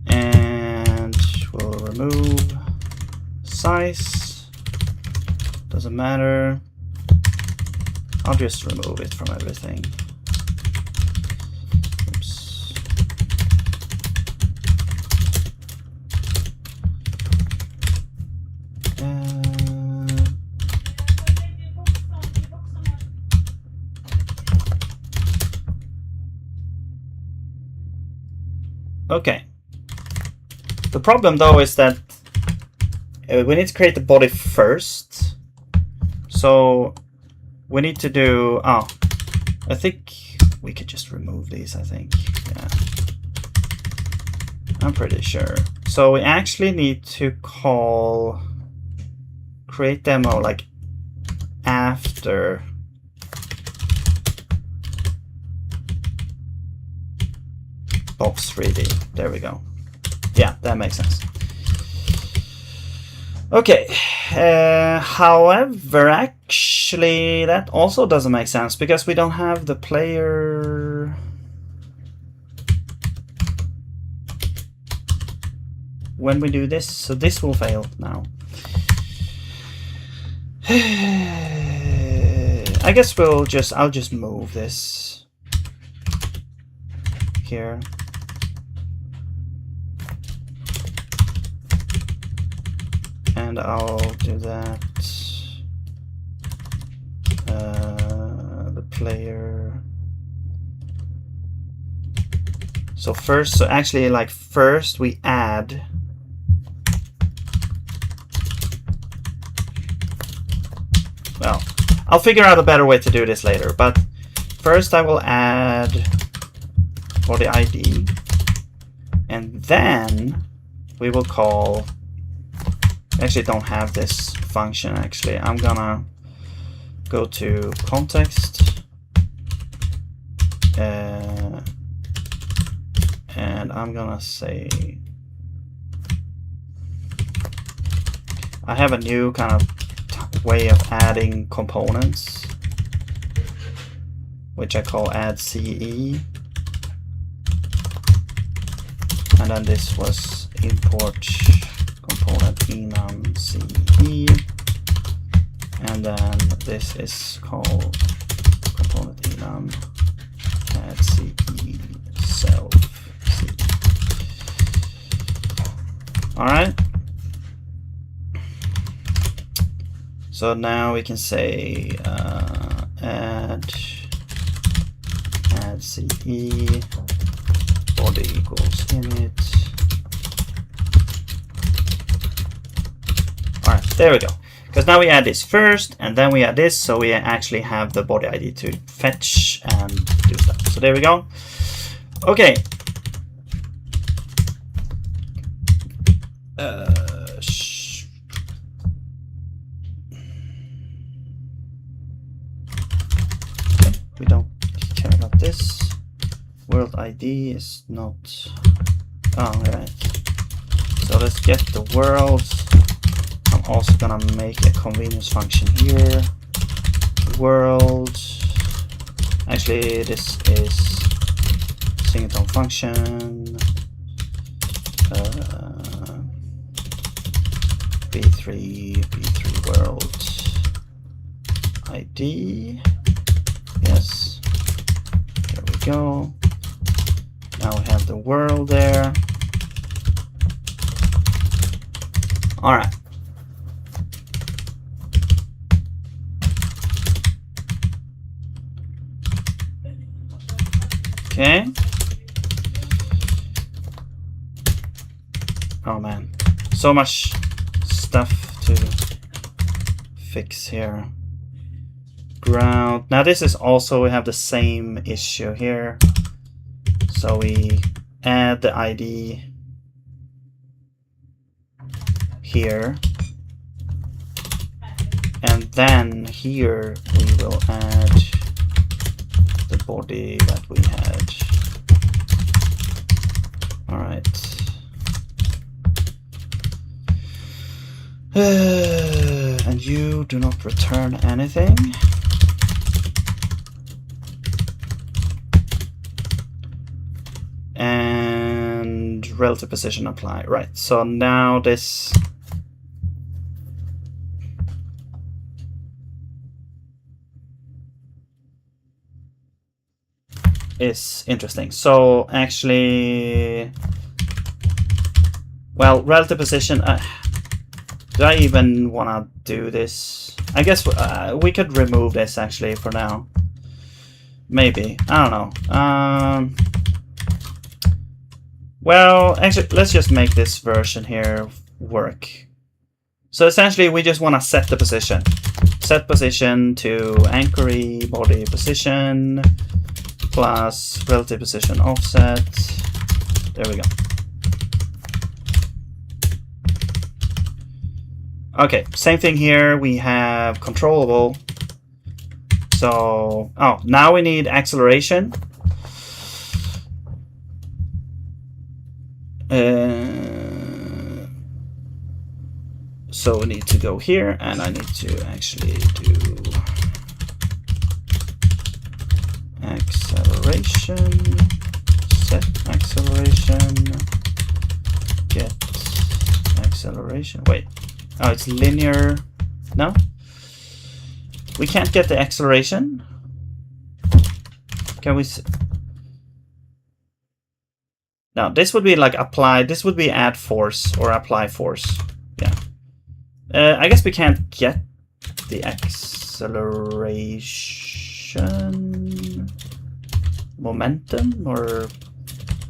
And we'll remove size. Doesn't matter. I'll just remove it from everything. Oops. Okay. The problem though is that we need to create the body first. So we need to do, I think we could just remove these, I think. Yeah. I'm pretty sure. So we actually need to call create demo like after box 3D. There we go. Yeah, that makes sense. Okay. However, actually, that also doesn't make sense because we don't have the player. When we do this, so this will fail now. I guess I'll just move this here. And I'll do that. The player. So first, so actually, like first we add. Well, I'll figure out a better way to do this later. But first I will add body ID, and then we will call, actually don't have this function actually. I'm gonna go to context, and I'm gonna say, I have a new kind of way of adding components, which I call add CE. And then this was import component enum CE. And then this is called component enum add CE self C. Alright. So now we can say add CE body equals init. All right, there we go. Because now we add this first, and then we add this, so we actually have the body ID to fetch and do stuff. So there we go. Okay. We don't care about this. World ID is not. Oh, right. So let's get the world. I'm also gonna make a convenience function here. World. Actually, this is singleton function. B3 world ID. Yes. There we go. Now we have the world there. All right. Okay. Oh man, so much stuff to fix here. Ground. Now this is also, we have the same issue here. So we add the ID here. And then here we will add the body that we had. All right. And you do not return anything. And relative position apply. Right, so now this is interesting. So actually, well, relative position, do I even want to do this? I guess we could remove this actually for now. Maybe, I don't know. Well, actually, let's just make this version here work. So essentially, we just want to set the position. Set position to anchory body position plus relative position offset. There we go. Okay, same thing here. We have controllable. So, oh, now we need acceleration. So we need to go here, and I need to actually do acceleration, set acceleration, get acceleration. Wait, oh, it's linear. No, we can't get the acceleration. Can we? No, this would be like apply. This would be add force or apply force. Yeah. I guess we can't get the acceleration momentum, or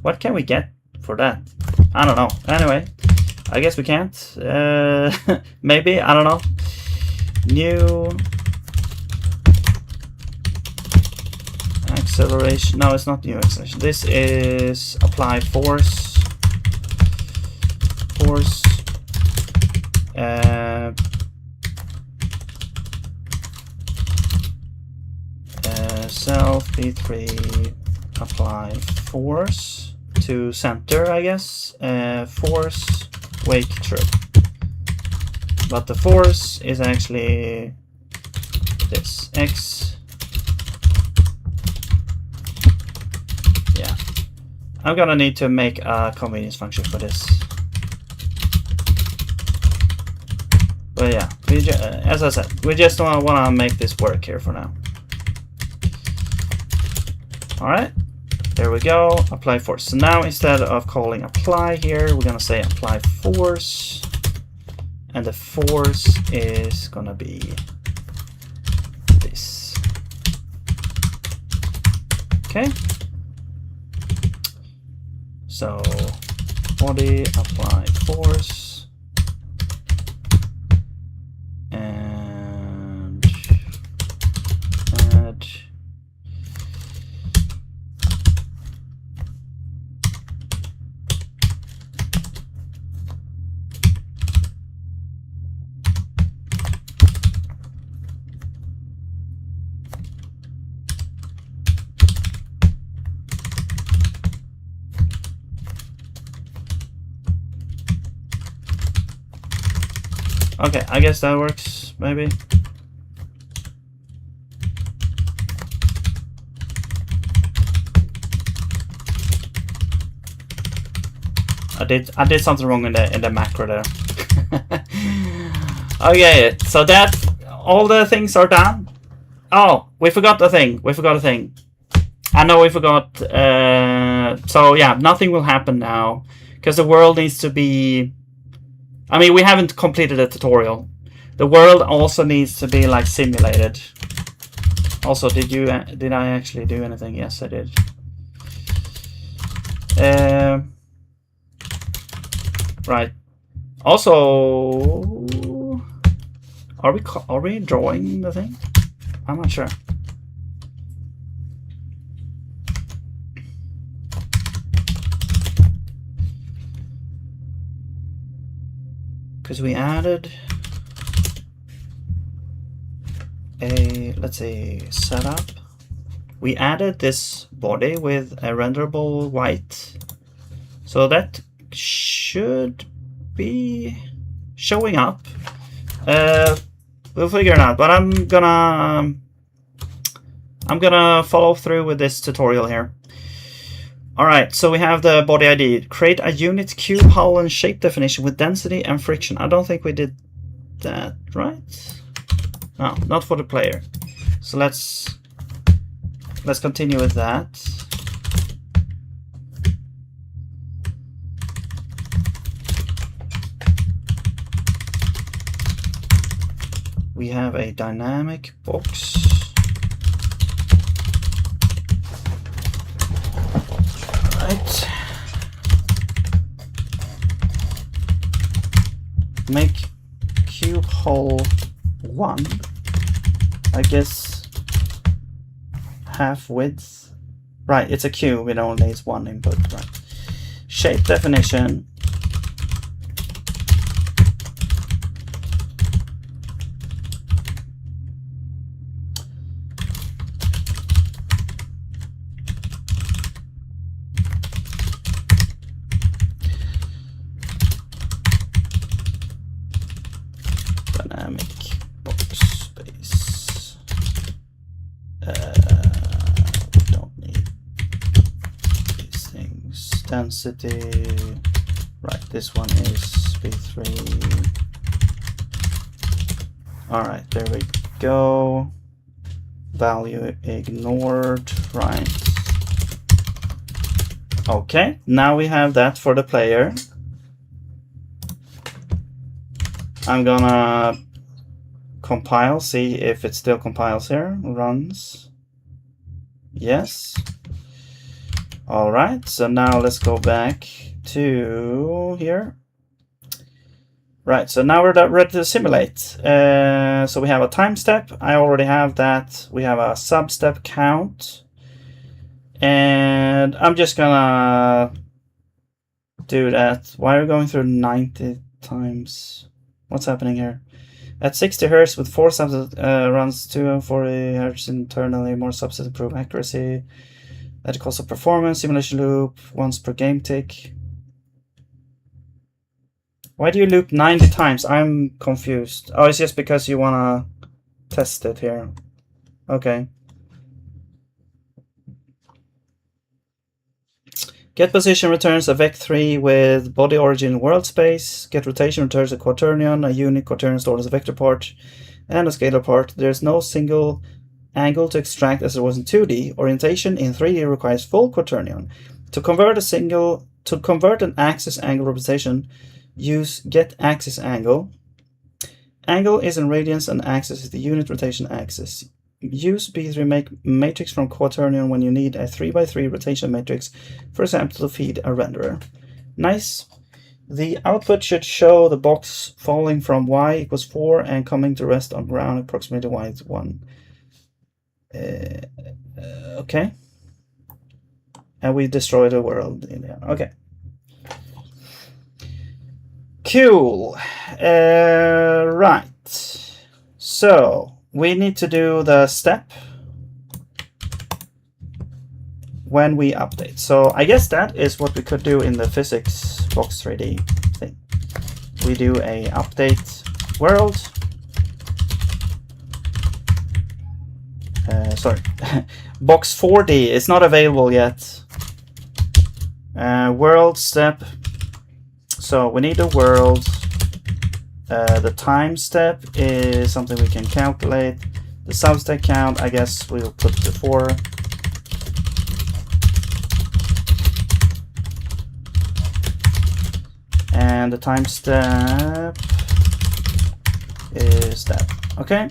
what can we get for that? I don't know. Anyway, I guess we can't. Maybe, I don't know. New acceleration. No, it's not new acceleration. This is apply force. Force. Self B3 apply force to center, I guess. Force wake true. But the force is actually this X. Yeah, I'm gonna need to make a convenience function for this. But yeah, as I said, we just want to make this work here for now. Alright, there we go, apply force. So now instead of calling apply here, we're gonna say apply force, and the force is gonna be this. Okay, so body apply force, and add okay, I guess that works, maybe. I did something wrong in the macro there. Okay, so that all the things are done. Oh, we forgot a thing. We forgot a thing. I know we forgot. So yeah, nothing will happen now because the world needs to be. I mean, we haven't completed the tutorial. The world also needs to be like simulated. Also, did I actually do anything? Yes, I did. Right. Also, are we drawing the thing? I'm not sure. Because we added a, let's say, setup. We added this body with a renderable white. So that should be showing up. We'll figure it out, but I'm gonna follow through with this tutorial here. Alright, so we have the body ID. Create a unit cube, hull, and shape definition with density and friction. I don't think we did that, right? No, not for the player. So let's continue with that. We have a dynamic box. Right. Make cube hole 1. I guess half width. Right, it's a cube, it only needs 1 input, right. Shape definition. Dynamic box space. We don't need these things. Density. Right, this one is B3. Alright, there we go. Value ignored. Right. Okay, now we have that for the player. I'm gonna compile, see if it still compiles here. Runs. Yes. Alright, so now let's go back to here. Right, so now we're ready to simulate. So we have a time step. I already have that. We have a sub step count. And I'm just gonna do that. Why are we going through 90 times? What's happening here? At 60 Hz with 4 subsets runs 240 Hz internally, more subsets improve accuracy. At the cost of performance, simulation loop, once per game tick. Why do you loop 90 times? I'm confused. Oh, it's just because you wanna test it here. Okay. Get position returns a vec3 with body origin world space. Get rotation returns a quaternion, a unique quaternion stored as a vector part, and a scalar part. There's no single angle to extract as there was in 2D. Orientation in 3D requires full quaternion. To convert an axis angle representation, use get axis angle. Angle is in radians and axis is the unit rotation axis. Use B3 matrix from quaternion when you need a 3x3 rotation matrix, for example, to feed a renderer. Nice. The output should show the box falling from y equals 4 and coming to rest on ground approximately y is 1. Okay. And we destroy the world in the end. Okay. Cool. Right. So we need to do the step when we update. So I guess that is what we could do in the physics box 3D thing. We do a update world. Sorry, box 4D is not available yet. World step. So we need a world. The time step is something we can calculate. The substep count, I guess we'll put before. And the time step is that. Okay.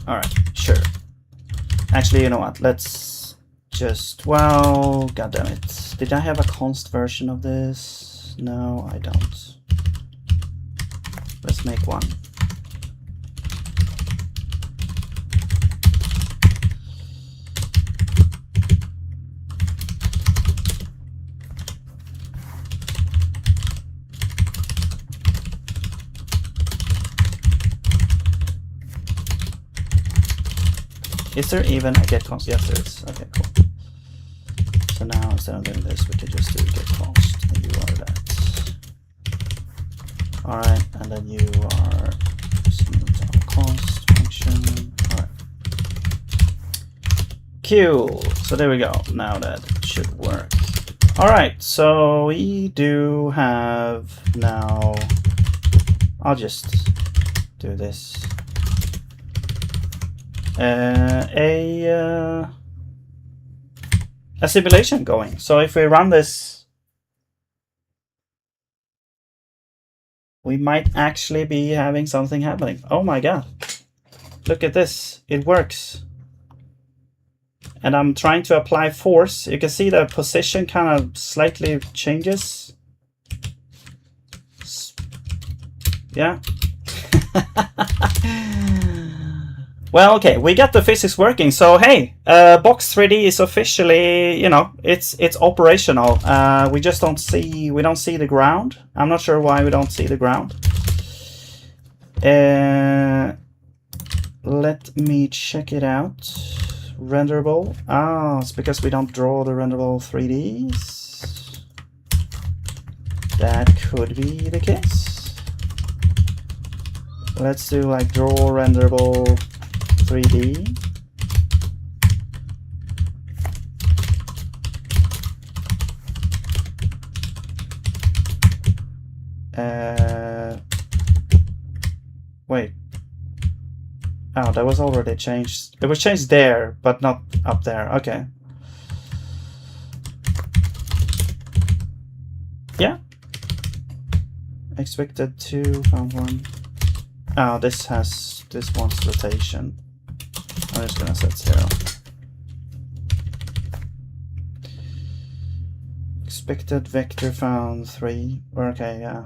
All right, sure. Actually, you know what? Let's just, well, god damn it. Did I have a const version of this? No, I don't. Let's make one. Is there even a get const? Yes, there is. Okay, cool. So now instead of doing this, we could just do get const, and you are that. All right, and then you are smooth const function. All right. Cool. So there we go. Now that should work. All right. So we do have now. I'll just do this. A simulation going. So if we run this, we might actually be having something happening. Oh my god. Look at this. It works. And I'm trying to apply force. You can see the position kind of slightly changes. Yeah. Well, okay, we got the physics working. So hey, box 3D is officially, you know, it's operational. We just don't see the ground. I'm not sure why we don't see the ground. Let me check it out. Renderable. Ah, it's because we don't draw the renderable 3Ds. That could be the case. Let's do like draw renderable 3D. Wait. Oh, that was already changed. It was changed there, but not up there. Okay. Yeah. Expected 2, found 1. Oh, this wants rotation. I'm just gonna set 0. Expected vector found 3. Okay, yeah.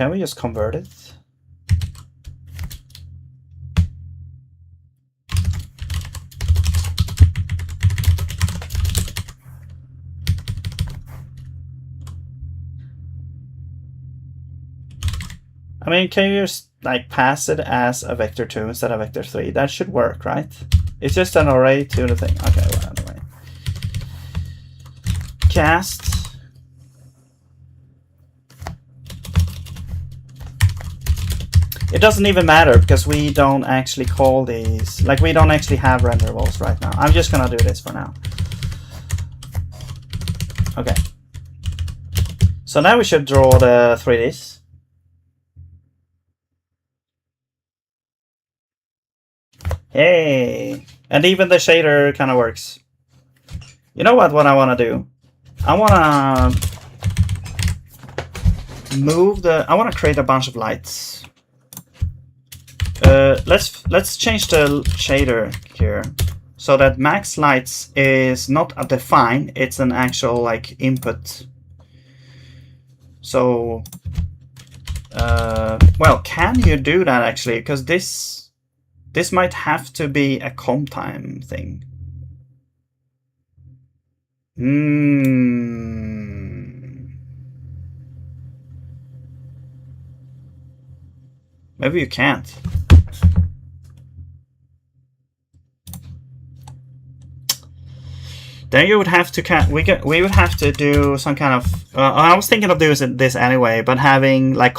can we just convert it? I mean, can you just like pass it as a vector 2 instead of vector 3? That should work, right? It's just an array to the thing. Okay, well, anyway. Cast. It doesn't even matter because we don't actually call these, like we don't actually have renderables right now. I'm just gonna do this for now. Okay. So now we should draw the 3Ds. Hey, and even the shader kind of works. You know what I want to do? I want to move the. I want to create a bunch of lights. Let's change the shader here so that max lights is not a define. It's an actual like input. So, well, can you do that actually? Because this might have to be a comp time thing. Maybe you can't. Then you would have to we would have to do some kind of. I was thinking of doing this anyway, but having like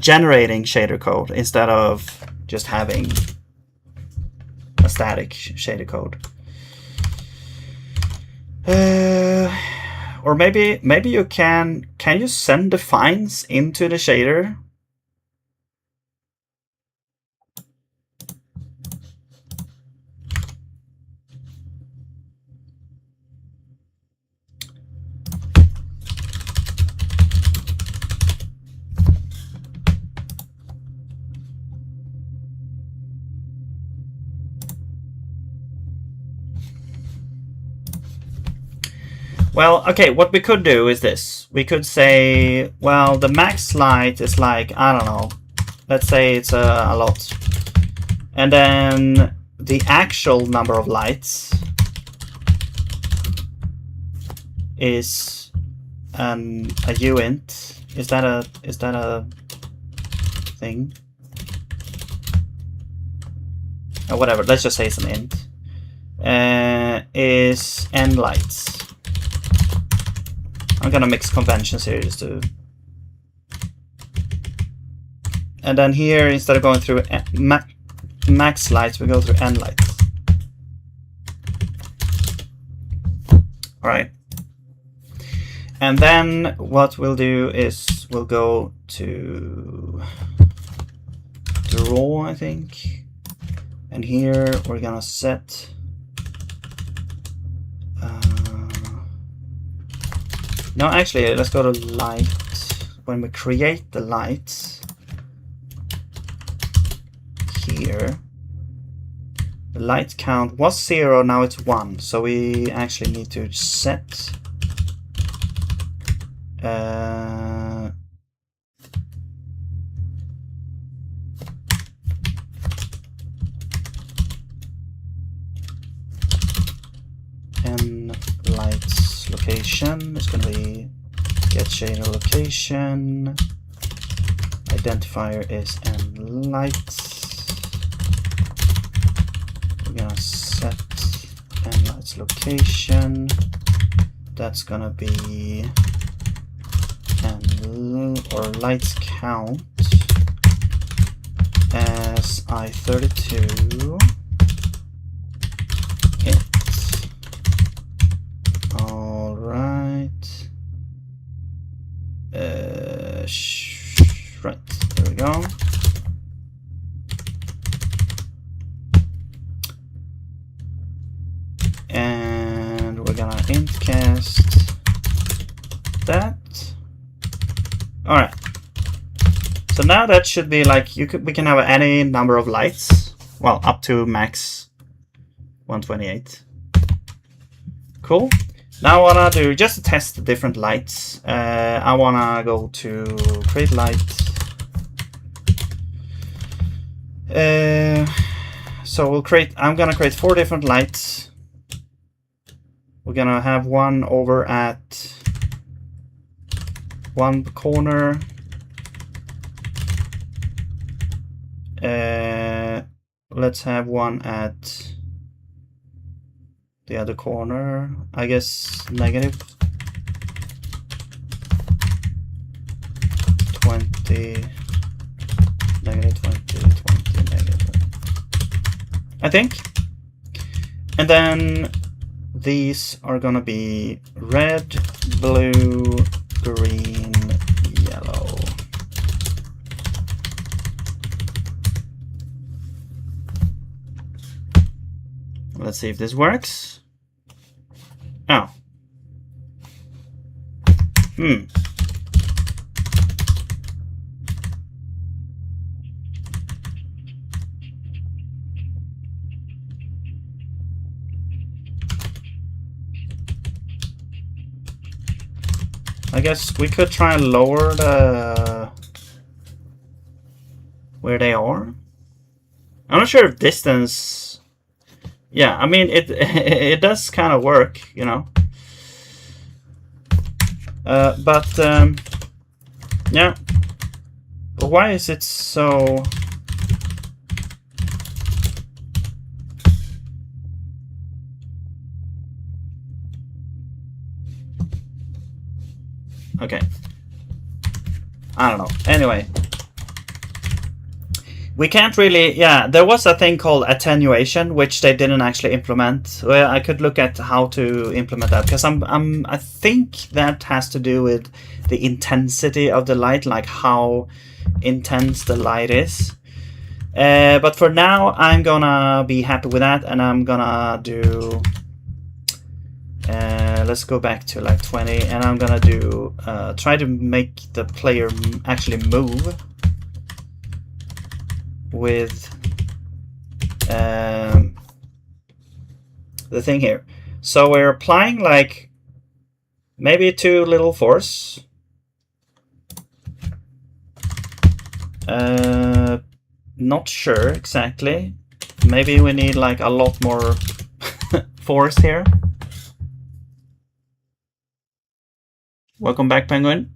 generating shader code instead of just having a static shader code. Or maybe you can you send defines into the shader? Well, okay, what we could do is this. We could say, well, the max light is like, I don't know, let's say it's a lot. And then the actual number of lights is a uint. Is that a thing? Or whatever, let's just say it's an int. Is n lights. I'm gonna mix conventions here just to. And then here, instead of going through max lights, we go through n lights. All right. And then what we'll do is we'll go to draw, I think. And here we're gonna set no, actually, let's go to light. When we create the lights here, the light count was 0, now it's 1. So we actually need to set n lights location is going to be get shader location. Identifier is n lights. We're going to set n lights location. That's going to be n or lights count as I32. Right, there we go. And we're gonna int cast that. All right. So now that should be like we can have any number of lights. Well, up to max 128. Cool. Now I wanna do, just to test the different lights, I wanna go to create light. So we'll create, I'm gonna create 4 different lights. We're gonna have one over at one corner. Let's have one at the other corner. I guess negative 20, negative 20, 20, negative, I think. And then these are gonna be red, blue, green, yellow. Let's see if this works. Oh. I guess we could try and lower the where they are. I'm not sure if distance. Yeah, I mean it. It does kind of work, you know. But yeah. But why is it so? Okay. I don't know. Anyway. We can't really, yeah, there was a thing called attenuation, which they didn't actually implement. Well, I could look at how to implement that, because I think that has to do with the intensity of the light, like how intense the light is. But for now, I'm gonna be happy with that, and I'm gonna do, let's go back to like 20, and I'm gonna do, try to make the player actually move with the thing here. So we're applying like maybe too little force. Not sure exactly. Maybe we need like a lot more force here. Welcome back, Penguin.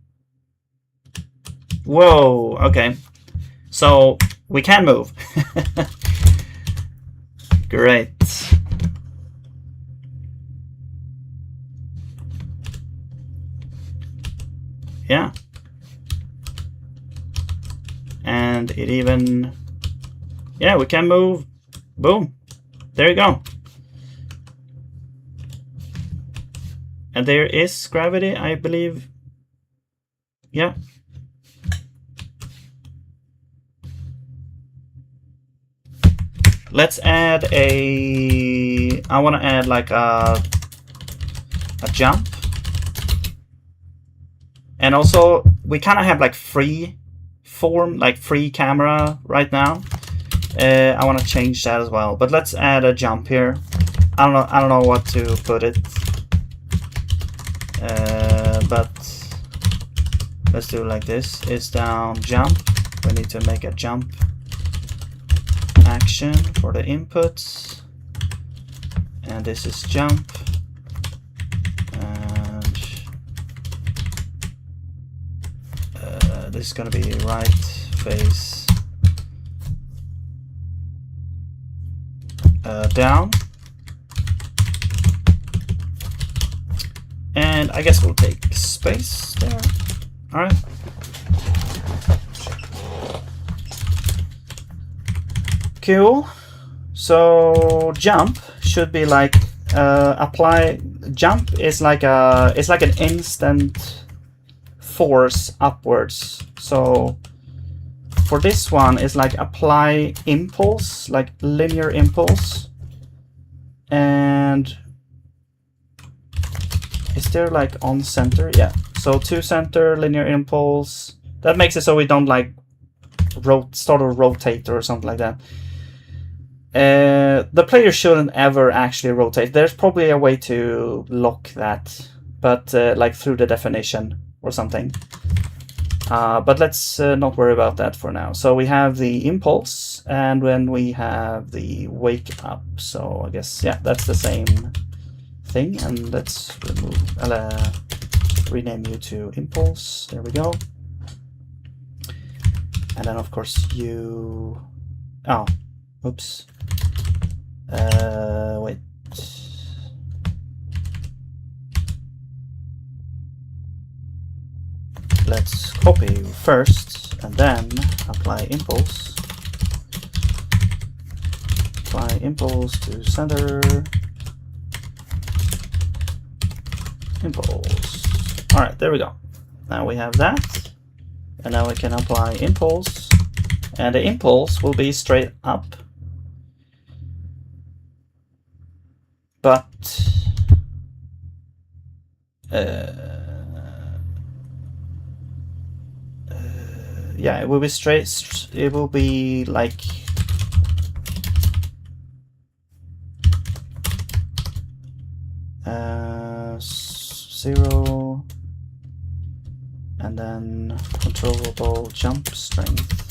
Whoa, okay. So we can move. Great. Yeah. And it even, yeah, we can move. Boom. There you go. And there is gravity, I believe. Yeah. Let's add a, I want to add like a jump. And also we kind of have like free form, like free camera right now. I want to change that as well, but let's add a jump here. I don't know what to put it. But let's do it like this. It's down, jump. We need to make a jump action for the inputs, and this is jump, and this is going to be right face down, and I guess we'll take space there. All right. Cool. So jump should be like apply. Jump is like a, it's like an instant force upwards. So for this one, it's like apply impulse, like linear impulse. And is there like on center? Yeah. So to center, linear impulse. That makes it so we don't like start to rotate or something like that. The player shouldn't ever actually rotate. There's probably a way to lock that, but like through the definition or something. But let's not worry about that for now. So we have the impulse, and then we have the wake up. So I guess, yeah, that's the same thing. And let's rename you to impulse. There we go. And then, of course, you... Oh, oops. Wait. Let's copy first and then apply impulse. Apply impulse to center. Impulse. Alright, there we go. Now we have that. And now we can apply impulse. And the impulse will be straight up. But yeah, it will be straight. It will be like zero, and then controllable jump strength.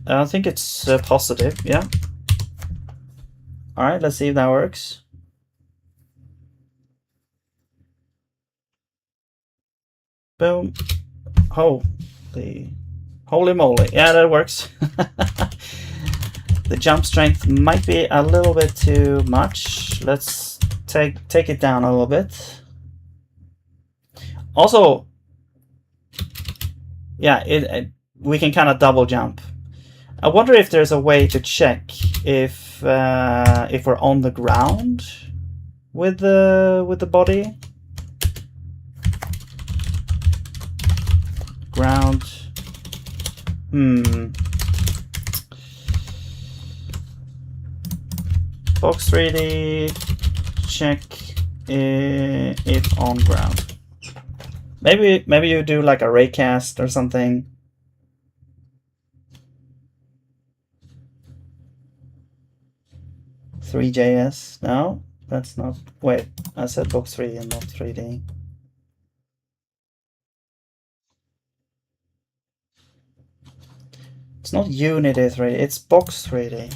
I think it's positive. Yeah. All right. Let's see if that works. Boom. Holy moly. Yeah, that works. The jump strength might be a little bit too much. Let's take it down a little bit. Also, yeah, we can kind of double jump. I wonder if there's a way to check if we're on the ground with the body. Ground. Box 3D. Check if on ground. Maybe you do like a raycast or something. .3js. No, that's not. Wait, I said box 3D and not 3D. It's not Unity 3D, it's box 3D.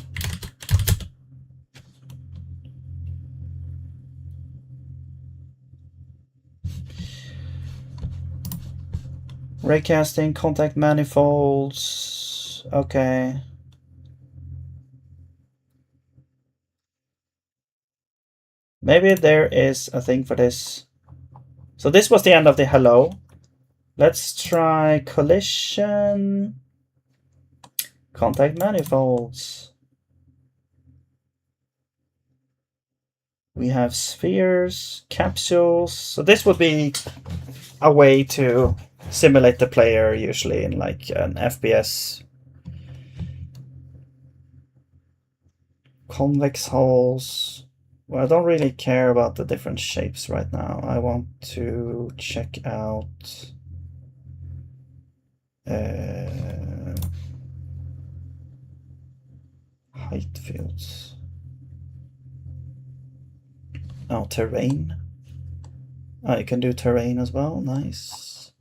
Raycasting, contact manifolds. Okay. Maybe there is a thing for this. So this was the end of the hello. Let's try collision. Contact manifolds. We have spheres, capsules. So this would be a way to simulate the player usually in like an FPS. Convex holes. Well, I don't really care about the different shapes right now. I want to check out height fields. Oh, terrain. Oh, you can do terrain as well. Nice.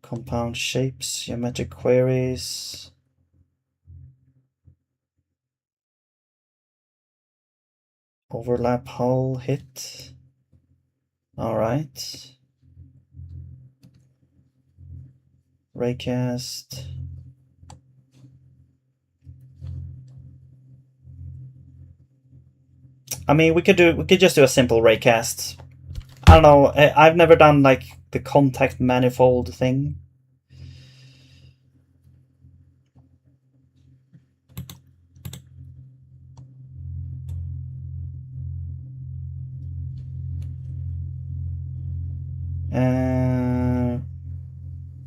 Compound shapes, geometric queries. Overlap hull hit. All right. Raycast. I mean, we could just do a simple raycast. I don't know. I've never done like the contact manifold thing.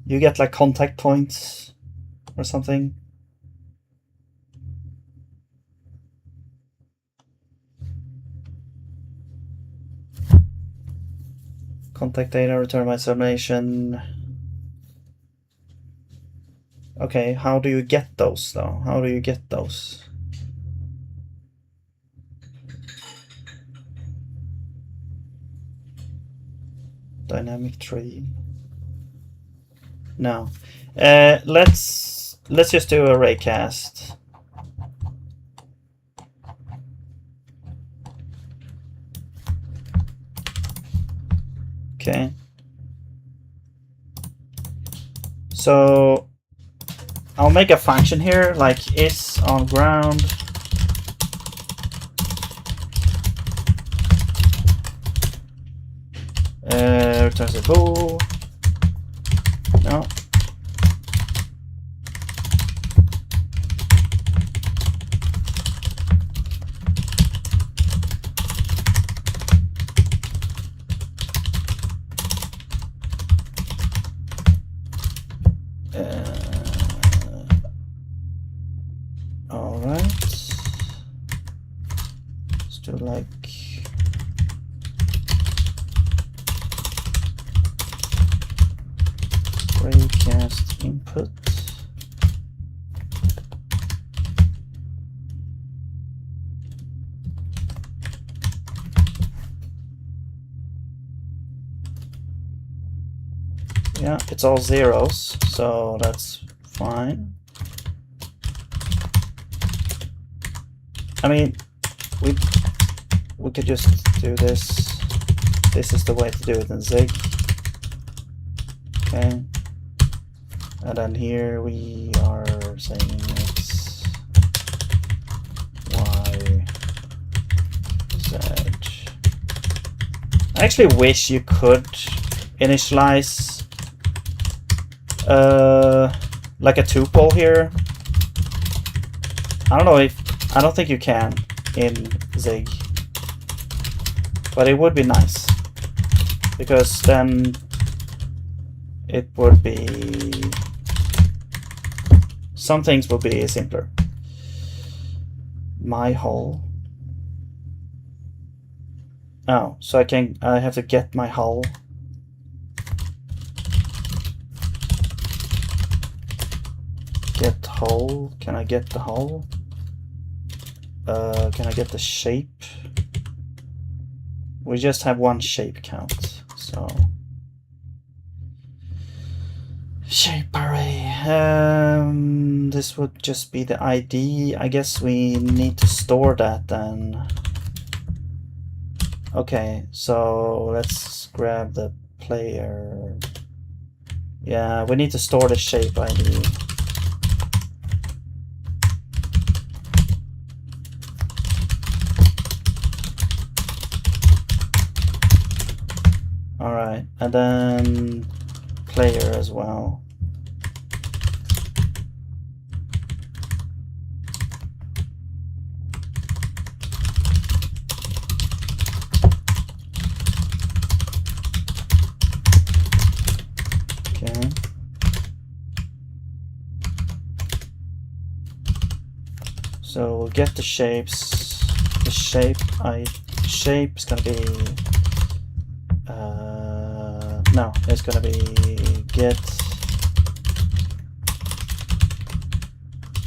You get like contact points or something. Contact data, return by sublimation. Okay, how do you get those though? How do you get those? Dynamic tree. No. Let's just do a raycast. Okay. So I'll make a function here like is on ground. Returns a bool. No. All right. Let's do like raycast input. Yeah, it's all zeros, so that's fine. I mean, we could just do this. This is the way to do it in Zig. Okay. And then here we are saying X, Y, Z. I actually wish you could initialize like a tuple here. I don't think you can in Zig, but it would be nice because then it would be, some things will be simpler. My hull. Oh, so I have to get my hull. Get hull. Can I get the hull? Can I get the shape? We just have one shape count, so shape array. This would just be the ID. I guess we need to store that then. Okay, so let's grab the player. Yeah, we need to store the shape ID. Alright, and then player as well. Okay. So we'll get the shapes. The shape is gonna be no, it's gonna be get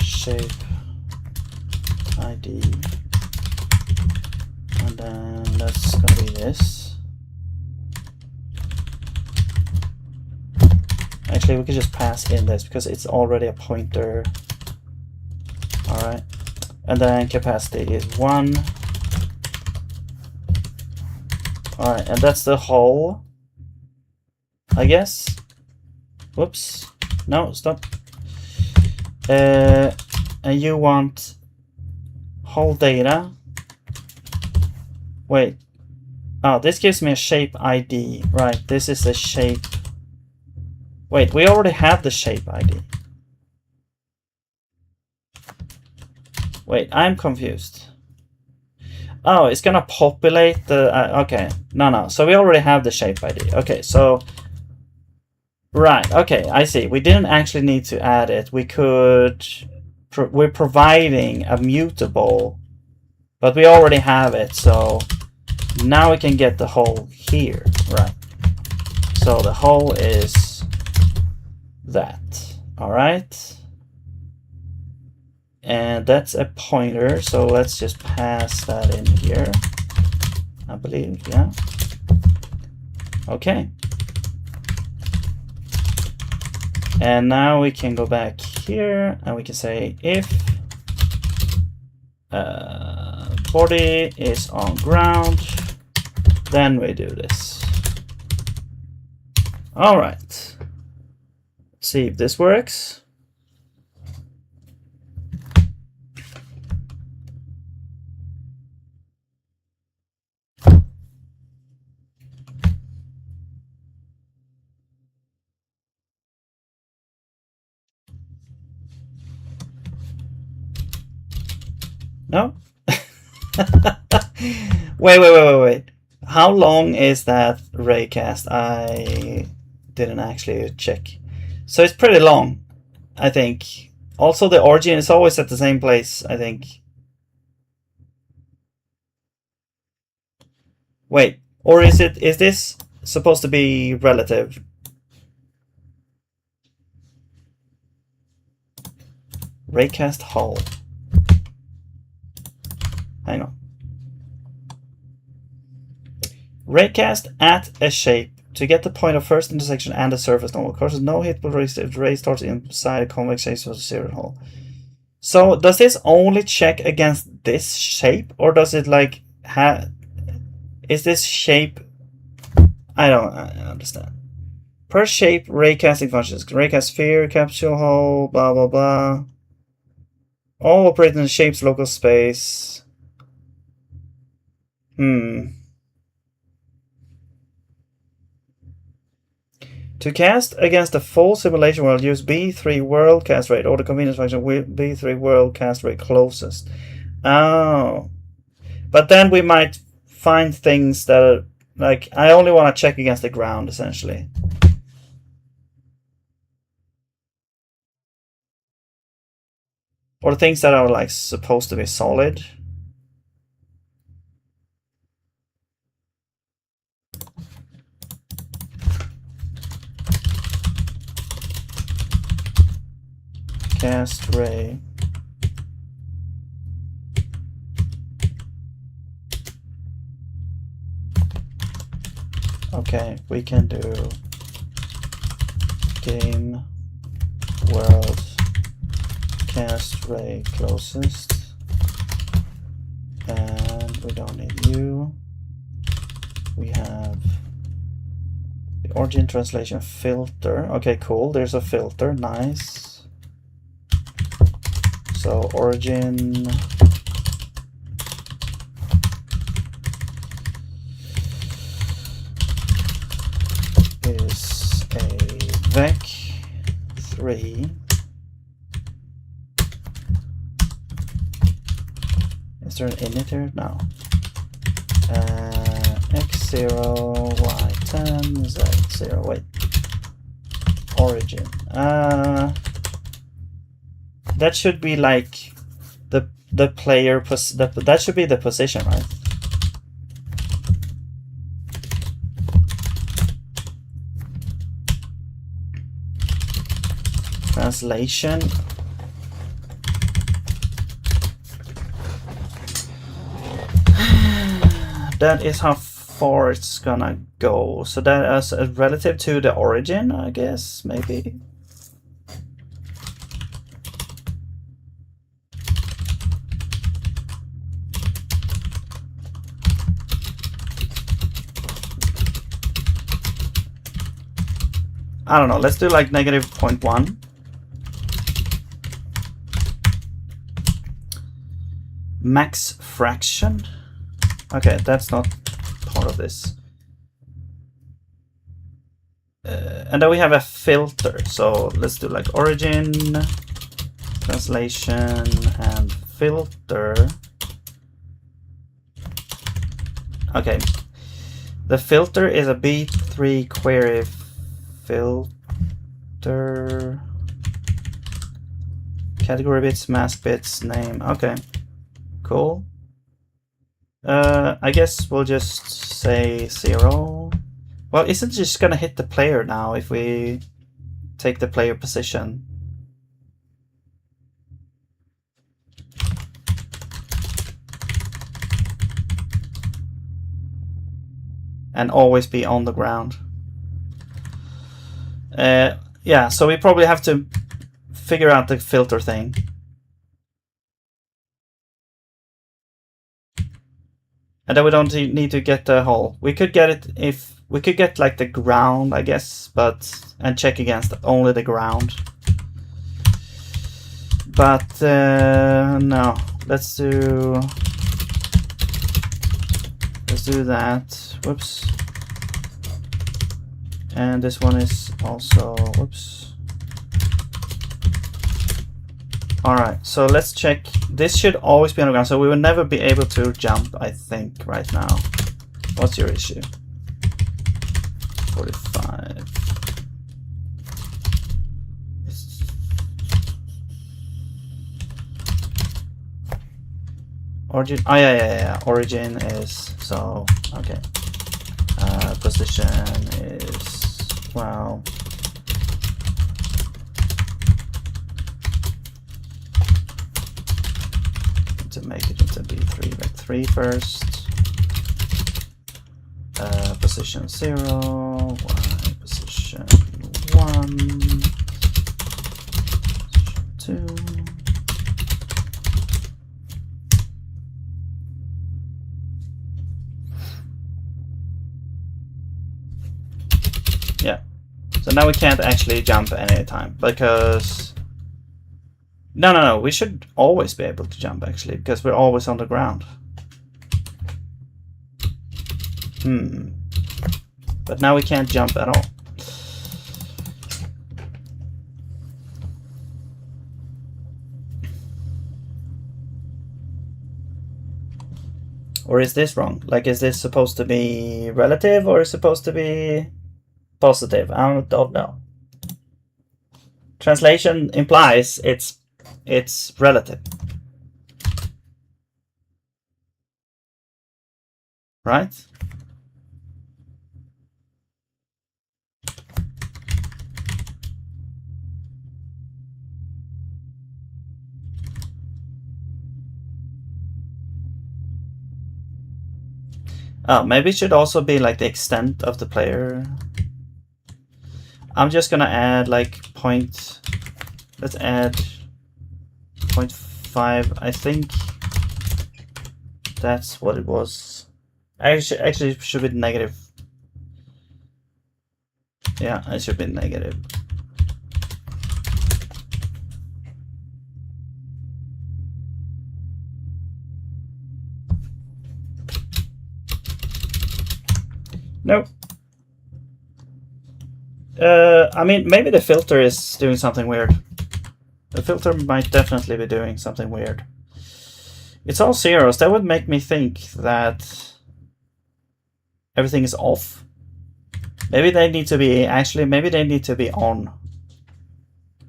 shape ID, and then that's gonna be this. Actually, we could just pass in this because it's already a pointer. All right, and then capacity is 1. All right, and that's the whole, I guess. Whoops. No, stop. And you want whole data. Wait. Oh, this gives me a shape ID. Right, this is a shape. Wait, we already have the shape ID. Wait, I'm confused. Oh, it's gonna populate the... okay, no. So we already have the shape ID. Okay, so... Right, okay, I see. We didn't actually need to add it. We could... we're providing a mutable, but we already have it, so... Now we can get the whole here, right? So the whole is... that, alright? And that's a pointer, so let's just pass that in here, I believe. Yeah. Okay. And now we can go back here and we can say if body is on ground, then we do this. All right. Let's see if this works. No? Wait. How long is that raycast? I didn't actually check. So it's pretty long, I think. Also, the origin is always at the same place, I think. Wait, or is this supposed to be relative? Raycast hull. Hang on. Raycast at a shape to get the point of first intersection and the surface normal. Of course, no hit will raise if the ray starts inside a convex shape of the zero hull. So does this only check against this shape, or does it like is this shape? I don't understand. Per shape, raycasting functions. Raycast sphere, capsule hull, blah blah blah. All operate in the shape's local space. To cast against a full simulation world, use B3 world cast rate or the convenience function with B3 world cast rate closest. Oh. But then we might find things that are like, I only want to check against the ground essentially. Or things that are like supposed to be solid. Cast ray. Okay, we can do game world cast ray closest, and we don't need you. We have the origin translation filter. Okay, cool, there's a filter, nice. So origin is a vec3. Is there an init here? No. X0, Y10, Z0. Wait. Origin. That should be like the player that should be the position, right? Translation. That is how far it's gonna go. So that is relative to the origin, I guess, maybe. I don't know, let's do like -0.1. Max fraction. Okay, that's not part of this. And then we have a filter. So let's do like origin, translation, and filter. Okay. The filter is a B3 query filter. Category bits, mask bits, name. Okay. Cool. I guess we'll just say 0. Well, isn't it just gonna hit the player now if we take the player position? and always be on the ground. Yeah, so we probably have to figure out the filter thing. And then we don't need to get the hole. We could get it if we could get like the ground, I guess, and check against only the ground. But no, let's do that. Whoops. And this one is also, whoops. Alright, so let's check. This should always be on the ground, so we will never be able to jump, I think, right now. What's your issue? 45. Origin, oh yeah. Origin is, so, okay. Position is, well, to make it into B3 vec3 first. Position 0, Y position 1, position 2. Yeah, so now we can't actually jump any time because no, we should always be able to jump actually because we're always on the ground. But now we can't jump at all. Or is this wrong? Like, is this supposed to be relative or is it supposed to be positive? I don't know. Translation implies it's relative. Right? Oh, maybe it should also be like the extent of the player. I'm just gonna add like let's add 0.5. I think that's what it was. Actually it should be negative. Yeah, it should be negative. Nope. I mean, maybe the filter is doing something weird. The filter might definitely be doing something weird. It's all zeros. That would make me think that everything is off. Maybe they need to be, actually, maybe they need to be on.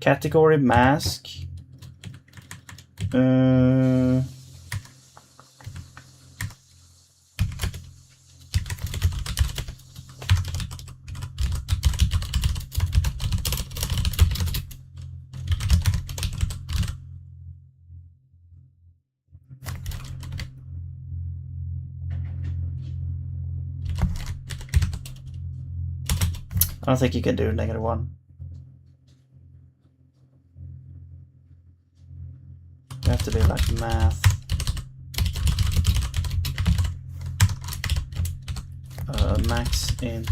Category mask. I don't think you can do -1. You have to be like math. Max int.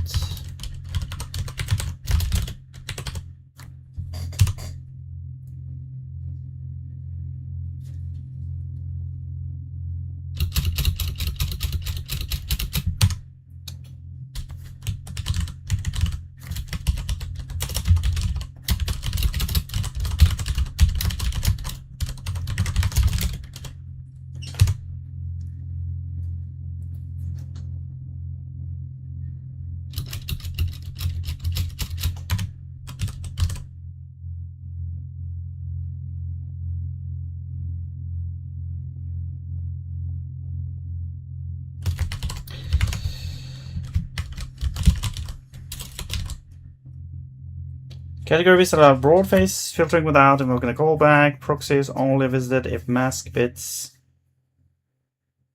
Category visited allow broad face filtering without invoking a callback. Proxy is only visited if mask bits.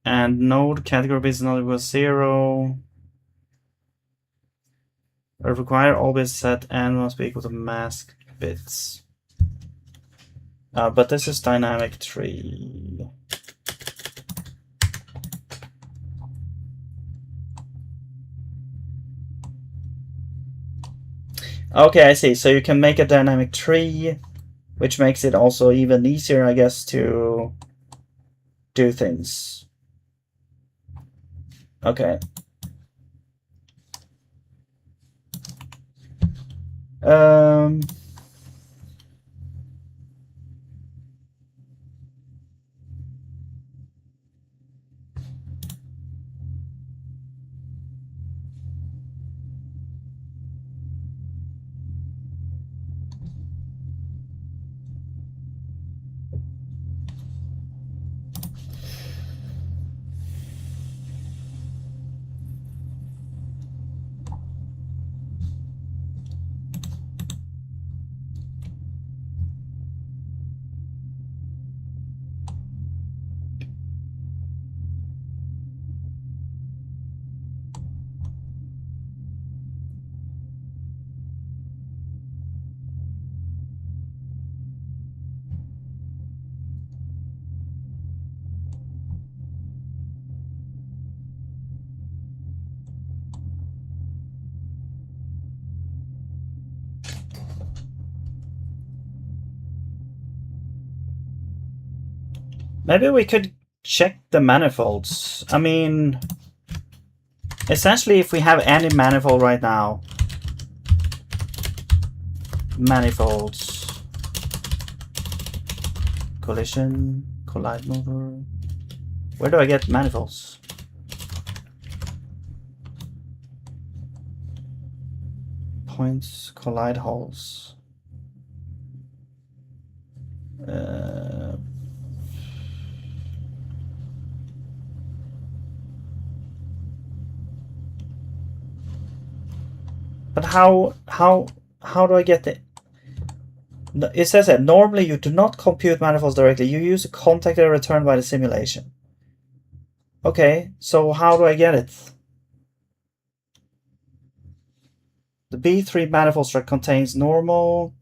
And node category bits not equal 0. Require all bits set and must be equal to mask bits. But this is dynamic tree. Okay, I see. So you can make a dynamic tree, which makes it also even easier, I guess, to do things. Okay. Maybe we could check the manifolds. I mean, essentially, if we have any manifold right now, manifolds, collision, collide mover. Where do I get manifolds? Points, collide holes. But how do I get it? It says that normally you do not compute manifolds directly. You use a contact error returned by the simulation. Okay, so how do I get it? The B3 manifold struct contains normal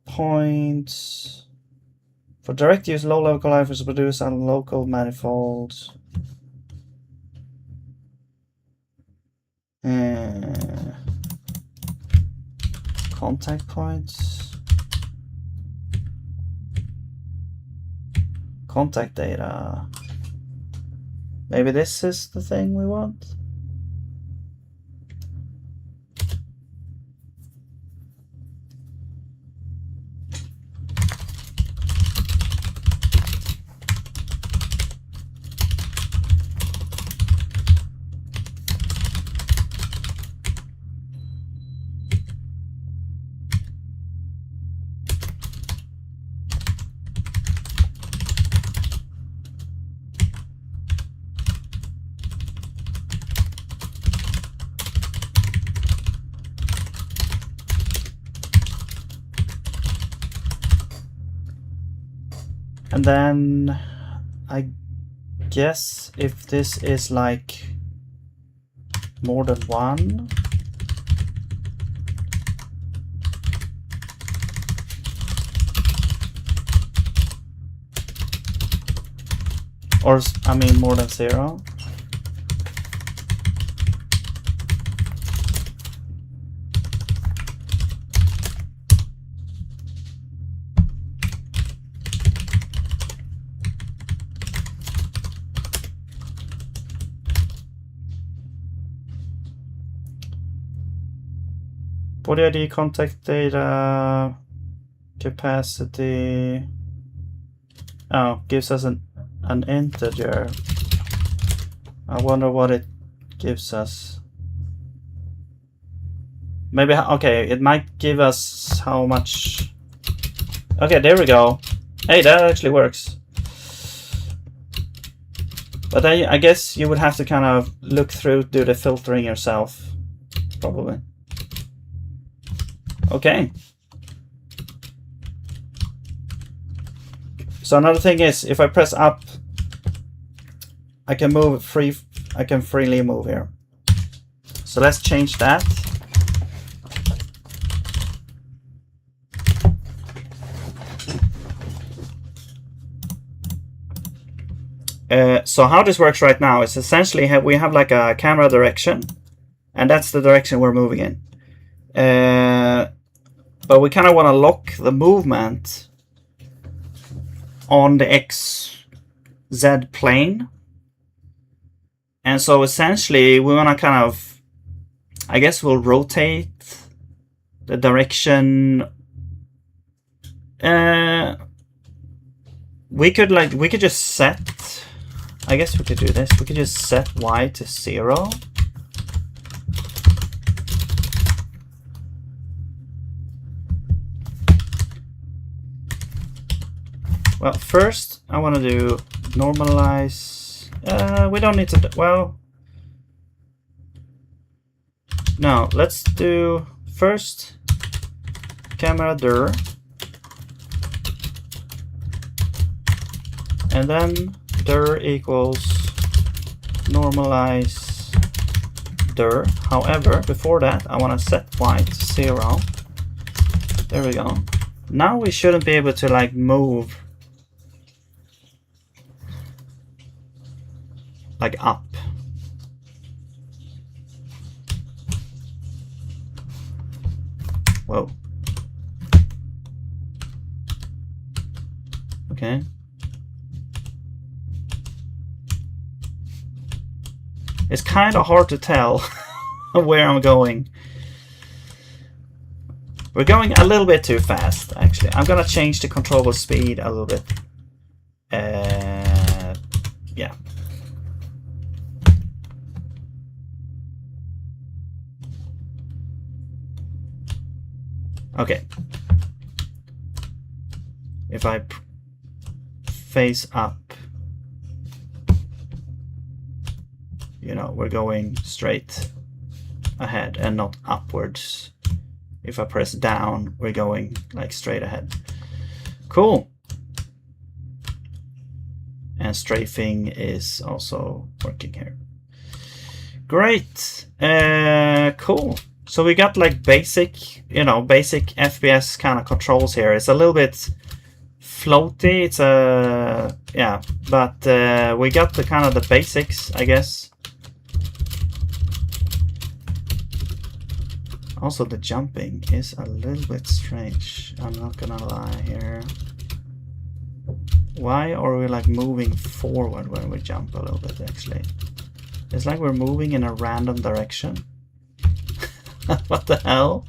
points. For direct use, low-level colliders produce on local manifolds. Contact points. Contact data. Maybe this is the thing we want? And then I guess if this is like more than one, or I mean more than 0. Body ID, contact data, capacity. Oh, gives us an integer. I wonder what it gives us. Maybe, okay, it might give us how much. Okay, there we go. Hey, that actually works. But I guess you would have to kind of look through, do the filtering yourself, probably. Okay. So another thing is, if I press up, I can move I can freely move here. So let's change that. So how this works right now is essentially we have like a camera direction, and that's the direction we're moving in. But we kind of want to lock the movement on the XZ plane. And so essentially we want to kind of, I guess we'll rotate the direction. We could just set, I guess we could do this. We could just set Y to 0. Well, first I want to do normalize. We don't need to, well, no, let's do first camera dir, and then dir equals normalize dir. However, before that, I want to set Y to 0. There we go. Now we shouldn't be able to like move like up. Whoa. Okay. It's kind of hard to tell where I'm going. We're going a little bit too fast, actually. I'm gonna change the controllable speed a little bit. Yeah. Okay. If I face up, you know, we're going straight ahead and not upwards. If I press down, we're going like straight ahead. Cool. And strafing is also working here. Great. Cool. So we got like basic, you know, basic FPS kind of controls here. It's a little bit floaty. It's a, yeah, but we got the kind of the basics, I guess. Also, the jumping is a little bit strange. I'm not gonna lie here. Why are we like moving forward when we jump a little bit, actually? It's like we're moving in a random direction. What the hell?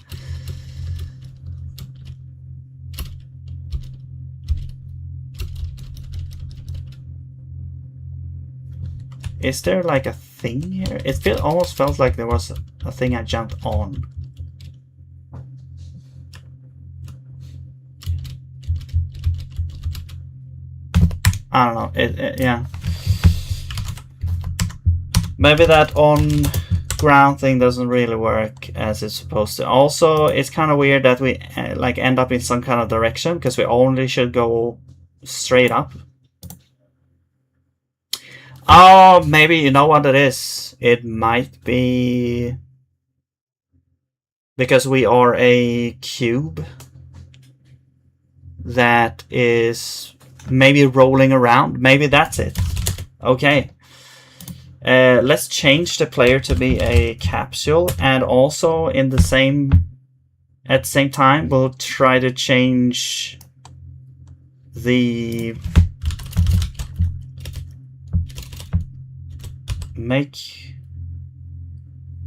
Is there like a thing here? It almost felt like there was a thing I jumped on. I don't know. Yeah. Maybe that on ground thing doesn't really work as it's supposed to. Also, it's kind of weird that we like end up in some kind of direction because we only should go straight up. Oh, maybe you know what it is. It might be because we are a cube that is maybe rolling around. Maybe that's it. Okay. Let's change the player to be a capsule, and also in the same at the same time we'll try to change the make.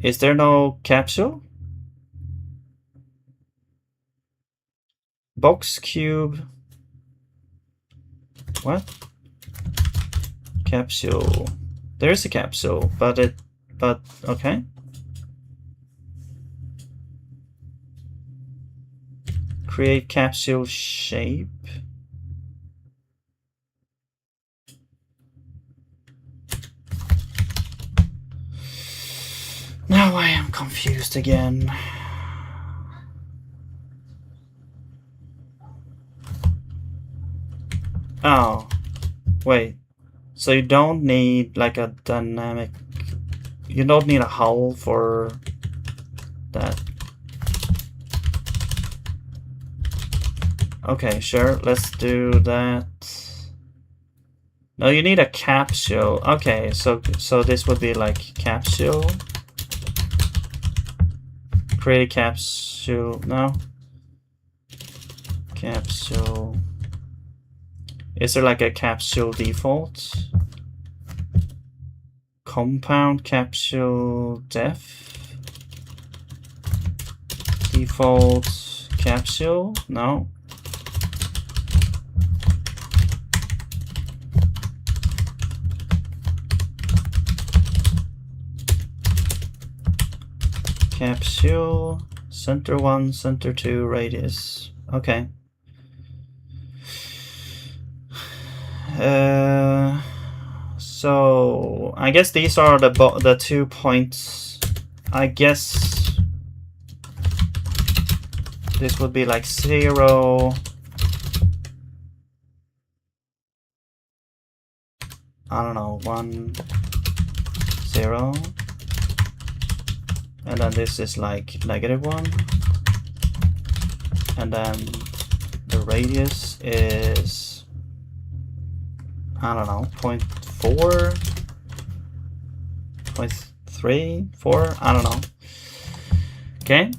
Is there no capsule? Box cube. What? Capsule. There is a capsule, but okay. Create capsule shape. Now I am confused again. Oh, wait. So you don't need like a dynamic, you don't need a hull for that. Okay, sure, let's do that. No, you need a capsule. Okay, so this would be like capsule. Create a capsule. No. Capsule. Is there like a capsule default? Compound capsule def. Default capsule? No. Capsule, center 1, center 2, radius. Okay. So I guess these are the 2 points. I guess this would be like 0. I don't know, 1, 0. And then this is like -1. And then the radius is, I don't know, 0.4, 0.3, 4, I don't know. Okay.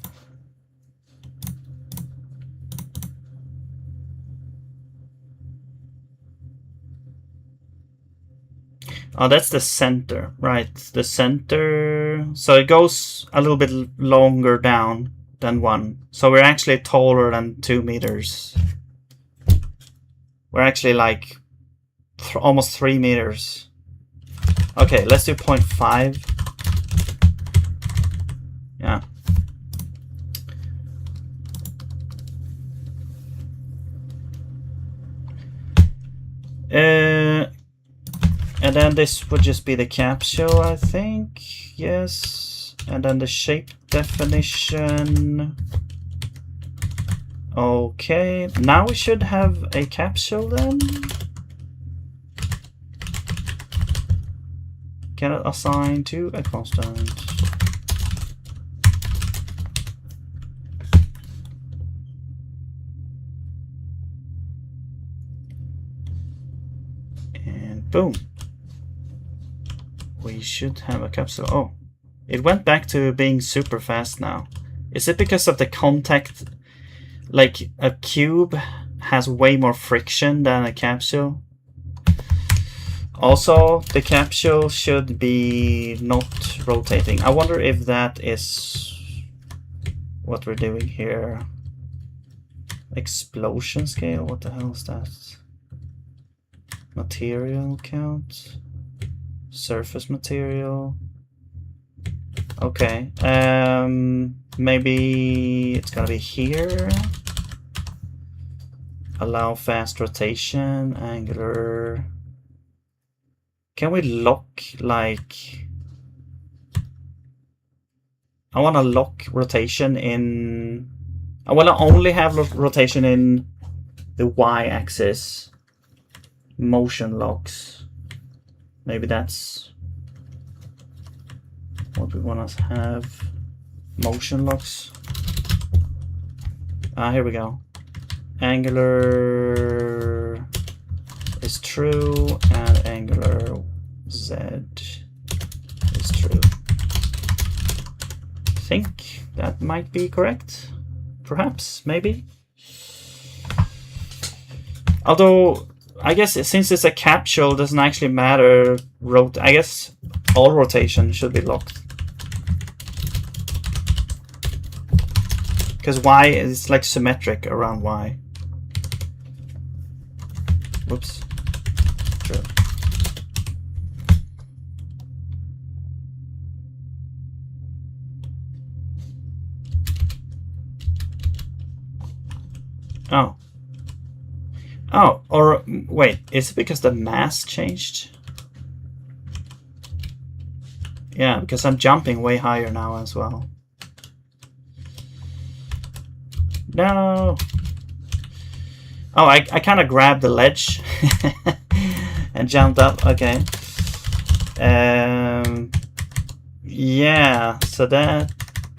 Oh, that's the center, right? The center. So it goes a little bit longer down than 1. So we're actually taller than 2 meters. We're actually like almost 3 meters. Okay, let's do 0.5. Yeah. And then this would just be the capsule, I think. Yes. And then the shape definition. Okay. Now we should have a capsule then. Cannot assign to a constant. And boom. We should have a capsule. Oh, it went back to being super fast now. Is it because of the contact? Like a cube has way more friction than a capsule. Also, the capsule should be not rotating. I wonder if that is what we're doing here. Explosion scale? What the hell is that? Material count? Surface material. Okay. Maybe it's gonna be here. Allow fast rotation, angular. Can we lock like? I want to lock rotation in. I want to only have rotation in the y-axis. Motion locks. Maybe that's what we want to have. Motion locks. Here we go. Angular is true and angular Z is true. I think that might be correct. Perhaps, maybe. Although I guess since it's a capsule, it doesn't actually matter. I guess all rotation should be locked. Because Y is like symmetric around Y. Whoops. True. Oh. Oh, or wait, is it because the mass changed? Yeah, because I'm jumping way higher now as well. No. Oh, I kind of grabbed the ledge and jumped up. Okay. Yeah, so that...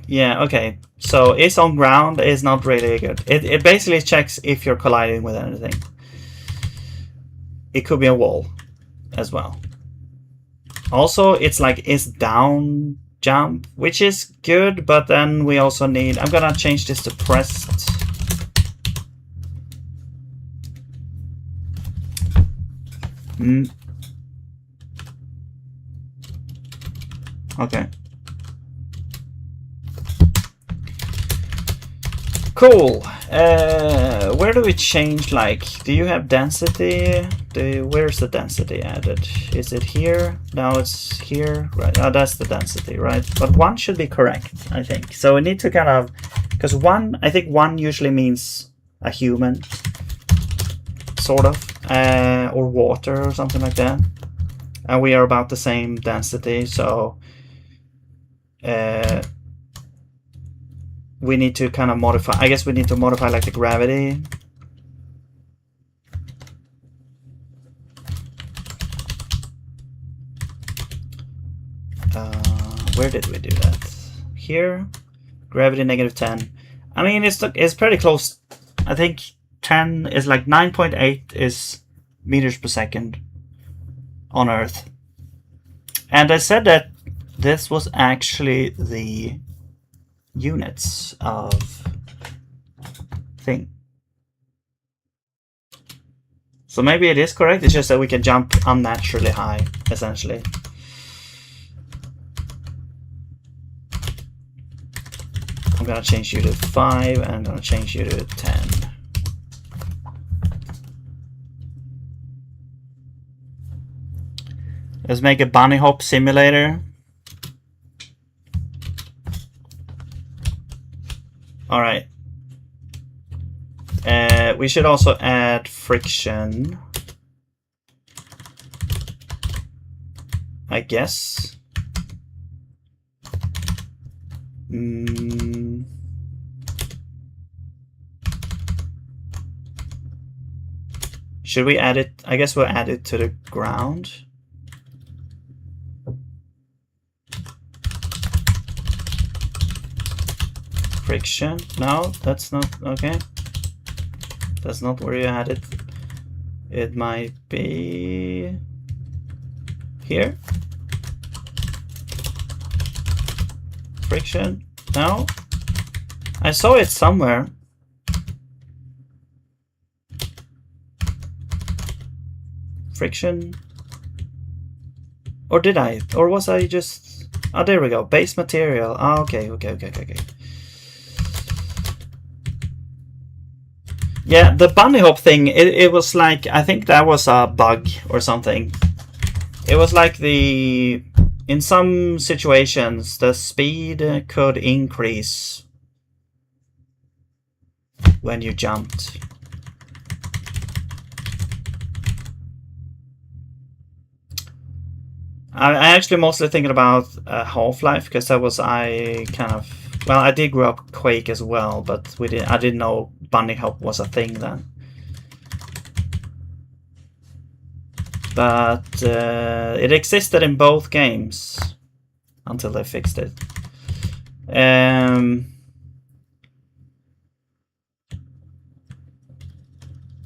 Yeah, okay. So it's on ground is not really good. It basically checks if you're colliding with anything. It could be a wall. as well. Also, it's like is down jump, which is good, but then we also need, I'm gonna change this to pressed. Okay. Cool. Where do we change, like, do you have density? Where's the density added? Is it here? No, it's here. Right. Oh, that's the density, right? But 1 should be correct, I think. So we need to kind of, because 1, I think 1 usually means a human, sort of, or water or something like that. And we are about the same density, so we need to kind of modify, I guess we need to modify like the gravity. Where did we do that? Here, gravity -10. I mean, it's pretty close. I think 10 is like 9.8 is meters per second on Earth. And I said that this was actually the units of thing. So maybe it is correct, it's just that we can jump unnaturally high, essentially. I'm gonna change you to 5 and I'm gonna change you to 10. Let's make a bunny hop simulator. All right. We should also add friction, I guess. Should we add it? I guess we'll add it to the ground. Friction. No, that's not okay. That's not where you had it. It might be here. Friction. No, I saw it somewhere. Friction. Or did I? Or was I just... Oh, there we go. Base material. Oh, okay. Yeah, the bunny hop thing, it was like, I think that was a bug or something. It was like the... In some situations, the speed could increase when you jumped. I actually mostly thinking about Half-Life, because that was I did grow up Quake as well, but I didn't know bunny hop was a thing then. But it existed in both games until they fixed it.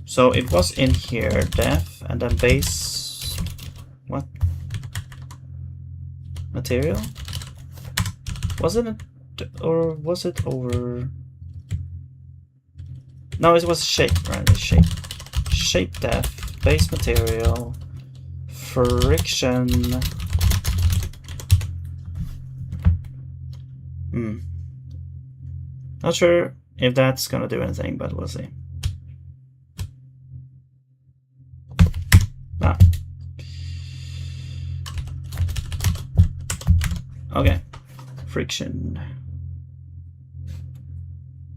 So it was in here, def, and then base. What? Material? Wasn't it, or was it over? No, it was shape, right? Shape. Shape def, base material, friction. Not sure if that's gonna do anything, but we'll see. Ah. Okay, friction.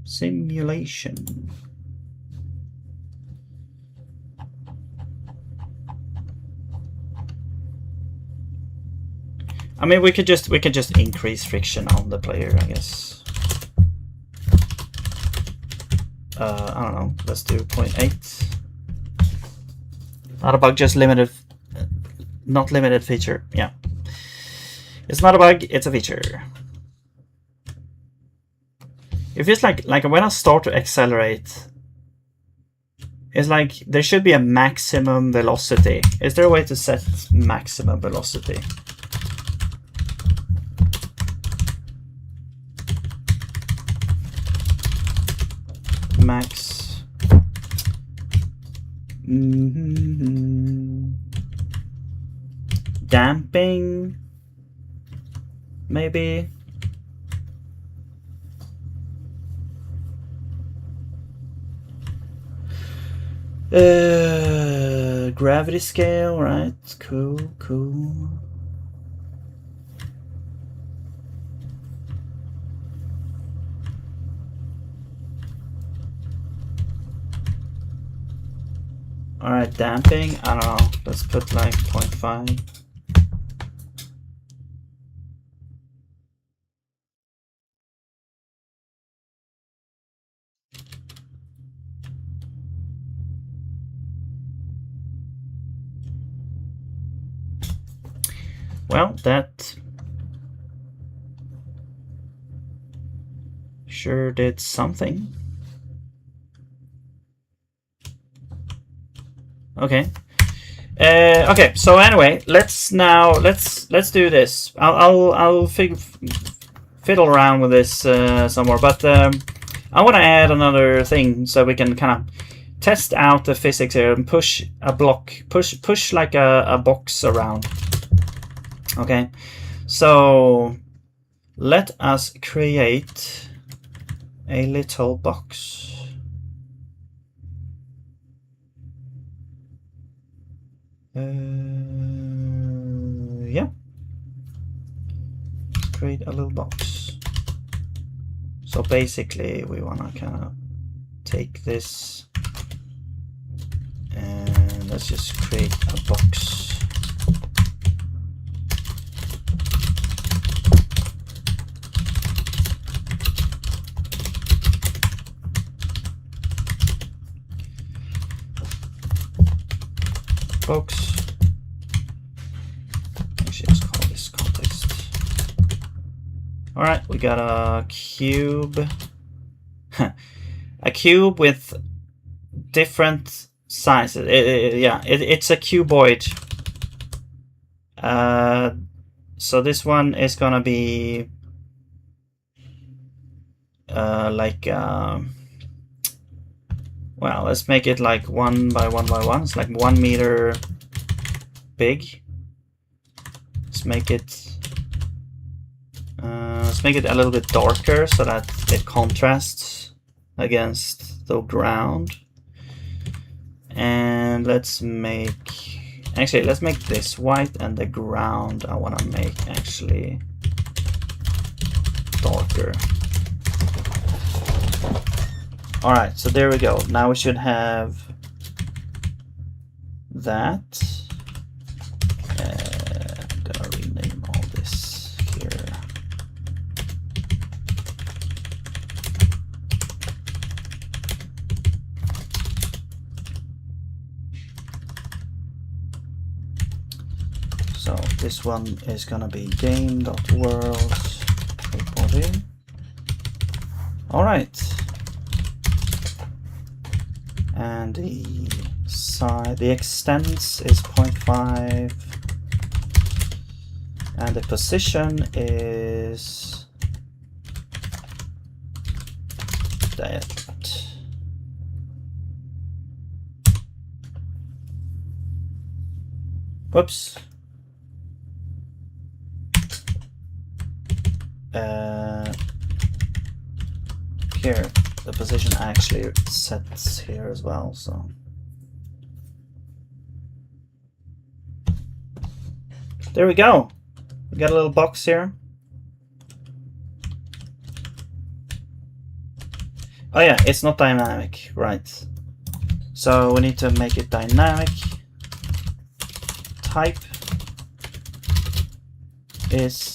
Simulation. I mean, we could just increase friction on the player, I guess. I don't know. Let's do 0.8. Not a bug, just limited, not limited feature. Yeah, it's not a bug, it's a feature. It feels like when I start to accelerate, is like there should be a maximum velocity. Is there a way to set maximum velocity? Max. Damping, maybe. Gravity scale, right? Cool. All right, damping. I don't know. Let's put like 0.5. Well, that sure did something. Okay. Okay. So anyway, let's do this. I'll fiddle around with this some more, but I want to add another thing so we can kind of test out the physics here and push a block, push like a box around. Okay, so let us create a little box. Yeah, let's create a little box. So basically we want to kind of take this and let's just create a box. Box. Actually, let's call this context. All right, we got a cube. A cube with different sizes. It's a cuboid. So this one is gonna be well, let's make it like 1 by 1 by 1. It's like 1 meter big. Let's make it a little bit darker so that it contrasts against the ground. And let's make this white, and the ground I want to make actually darker. All right, so there we go. Now we should have that. I'm gonna rename all this here. So this one is gonna be game.world body. All right. And the side, the extents is 0.5, and the position is that. Whoops. Here. The position actually sets here as well, so there we go. We got a little box here. Oh yeah, it's not dynamic, right? So we need to make it dynamic. Type is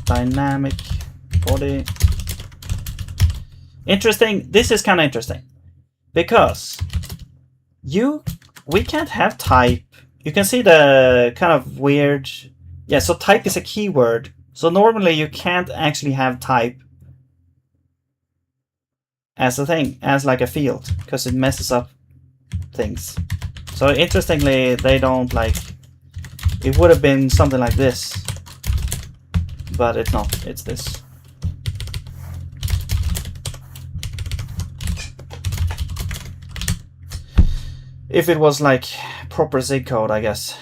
dynamic body. Interesting. This is kind of interesting because we can't have type. You can see the kind of weird. Yeah, so type is a keyword. So normally you can't actually have type as a thing, as like a field, because it messes up things. So interestingly, they don't like... It would have been something like this, but it's not. It's this. If it was like proper zig code, I guess.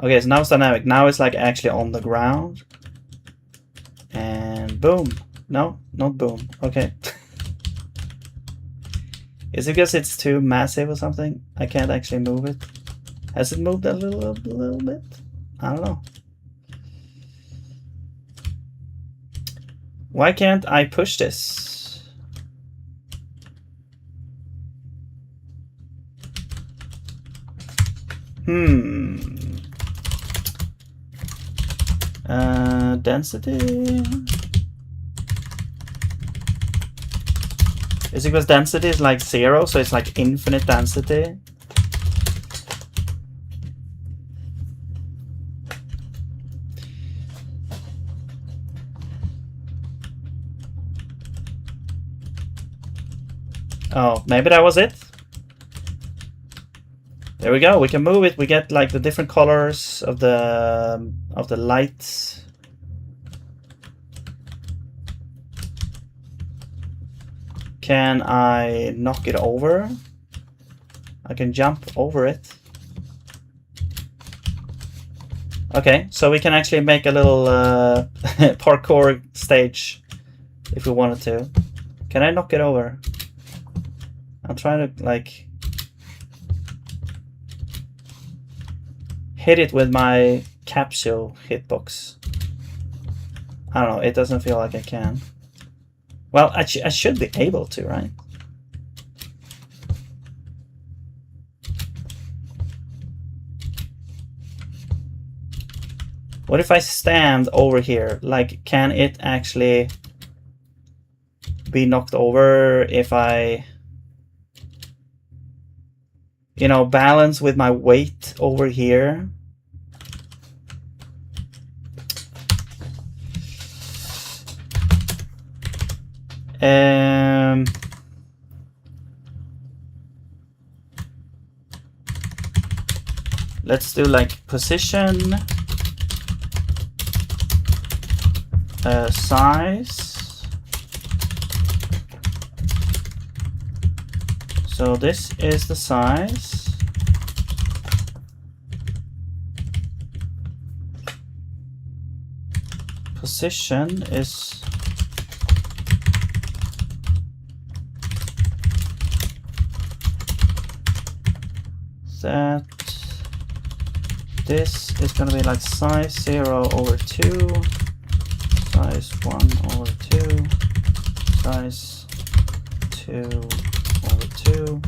Okay, so now it's dynamic. Now it's like actually on the ground. And boom. No, not boom. Okay. Is it because it's too massive or something? I can't actually move it. Has it moved a little bit? I don't know. Why can't I push this? Density. Is it because density is like 0, so it's like infinite density? Oh, maybe that was it. There we go. We can move it. We get like the different colors of the lights. Can I knock it over? I can jump over it. Okay, so we can actually make a little parkour stage if we wanted to. Can I knock it over? I'm trying to like hit it with my capsule hitbox. I don't know, it doesn't feel like I can. Well, I should be able to, right? What if I stand over here? Like, can it actually be knocked over if I, you know, balance with my weight over here? Let's do like position, size. So this is the size. Position is that. This is going to be like size 0 over 2, size 1 over 2, size 2 over 2,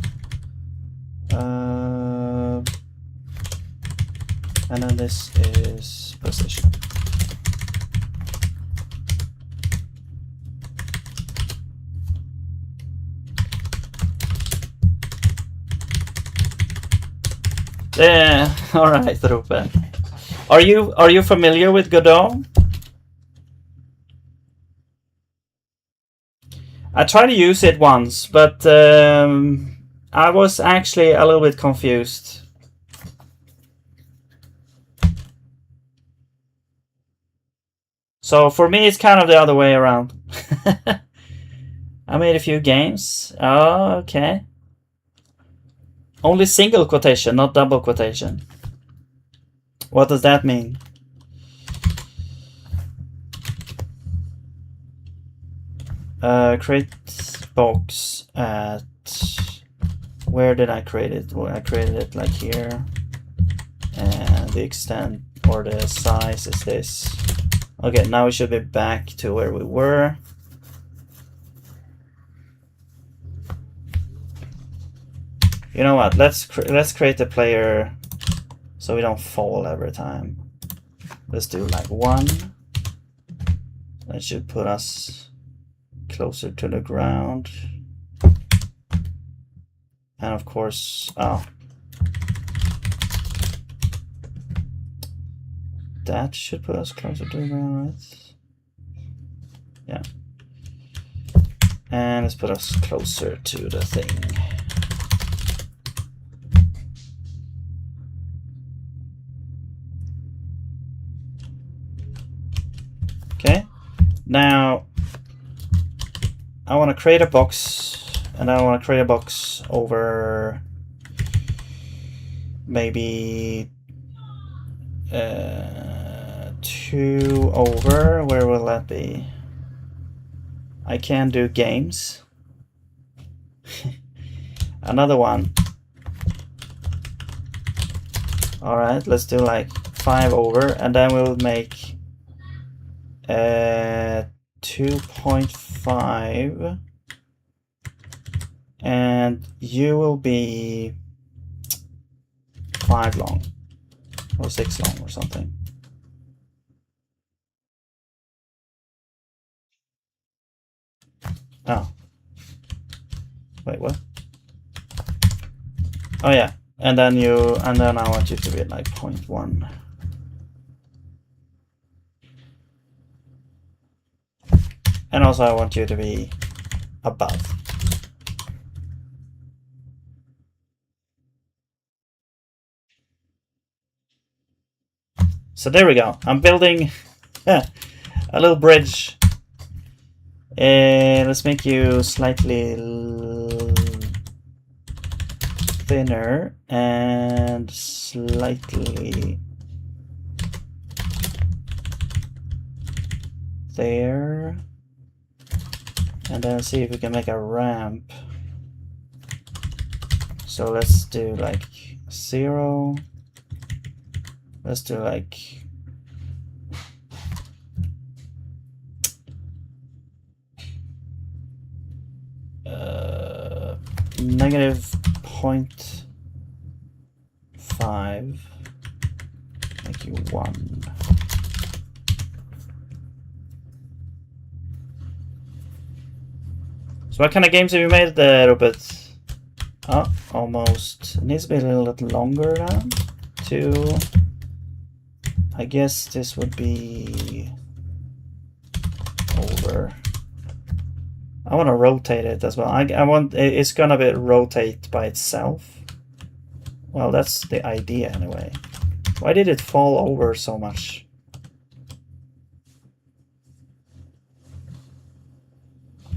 and then this is position. Yeah, all right, Ruben. Are you familiar with Godot? I tried to use it once, but I was actually a little bit confused. So for me, it's kind of the other way around. I made a few games. Oh, okay. Only single quotation, not double quotation. What does that mean? Create box at... Where did I create it? Well, I created it like here. And the extent or the size is this. Okay, now we should be back to where we were. You know what? Let's create a player so we don't fall every time. Let's do like 1. That should put us closer to the ground. And of course, oh, that should put us closer to the ground, right? Yeah. And let's put us closer to the thing. I want to create a box, and I want to create a box over maybe 2 over. Where will that be? I can do games. Another one. All right, let's do like 5 over, and then we'll make 2.5, and you will be 5 long or 6 long or something. Oh, wait, what? Oh yeah, and then I want you to be at like 0.1. And also I want you to be above. So there we go. I'm building a little bridge. Let's make you slightly thinner and slightly there. And then see if we can make a ramp. So let's do like 0. Let's do like -0.5. Make you 1. So what kind of games have you made there, Robert? Oh, almost. It needs to be a little bit longer now. 2. I guess this would be over. I want to rotate it as well. I want it's gonna be rotate by itself. Well, that's the idea anyway. Why did it fall over so much?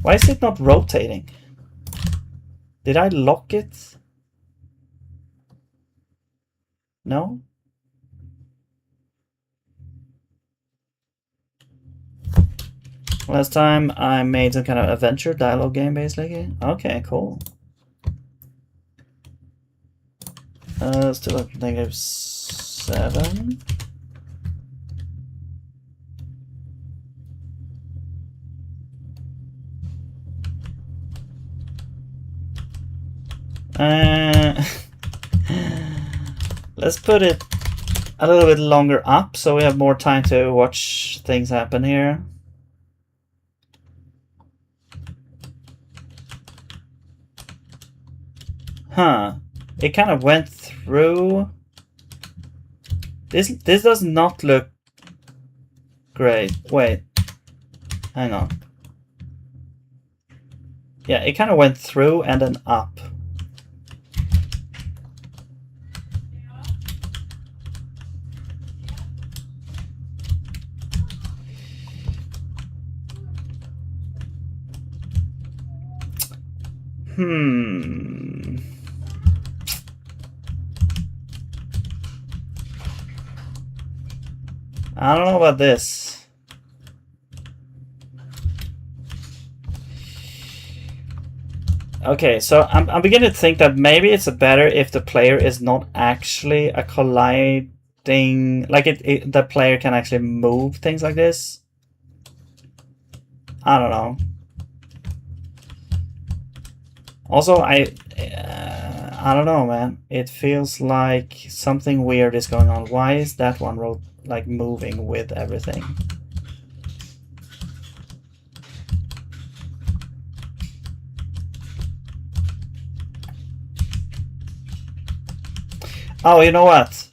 Why is it not rotating? Did I lock it? No? Last time I made some kind of adventure dialogue game basically. Okay, cool. Still at -7. Let's put it a little bit longer up so we have more time to watch things happen here. Huh. It kind of went through. This does not look great. Wait. Hang on. Yeah, it kind of went through and then up. I don't know about this. Okay, so I'm beginning to think that maybe it's better if the player is not actually a colliding, like the player can actually move things like this. I don't know. Also, I don't know, man. It feels like something weird is going on. Why is that one like moving with everything? Oh, you know what?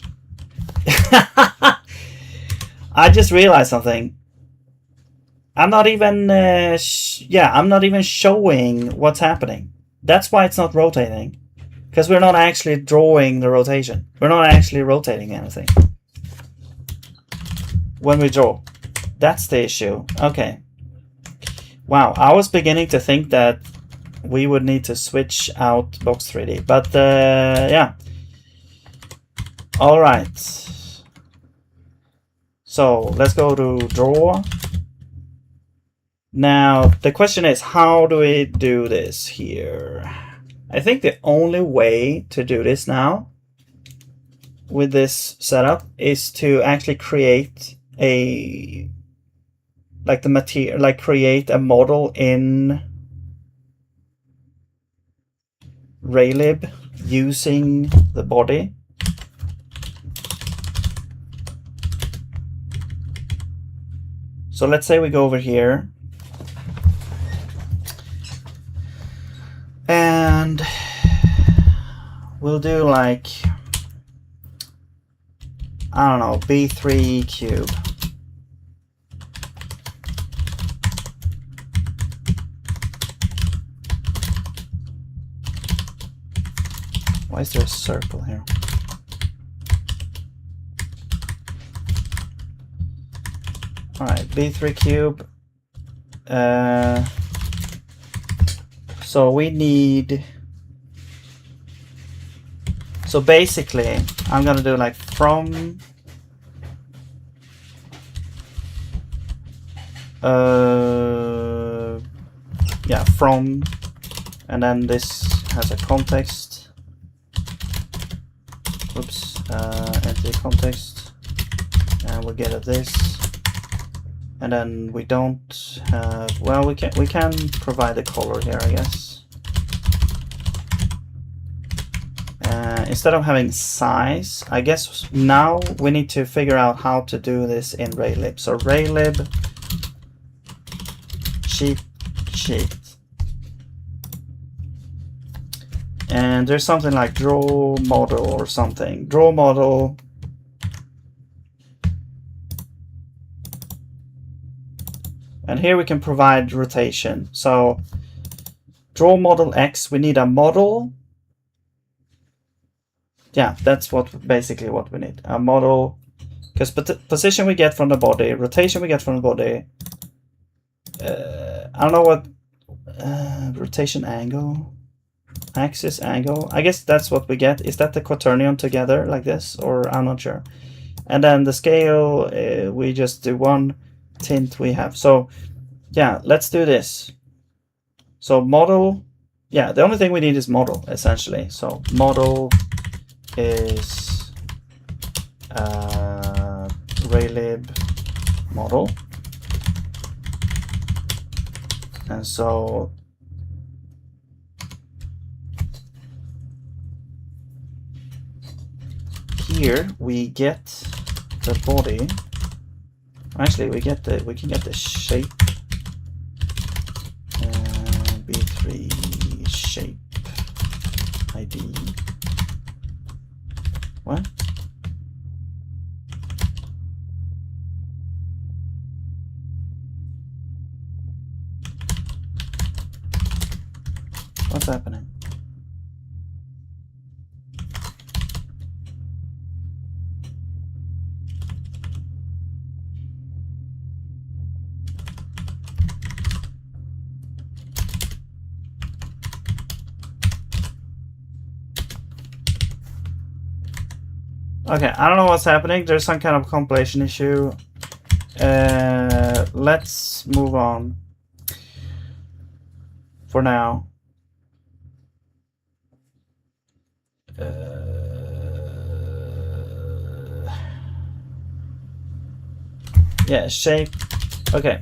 I just realized something. I'm not even I'm not even showing what's happening. That's why it's not rotating. Because we're not actually drawing the rotation. We're not actually rotating anything when we draw. That's the issue. Okay. Wow, I was beginning to think that we would need to switch out Box 3D, but yeah. All right. So let's go to draw. Now the question is, how do we do this here? I think the only way to do this now with this setup is to actually create a the material, like create a model in Raylib using the body. So let's say we go over here and we'll do like, I don't know, B3 cube. Why is there a circle here? All right, B3 cube. So we need, so basically I'm gonna do like from yeah, from, and then this has a context. Oops, empty context, and we'll get at this. And then we don't have, well, we can provide a color here, I guess. Instead of having size, I guess now we need to figure out how to do this in Raylib. So Raylib sheet. And there's something like draw model or something. Draw model. And here we can provide rotation. So draw model X, we need a model. Yeah, that's basically what we need. A model, because position we get from the body, rotation we get from the body. I don't know what rotation angle, axis angle. I guess that's what we get. Is that the quaternion together like this, or I'm not sure. And then the scale, we just do one tint we have. So yeah, let's do this. So model, yeah, the only thing we need is model essentially. So model is Raylib model. And so here we get the body. Actually, we can get the shape. B3 shape ID. What? What's happening? Okay, I don't know what's happening. There's some kind of compilation issue. Let's move on for now. Yeah, shape. Okay,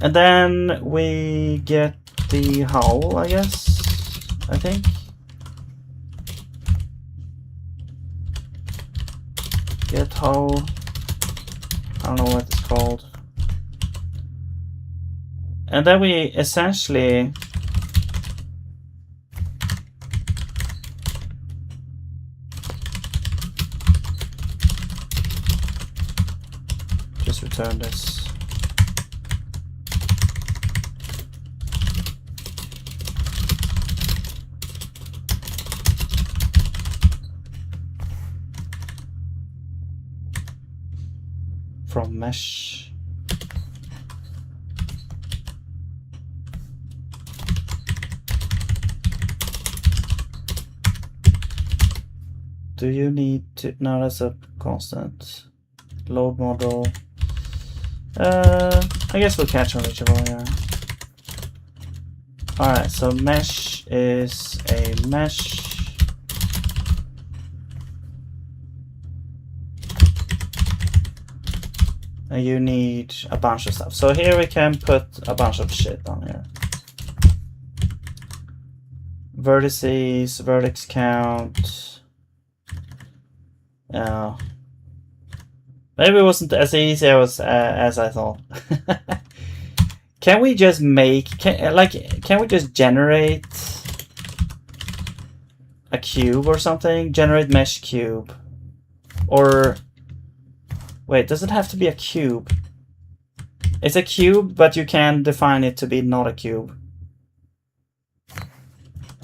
and then we get the hull, I guess. I think. Get hull. I don't know what it's called. And then we essentially just return this. From mesh. Do you need to? No, that's a constant. Load model. I guess we'll catch on reachable, yeah. Alright, so mesh is a mesh. And you need a bunch of stuff. So here we can put a bunch of shit on here. Vertices, vertex count. Maybe it wasn't as easy as I thought. Can we just make, can we just generate a cube or something? Generate mesh cube. Or, wait, does it have to be a cube? It's a cube, but you can define it to be not a cube.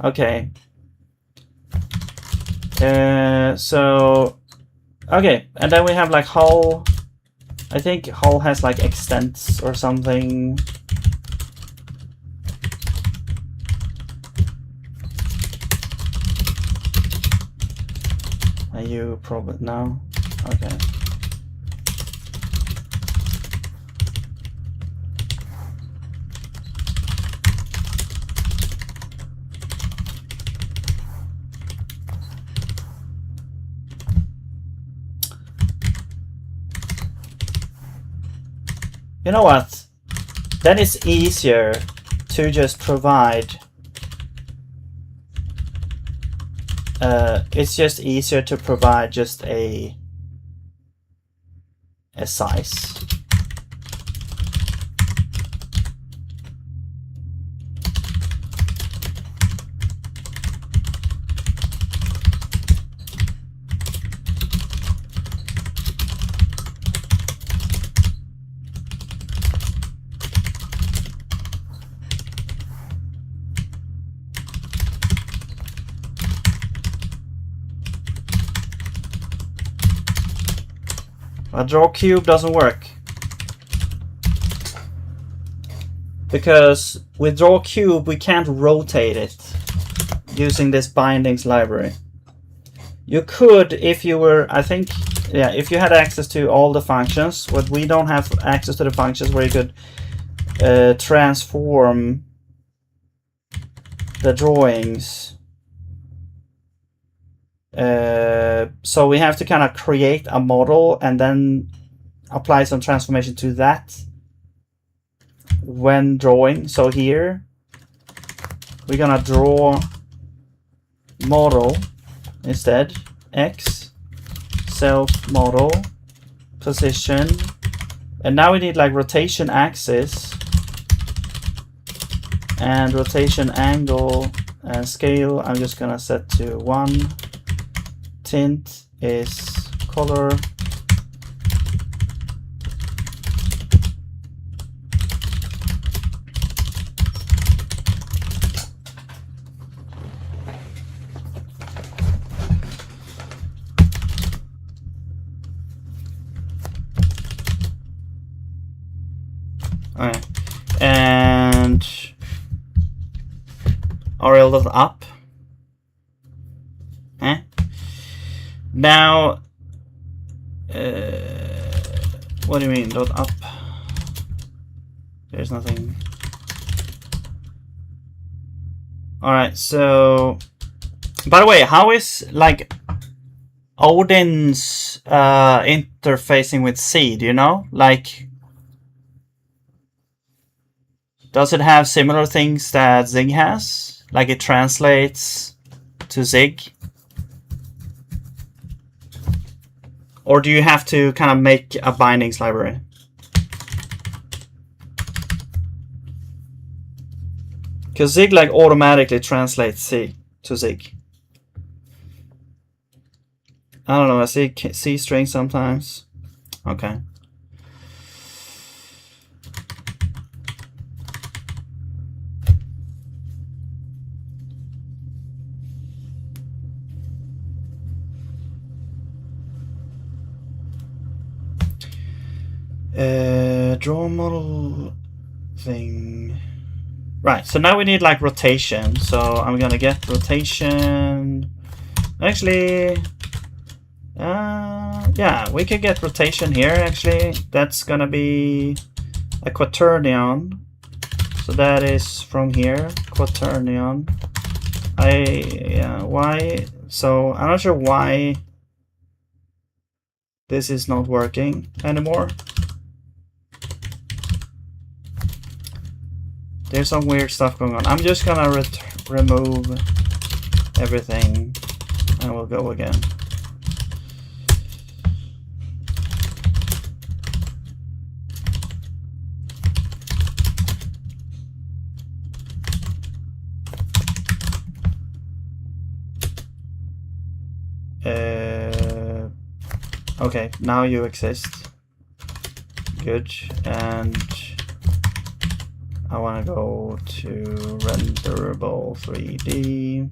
Okay. So, okay, and then we have like hull. I think hull has like extents or something. Are you probably no? Okay. You know what? Then it's easier to just provide. It's just easier to provide just a size. A draw cube doesn't work. Because with draw cube we can't rotate it using this bindings library. You could if you were, I think, yeah, if you had access to all the functions, but we don't have access to the functions where you could transform the drawings. So we have to kind of create a model and then apply some transformation to that when drawing. So here we're gonna draw model instead, x self model position, and now we need like rotation axis and rotation angle and scale. I'm just gonna set to 1. Tint is color. Alright. And rl.up. Now, what do you mean dot up? There's nothing. All right. So, by the way, how is like Odin's interfacing with C? Do you know? Like, does it have similar things that Zig has? Like it translates to Zig? Or do you have to kind of make a bindings library? Because Zig like automatically translates C to Zig. I don't know, I see C string sometimes. Okay. Draw model thing. Right, so now we need like rotation. So I'm gonna get rotation. Actually, Yeah, we could get rotation here actually. That's gonna be a quaternion. So that is from here, quaternion. Why? So I'm not sure why this is not working anymore. There's some weird stuff going on. I'm just gonna remove everything and we'll go again. Okay, now you exist. Good. And I want to go to renderable 3D.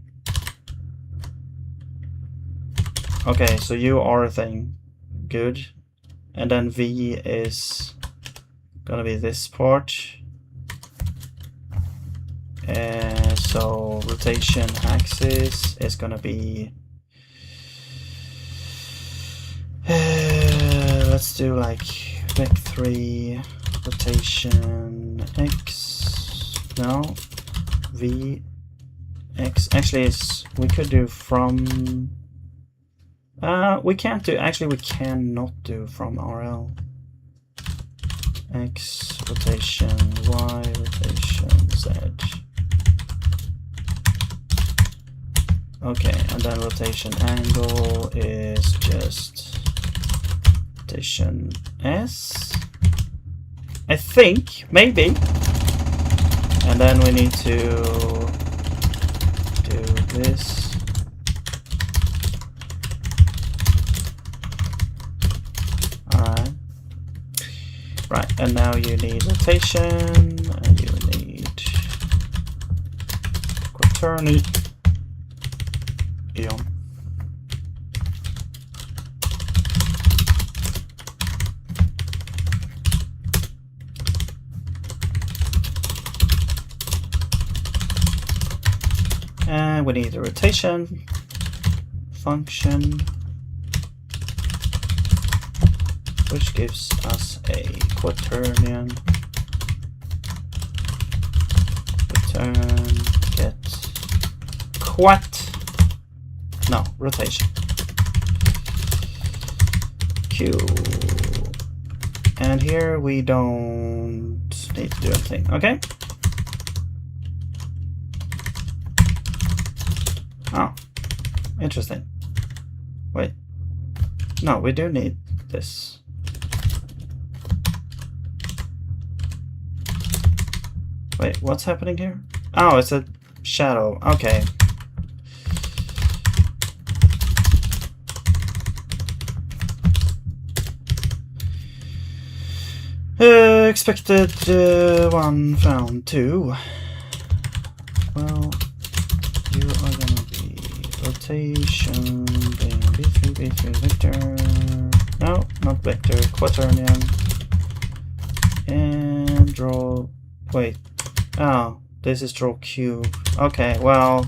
Okay, so you are a thing. Good. And then V is gonna be this part. So rotation axis is gonna be let's do like vec 3 rotation x. No, v x. Actually, we could do from. We can't do. Actually, we cannot do from RL. X rotation y rotation z. Okay, and then rotation angle is just rotation S, I think, maybe. And then we need to do this. Alright. Right, and now you need rotation, and you need quaternion. And we need a rotation function, which gives us a quaternion. Return get no, rotation. Q. And here we don't need to do anything. Okay. Oh, interesting. Wait. No, we do need this. Wait, what's happening here? Oh, it's a shadow. Okay. Expected 1 found 2. Well, you are gonna be rotation, B3 vector. No, not vector, quaternion. And draw. Wait. Oh, this is draw cube. Okay, well,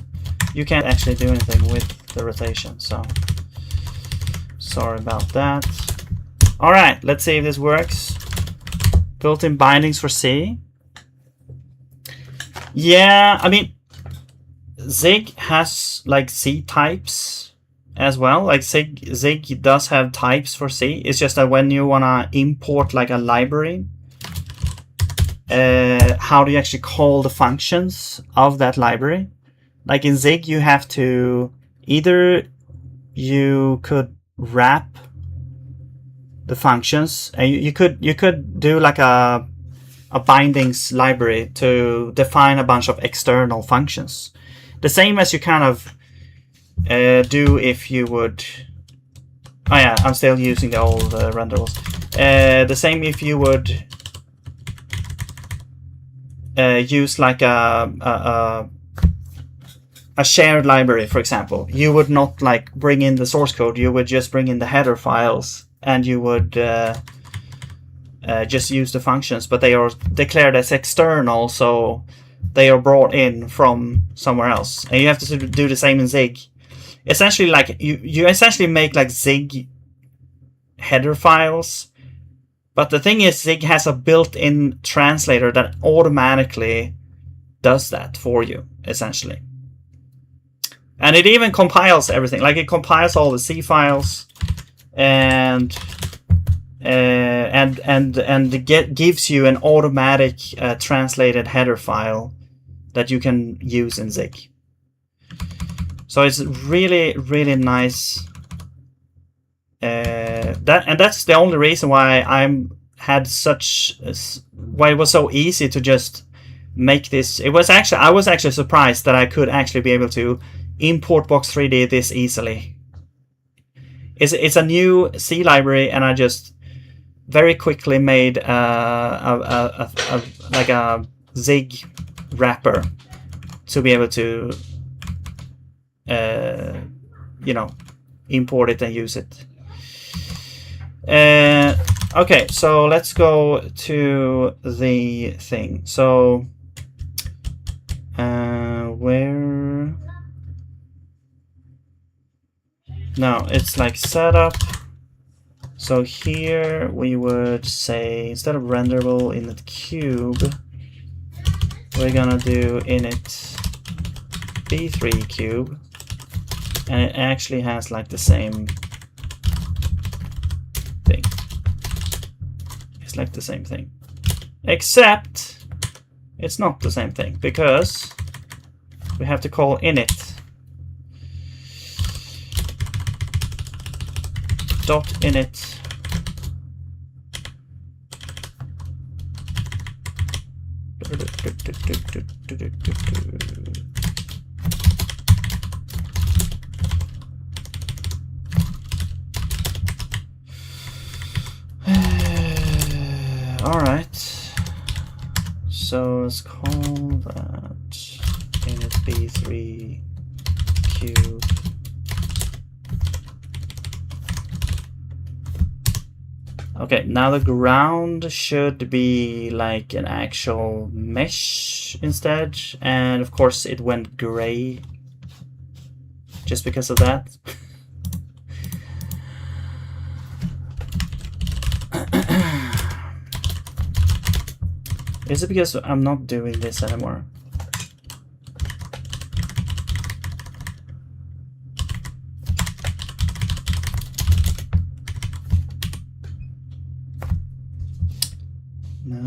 you can't actually do anything with the rotation, so sorry about that. Alright, let's see if this works. Built-in bindings for C. Yeah, I mean, Zig has like C types as well. Like Zig does have types for C. It's just that when you wanna import like a library, how do you actually call the functions of that library? Like in Zig, you have to either you could wrap the functions, and you could do like a bindings library to define a bunch of external functions. The same as you kind of do if you would. Oh yeah, I'm still using the old renderables. The same if you would use like a shared library, for example. You would not like bring in the source code. You would just bring in the header files, and you would just use the functions, but they are declared as external, so they are brought in from somewhere else. And you have to do the same in Zig. essentially like you essentially make like zig header files. But the thing is, Zig has a built-in translator that automatically does that for you, essentially. And it even compiles everything. Like, it compiles all the C files and gives you an automatic translated header file that you can use in Zig. So it's really, really nice. That's the only reason why why it was so easy to just make this. I was actually surprised that I could actually be able to import Box 3D this easily. It's a new C library, and I just very quickly made like a Zig wrapper to be able to you know, import it and use it. Okay, so let's go to the thing. So where? No, it's like setup. So here we would say, instead of renderable init cube, we're gonna do init b3 cube, and it actually has like the same thing. It's like the same thing, except it's not the same thing, because we have to call init dot init all right, so let's call that init b3 cube. Okay, now the ground should be like an actual mesh instead, and of course it went gray just because of that. Is it because I'm not doing this anymore? No.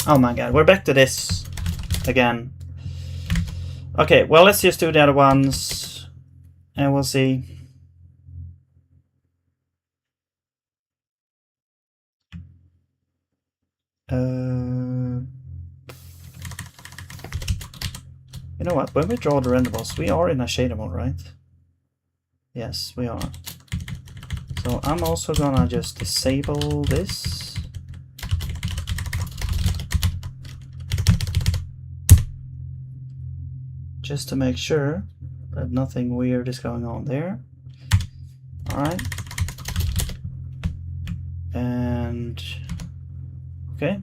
Oh my god, we're back to this again. Okay, well, let's just do the other ones and we'll see. You know what? When we draw the rendables, we are in a shader mode, right? Yes, we are. So I'm also gonna just disable this. Just to make sure that nothing weird is going on there. Alright. And okay.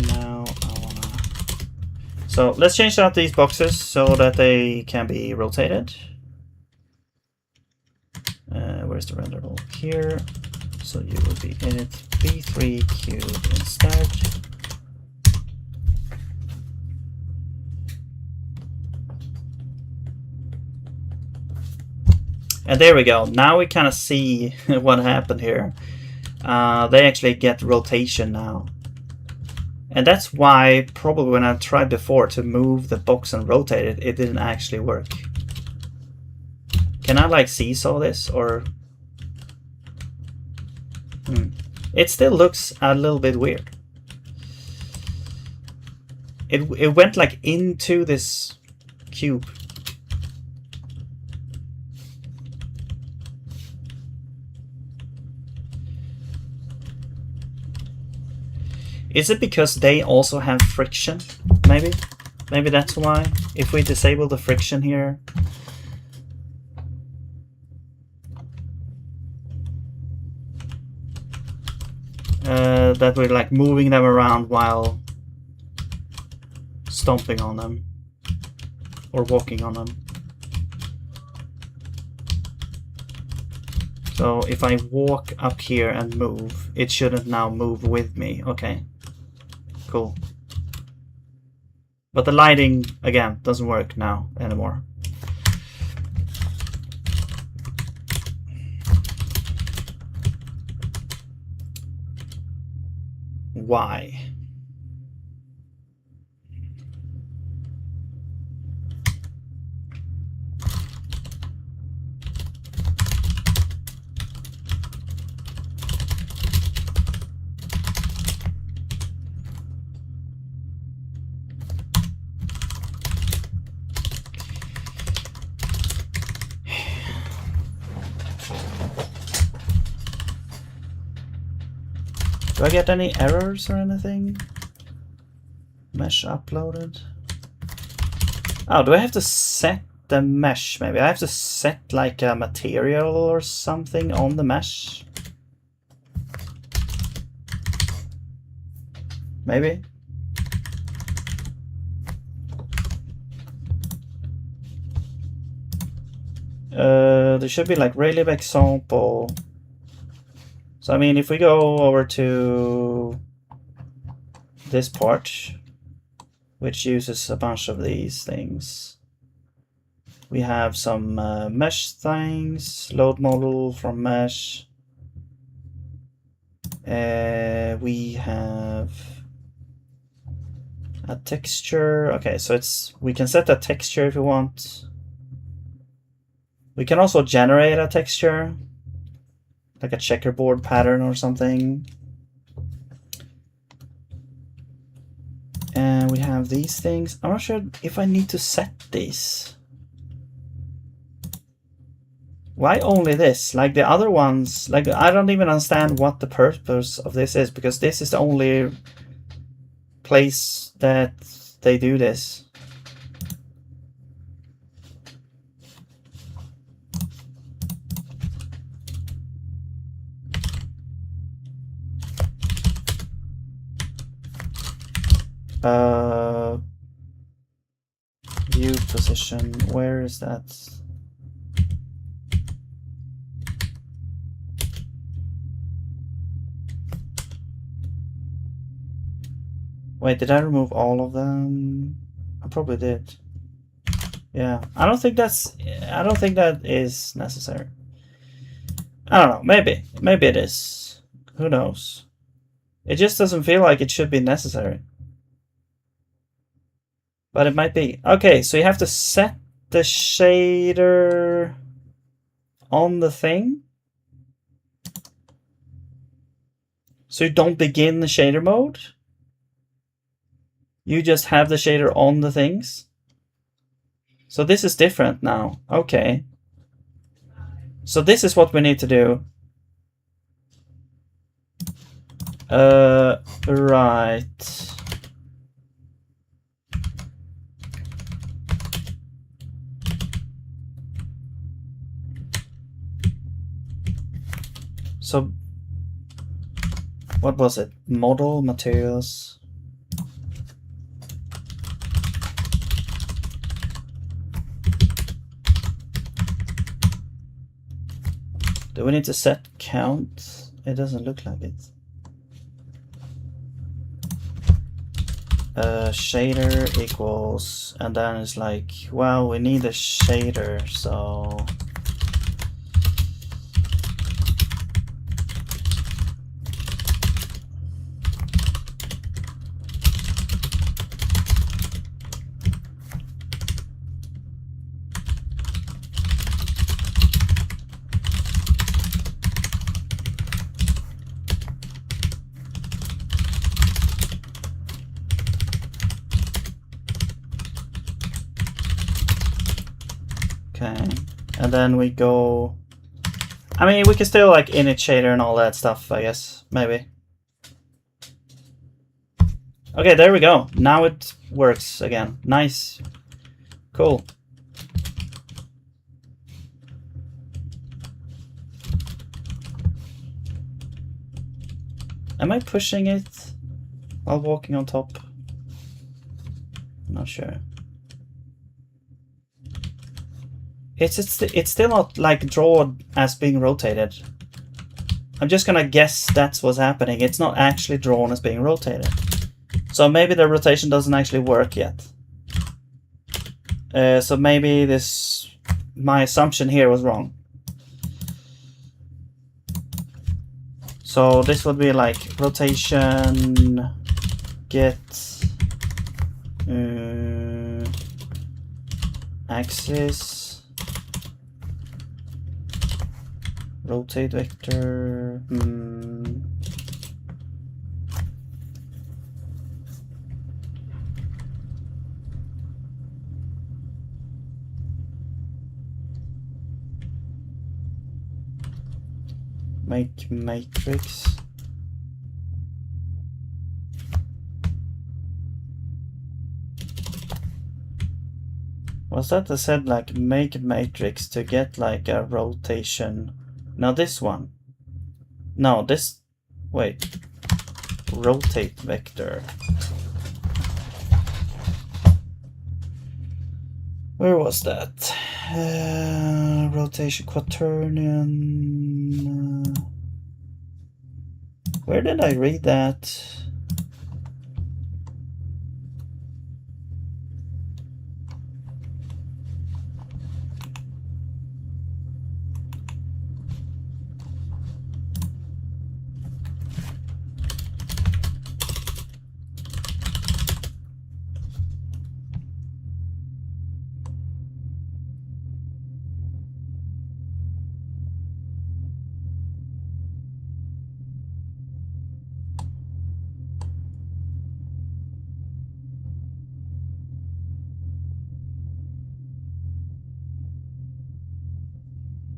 Now so let's change out these boxes so that they can be rotated. Where's the renderable? Here. So you will be init b3 cube instead. And there we go. Now we kind of see what happened here. They actually get rotation now. And that's why probably when I tried before to move the box and rotate it, it didn't actually work. Can I like seesaw this or? It still looks a little bit weird. It went like into this cube. Is it because they also have friction? Maybe? Maybe that's why. If we disable the friction here. that we're like moving them around while stomping on them or walking on them. So if I walk up here and move, it shouldn't now move with me. Okay, cool. But the lighting, again, doesn't work now anymore. Why? Do I get any errors or anything? Mesh uploaded. Oh, do I have to set the mesh? Maybe I have to set like a material or something on the mesh. Maybe. There should be like raylib example. So I mean, if we go over to this part, which uses a bunch of these things, we have some mesh things, load model from mesh. We have a texture. Okay, so we can set a texture if we want. We can also generate a texture, like a checkerboard pattern or something. And we have these things. I'm not sure if I need to set these. Why only this? Like the other ones, like I don't even understand what the purpose of this is, because this is the only place that they do this. View position, where is that? Wait, did I remove all of them? I probably did. Yeah, I don't think that is necessary. I don't know, maybe it is. Who knows? It just doesn't feel like it should be necessary. But it might be. Okay, so you have to set the shader on the thing. So you don't begin the shader mode. You just have the shader on the things. So this is different now. Okay. So this is what we need to do. Right. So what was it? Model materials. Do we need to set count? It doesn't look like it. Shader equals, and then it's like, well, we need a shader, so okay, and then we go. I mean, we can still like init shader and all that stuff, I guess. Maybe. Okay, there we go. Now it works again. Nice. Cool. Am I pushing it while walking on top? Not sure. It's still not like drawn as being rotated. I'm just gonna guess that's what's happening. It's not actually drawn as being rotated. So maybe the rotation doesn't actually work yet. So maybe my assumption here was wrong. So this would be like rotation get axis rotate vector. Make matrix. Was that I said like make matrix to get like a rotation? No, this one. No, this. Wait. Rotate vector. Where was that? Rotation quaternion. Where did I read that?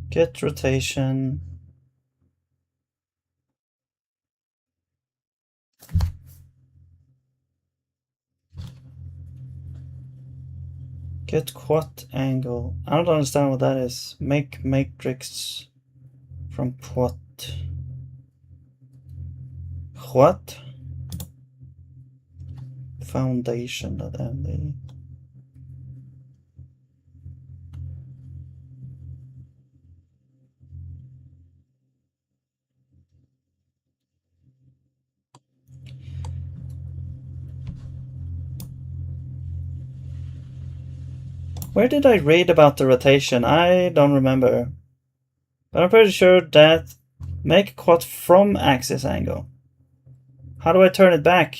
Get rotation. Get quat angle. I don't understand what that is. Make matrix from quat. What? Foundation.md. Where did I read about the rotation? I don't remember. But I'm pretty sure that make quad from axis angle. How do I turn it back?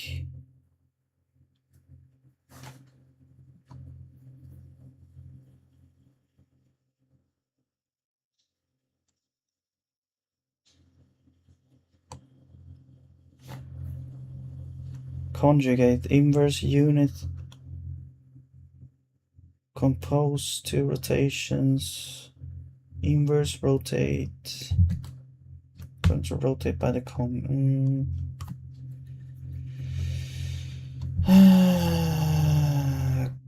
Conjugate inverse unit. Compose two rotations. Inverse rotate. Going to rotate by the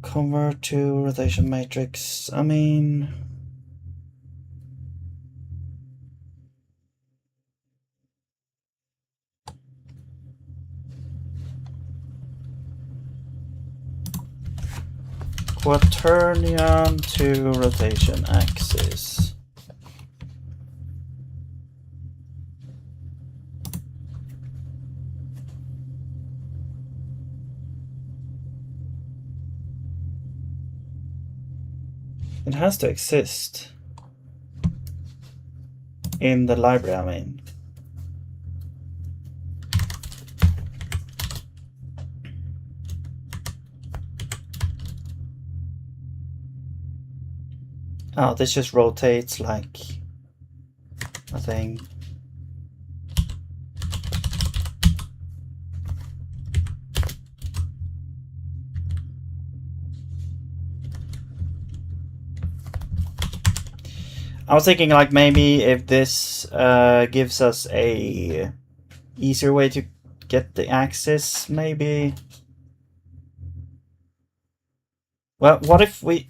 convert to rotation matrix. I mean, quaternion to rotation axis. It has to exist in the library, I mean. Oh, this just rotates like a thing. I was thinking like maybe if this gives us a easier way to get the axis, maybe. Well, what if we...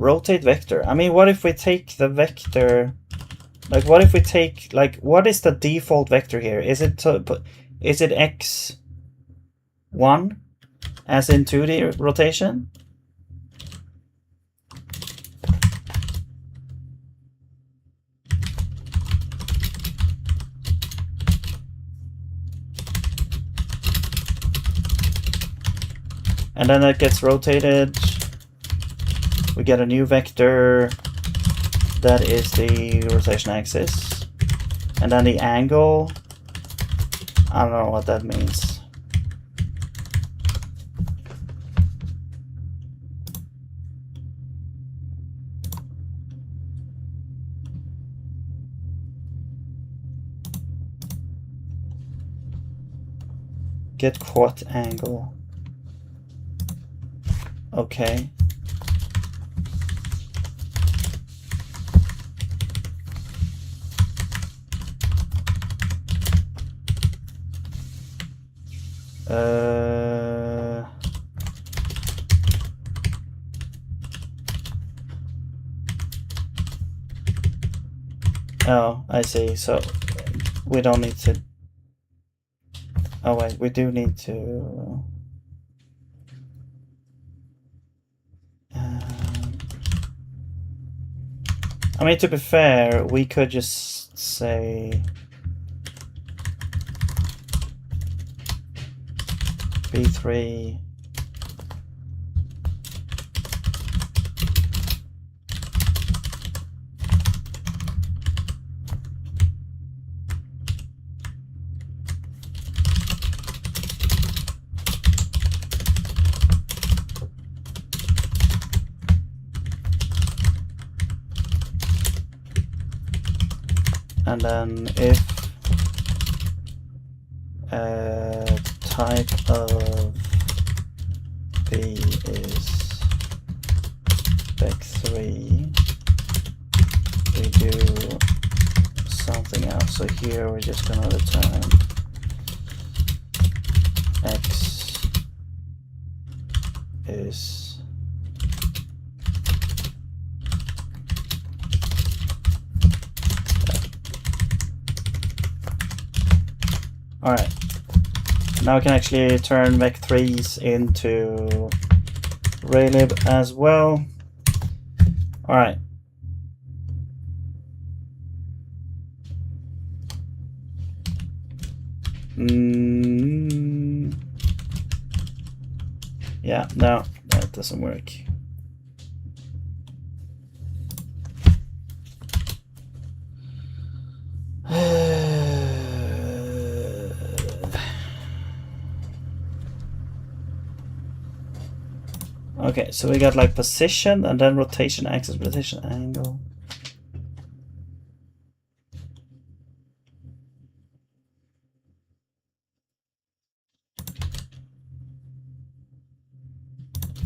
rotate vector. I mean, what if we take the vector? Like, what if we take, like, what is the default vector here? Is it x1 as in 2D rotation? And then it gets rotated. We get a new vector that is the rotation axis. And then the angle, I don't know what that means. Get quad angle. Okay. Oh, I see. So we don't need to. Oh wait, we do need to. I mean, to be fair, we could just say B3 and then if type of B is vec3, we do something else. So here we're just gonna return x is all right. Now we can actually turn vec3s into raylib as well. All right. Yeah, no, that doesn't work. Okay, so we got like position and then rotation axis, rotation angle.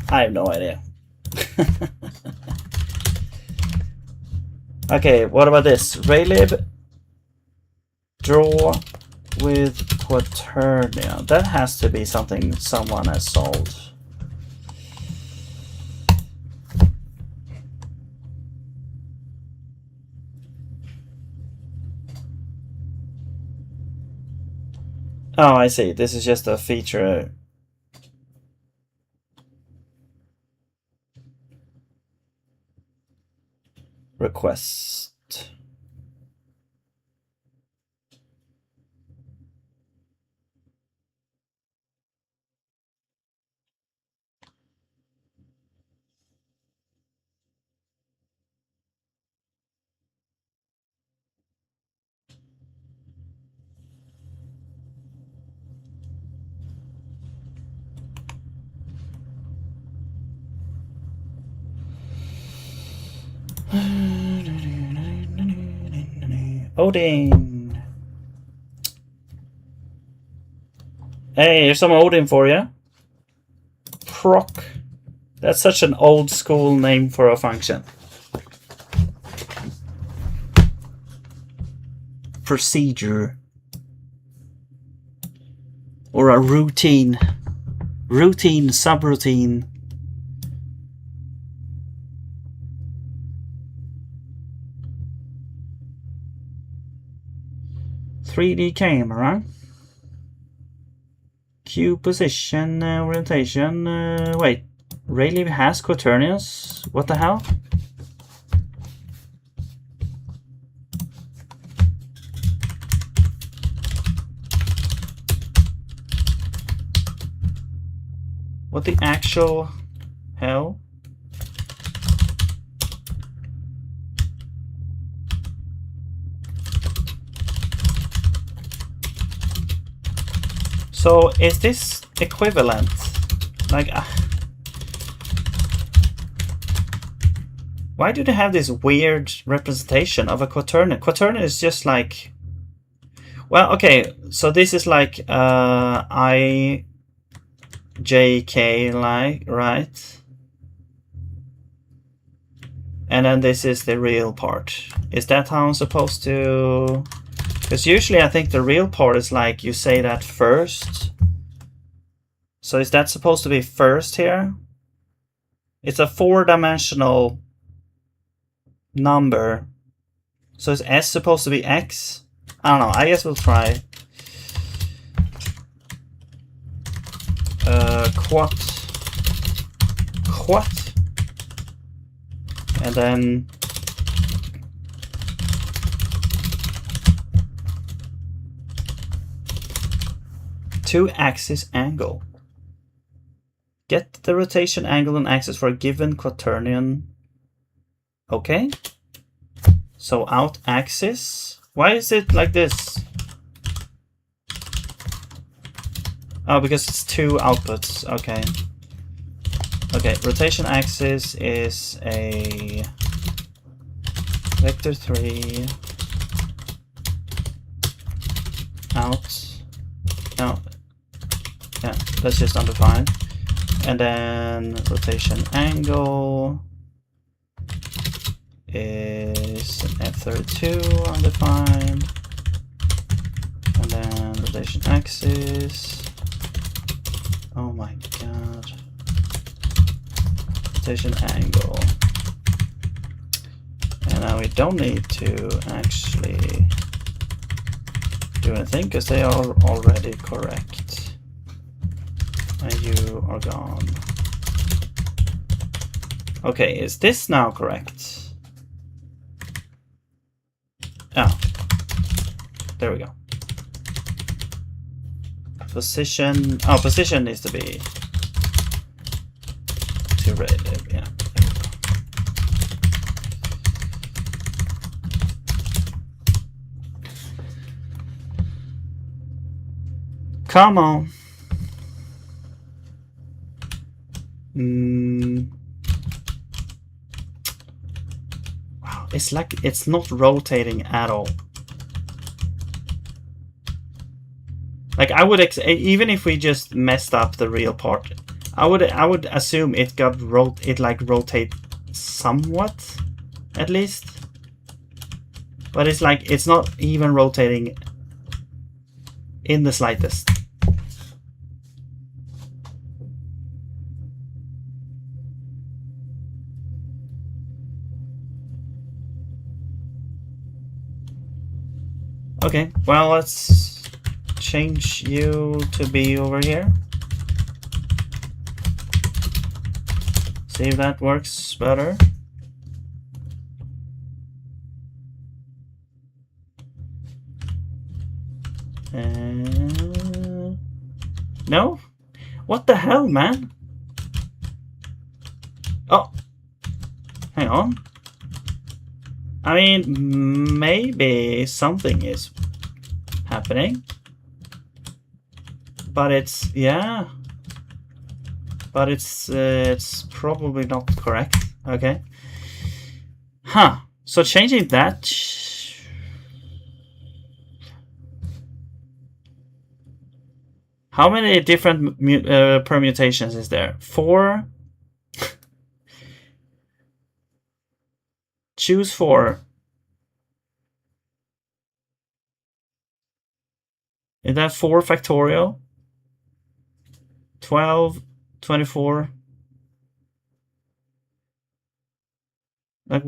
I have no idea. Okay, what about this? Raylib draw with quaternion. That has to be something someone has solved. Oh, I see. This is just a feature. Request. Odin. Hey, here's some Odin for you. Proc. That's such an old school name for a function. Procedure. Or a routine. Routine, subroutine. 3D camera. Q position, orientation. Wait, Raylib has quaternions? What the hell? What the actual hell? So is this equivalent? Like, why do they have this weird representation of a quaternion? Quaternion is just like, well, okay, so this is like I, J, K, like, right? And then this is the real part. Is that how I'm supposed to? Because usually I think the real part is like you say that first. So is that supposed to be first here? It's a 4-dimensional number. So is S supposed to be X? I don't know. I guess we'll try. Quat. And then two-axis angle. Get the rotation angle and axis for a given quaternion. Okay. So out axis. Why is it like this? Oh, because it's two outputs. Okay. Okay, rotation axis is a vector 3 out. No. Yeah, that's just undefined. And then rotation angle is an F32 undefined. And then rotation axis. Oh my god. Rotation angle. And now we don't need to actually do anything because they are already correct. And you are gone. Okay, is this now correct? Oh, there we go. Position. Oh, position needs to be zig+raylib. Yeah. There we go. Come on. Wow, it's like it's not rotating at all. Like I would even if we just messed up the real part, I would assume it got rotate somewhat, at least. But it's like it's not even rotating in the slightest. Okay, well, let's change you to be over here. See if that works better. No? What the hell, man? Oh, hang on. I mean, maybe something is happening. But it's, yeah. But it's probably not correct. Okay. Huh. So changing that. How many different permutations is there? 4. Choose 4. Is that 4 factorial? 12, 24. Like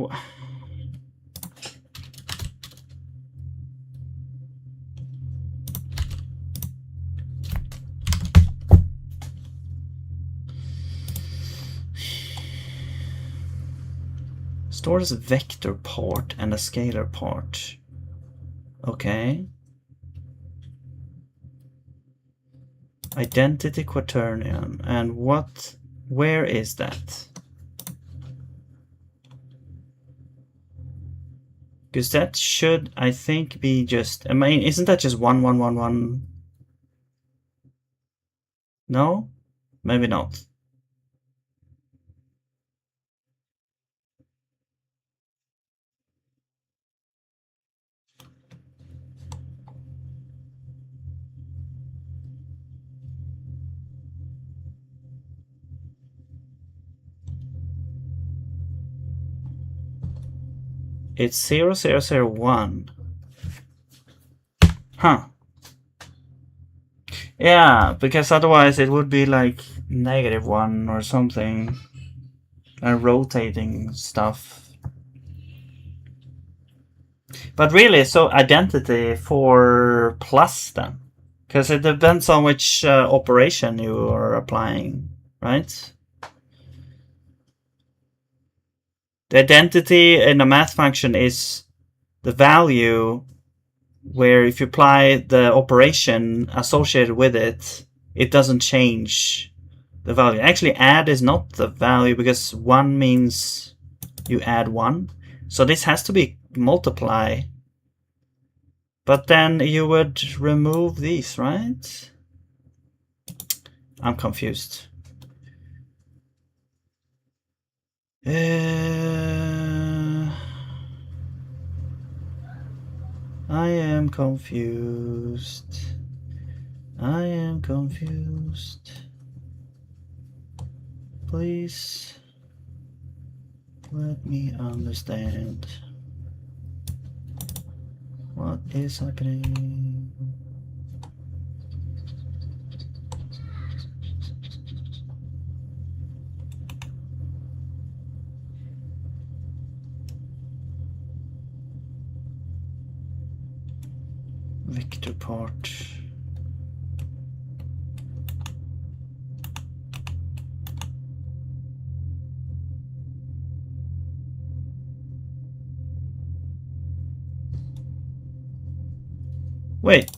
stores a vector part and a scalar part. Okay. Identity quaternion. And where is that? Because that should, I think, be just, I mean, isn't that just 1, 1, 1, 1? No? Maybe not. It's 0, 0, 0, 1. Huh. Yeah, because otherwise it would be like -1 or something. And rotating stuff. But really, so identity for plus then? Because it depends on which operation you are applying, right? The identity in a math function is the value where if you apply the operation associated with it, it doesn't change the value. Actually, add is not the value because 1 means you add 1. So this has to be multiply. But then you would remove these, right? I'm confused. I am confused. I am confused. Please let me understand what is happening. Vector part. Wait.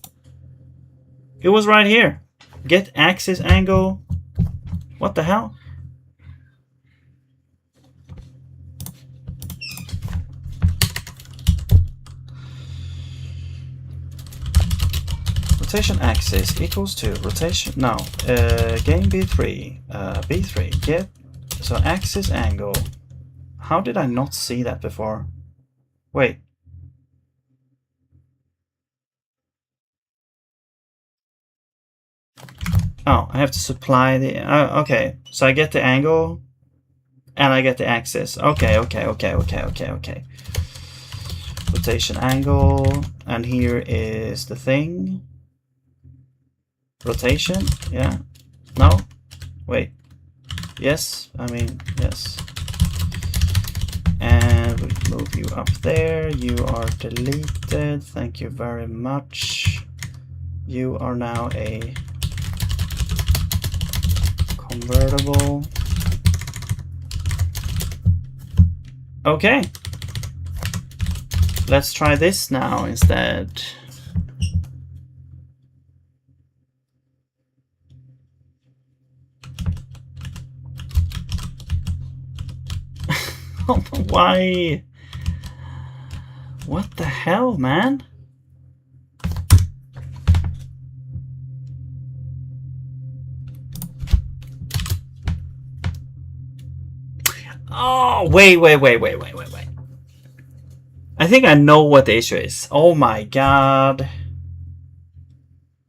It was right here. Get axis angle. What the hell? Rotation axis equals to rotation. No. Gain B3. B3. Get. So axis angle. How did I not see that before? Wait. Oh, I have to supply the... okay, so I get the angle and I get the axis. Okay. Rotation angle, and here is the thing. Rotation, yeah. No? Wait. Yes, I mean, yes. And we move you up there. You are deleted. Thank you very much. You are now a convertible. Okay. Let's try this now instead. Why? What the hell, man? Oh, wait. I think I know what the issue is. Oh my god.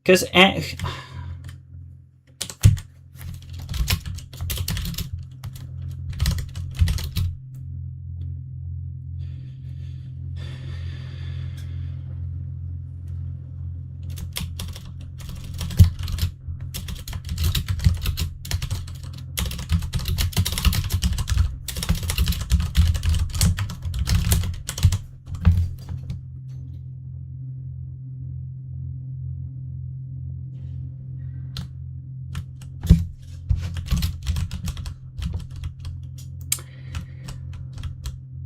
Because...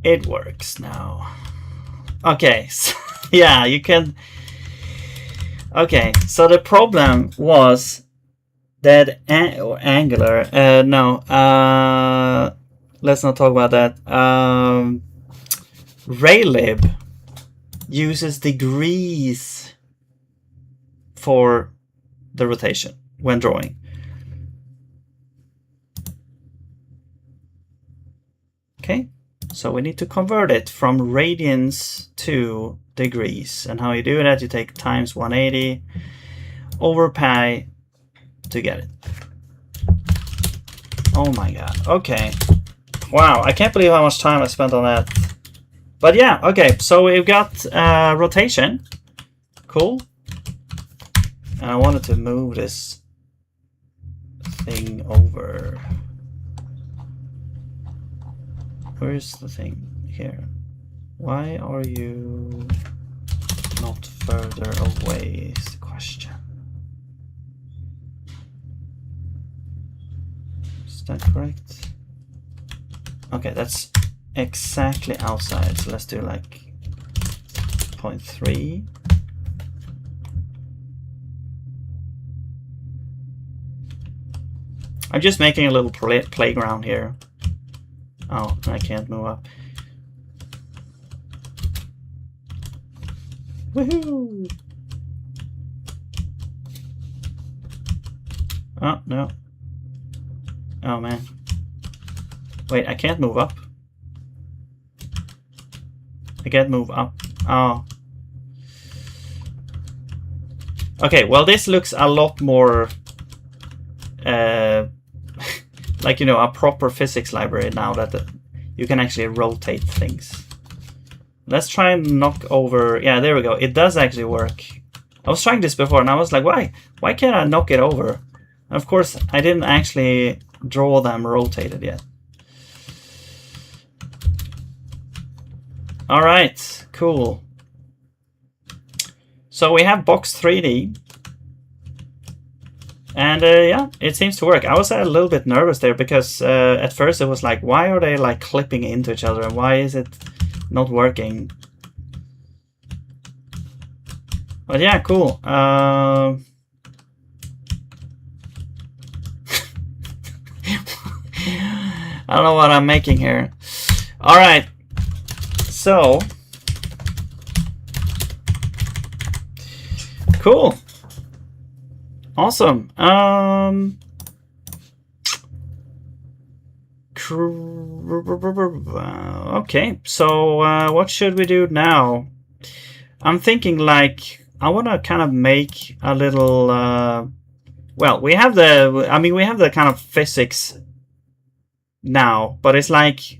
It works now. Okay, so, yeah, you can. Okay, so the problem was that angular. No, let's not talk about that. Raylib uses degrees for the rotation when drawing. Okay, so we need to convert it from radians to degrees. And how you do that, you take times 180 over pi to get it. Oh my god, okay. Wow, I can't believe how much time I spent on that. But yeah, okay, so we've got rotation. Cool. And I wanted to move this thing over. Where's the thing? Here. Why are you not further away is the question. Is that correct? Okay, that's exactly outside. So let's do like 0.3. I'm just making a little playground here. Oh, I can't move up. Woohoo! Oh, no. Oh, man. Wait, I can't move up. I can't move up. Oh. Okay, well, this looks a lot more like, you know, a proper physics library now that you can actually rotate things. Let's try and knock over. Yeah, there we go. It does actually work. I was trying this before and I was like, why can't I knock it over? And of course, I didn't actually draw them rotated yet. All right, cool. So we have box 3D. And yeah, it seems to work. I was a little bit nervous there because at first it was like, why are they like clipping into each other? And why is it not working? But yeah, cool. I don't know what I'm making here. All right. So, cool. Awesome. Okay, so what should we do now? I'm thinking like I want to kind of make a little. Well, we have the. I mean, we have the kind of physics now, but it's like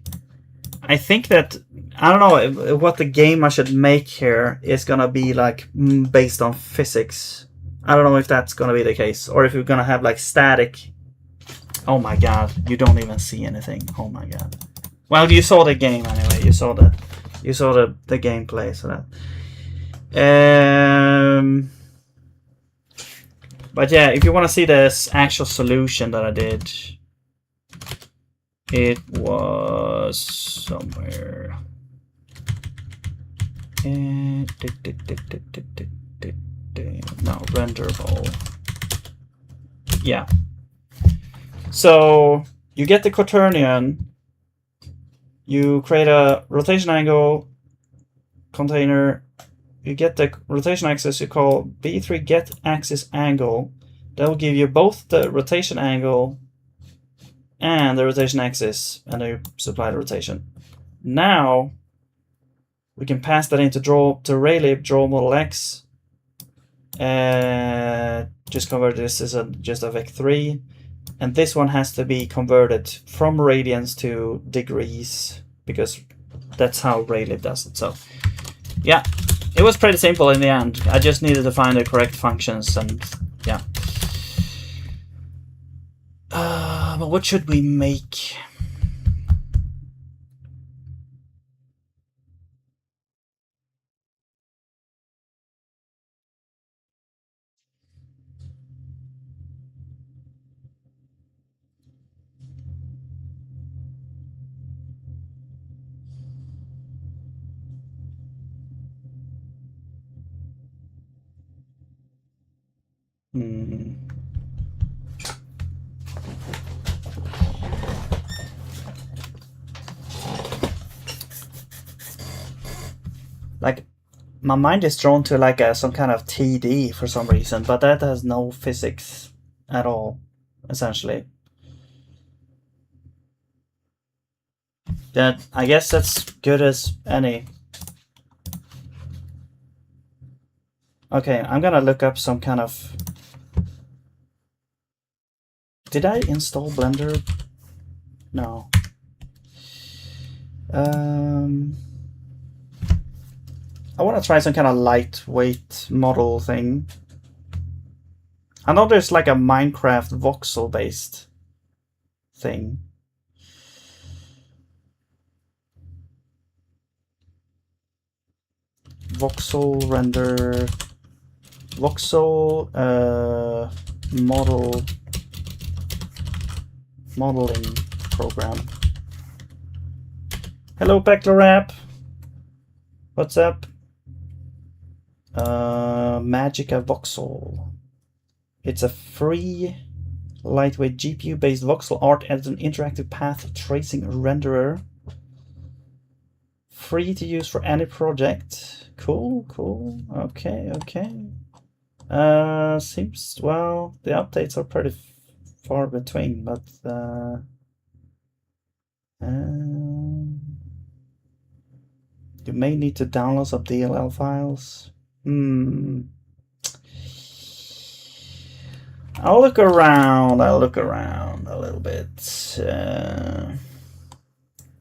I think that I don't know what the game I should make here is gonna be like based on physics. I don't know if that's gonna be the case, or if we're gonna have like static. Oh my god, you don't even see anything. Oh my god. Well, you saw the game anyway. You saw the gameplay, so that. But yeah, if you want to see this actual solution that I did, it was somewhere. No, renderable. Yeah. So you get the quaternion, you create a rotation angle container, you get the rotation axis, you call B3 get axis angle. That will give you both the rotation angle and the rotation axis, and then you supply the rotation. Now we can pass that into Raylib, draw model X. Just convert this as just a vec3, and this one has to be converted from radians to degrees because that's how Raylib does it. So yeah, it was pretty simple in the end. I just needed to find the correct functions, and yeah. But what should we make? Hmm. Like, my mind is drawn to like some kind of TD for some reason, but that has no physics at all, essentially. That, I guess that's good as any. Okay, I'm gonna look up some kind of... Did I install Blender? No. I want to try some kind of lightweight model thing. I know there's like a Minecraft voxel based thing. Voxel render, voxel modeling program. Hello, Pectorap. What's up? Magica Voxel. It's a free, lightweight GPU-based voxel art and an interactive path tracing renderer. Free to use for any project. Cool, cool. Okay, okay. Seems, well, the updates are pretty far between, but you may need to download some DLL files. I'll look around a little bit.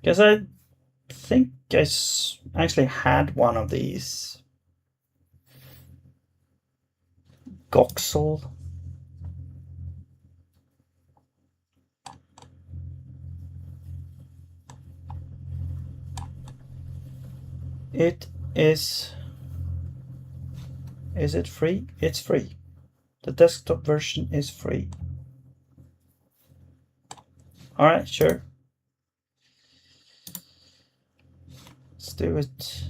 Because I think I actually had one of these. Goxel. It is... Is it free? It's free. The desktop version is free. Alright, sure. Let's do it.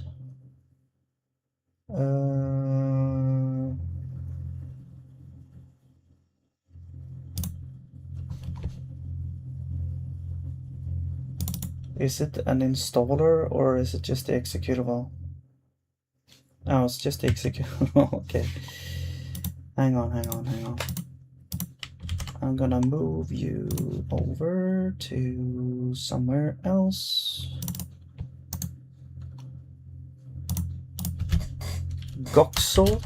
Is it an installer or is it just the executable? Oh, it's just the executable. Okay. Hang on. I'm gonna move you over to somewhere else. Goxel?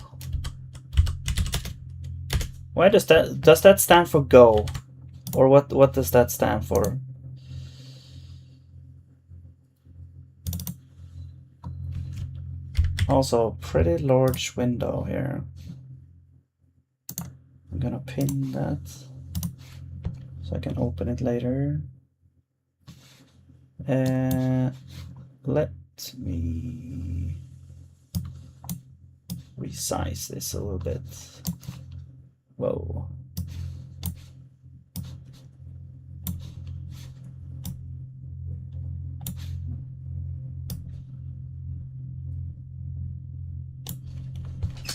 Why does that stand for Go? Or what does that stand for? Also, pretty large window here. I'm gonna pin that so I can open it later. Let me resize this a little bit. Whoa.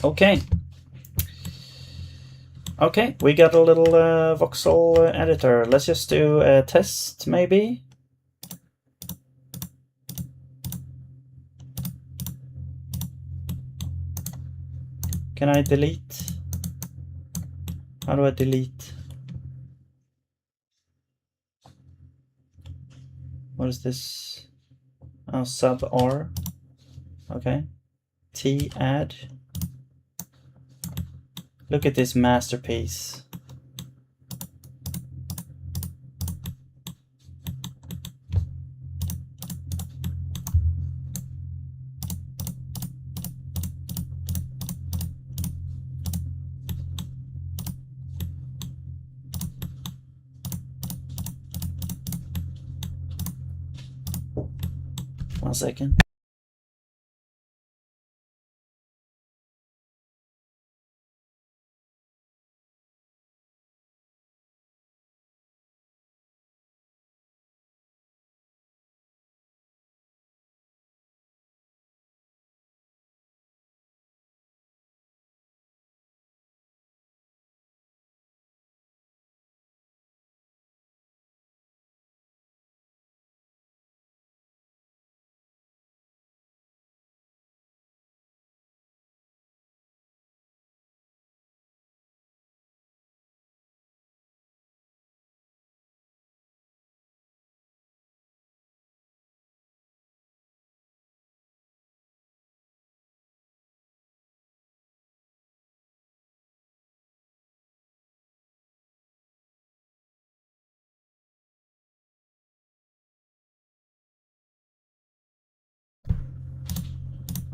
Okay. Okay, we got a little voxel editor. Let's just do a test, maybe. Can I delete? How do I delete? What is this? Oh, sub R. Okay. T add. Look at this masterpiece. One second.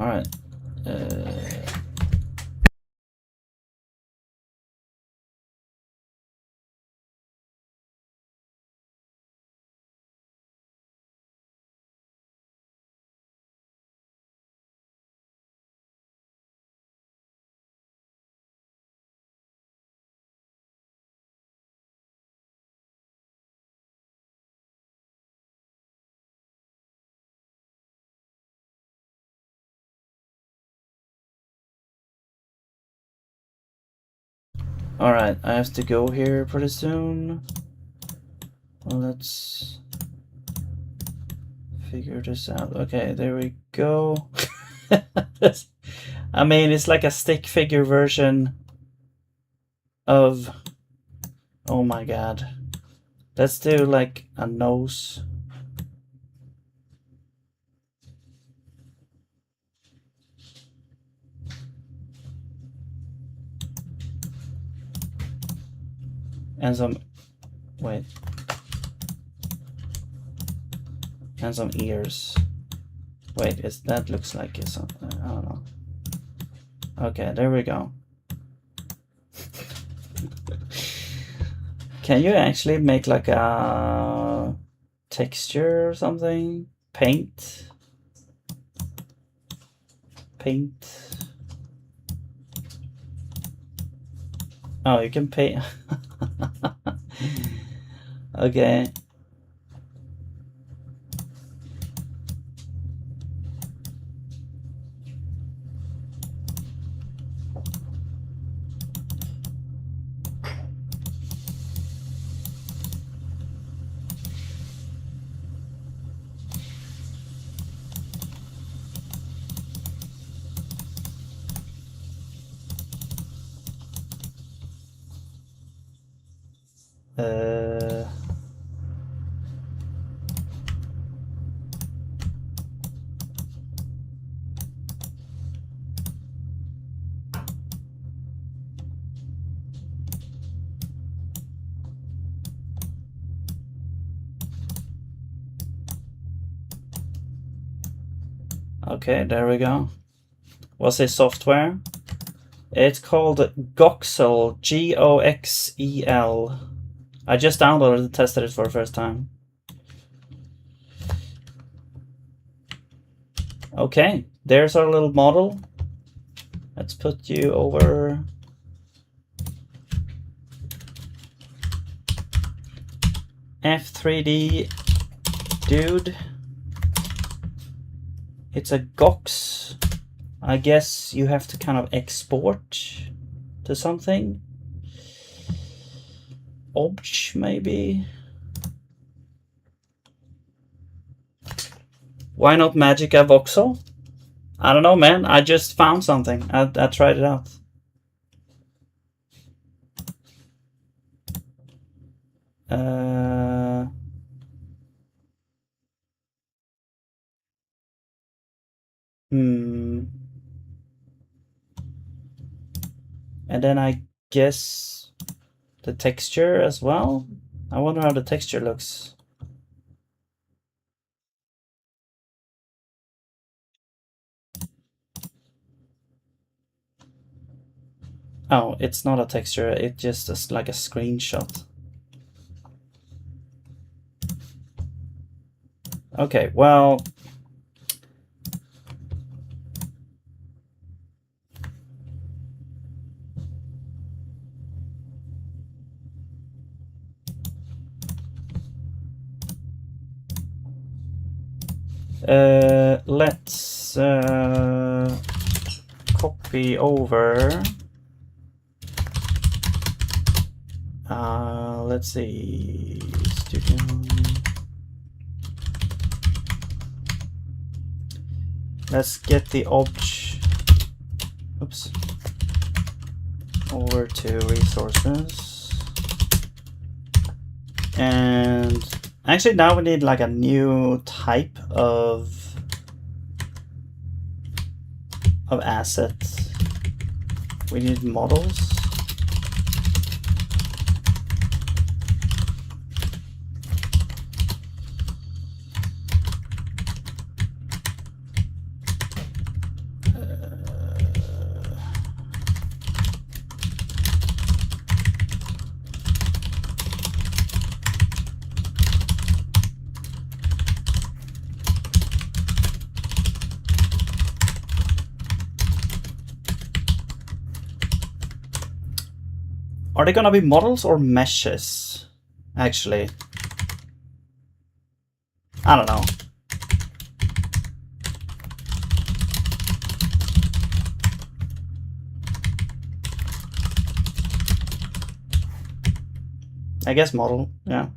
All right. Alright, I have to go here pretty soon. Well, let's figure this out. Okay, there we go. I mean, it's like a stick figure version of... Oh my god. Let's do like a nose. And some... Wait. And some ears. Wait, that looks like it's something. I don't know. Okay, there we go. Can you actually make like a texture or something? Paint? Oh, you can paint. Okay. Okay, there we go. What's this software? It's called Goxel, Goxel. I just downloaded and tested it for the first time. Okay, there's our little model. Let's put you over. F3D dude. It's a Gox. I guess you have to kind of export to something. Obj, maybe. Why not Magica Voxel? I don't know, man. I just found something. I tried it out. And then I guess the texture as well. I wonder how the texture looks. Oh, it's not a texture. It just is like a screenshot. Okay, well... let's copy over. Let's see. Studio. Let's get the object. Oops. Over to resources. And actually now we need like a new type of asset. We need models. Are they gonna be models or meshes? Actually, I don't know. I guess model, yeah.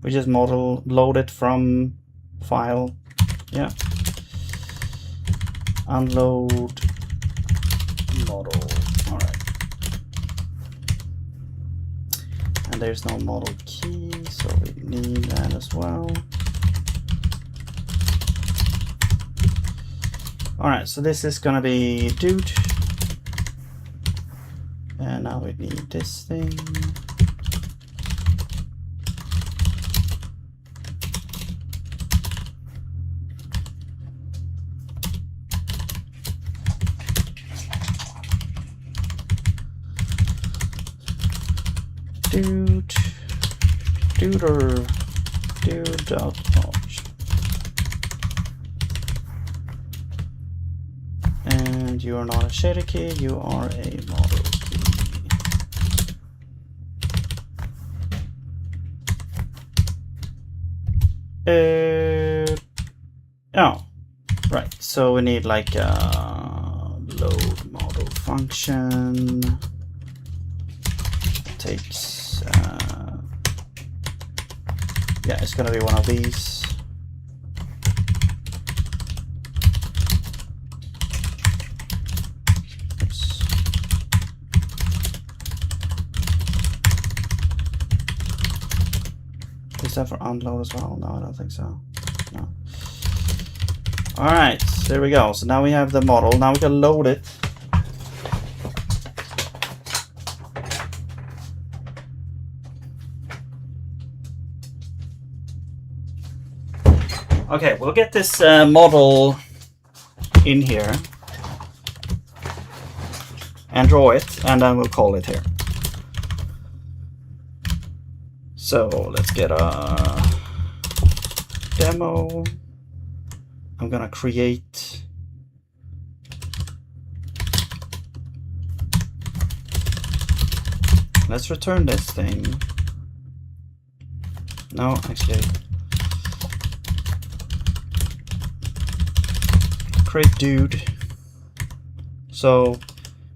We just model load it from file, yeah. Unload model, all right. And there's no model key, so we need that as well. All right, so this is gonna be dude. And now we need this thing. Dude.watch. And you are not a shader key, you are a model key. Oh, right. So we need like a load model function. Takes yeah, it's gonna be one of these. Oops. Is that for unload as well? No, I don't think so. No. All right, there we go. So now we have the model. Now we can load it. Okay, we'll get this model in here and draw it, and then we'll call it here. So let's get a demo. I'm gonna create let's return this thing. No, actually create dude. So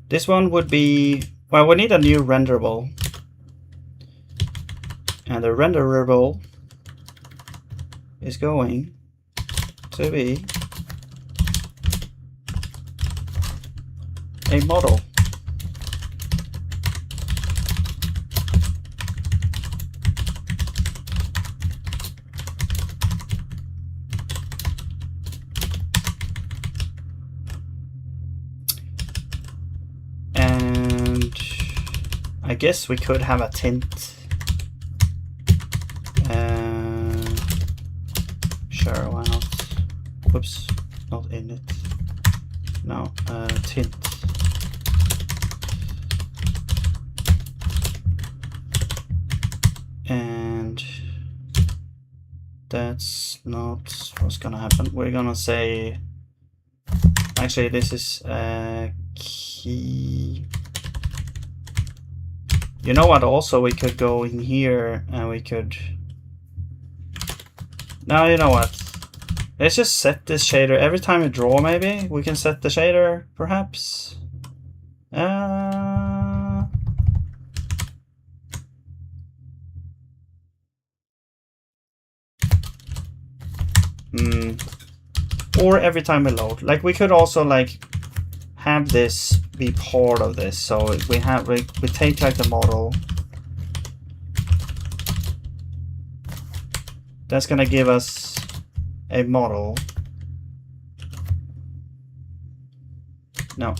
this one would be, well, we need a new renderable, and the renderable is going to be a model. And I guess we could have a tint. Sure, why not? Whoops, not in it. No, tint. And that's not what's gonna happen. We're gonna say, actually this is a key. You know what, also we could go in here and we could, now you know what, let's just set this shader every time we draw. Maybe we can set the shader, perhaps. Or every time we load. Like we could also like have this be part of this. So we have we take like the model. That's gonna give us a model. No.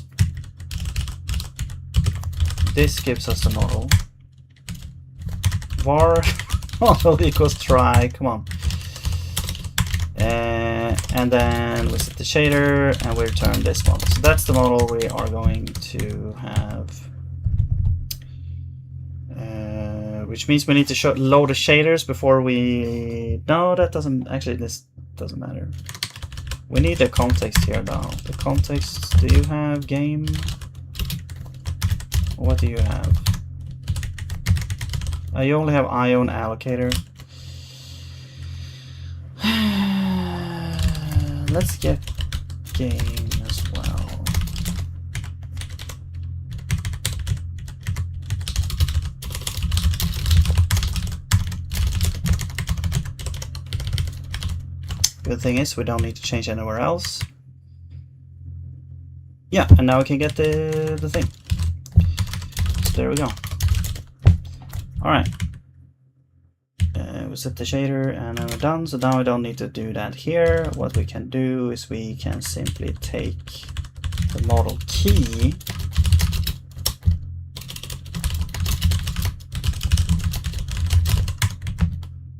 This gives us the model. Var model equals try. Come on. And then we set the shader and we return this model. So that's the model we are going to have. Which means we need to load the shaders before we... No, that doesn't... Actually, this doesn't matter. We need the context here though. The context, do you have game? What do you have? You only have ion allocator. Let's get game as well. Good thing is we don't need to change anywhere else. Yeah, and now we can get the thing. So there we go. All right. We set the shader and then we're done. So now we don't need to do that here. What we can do is we can simply take the model key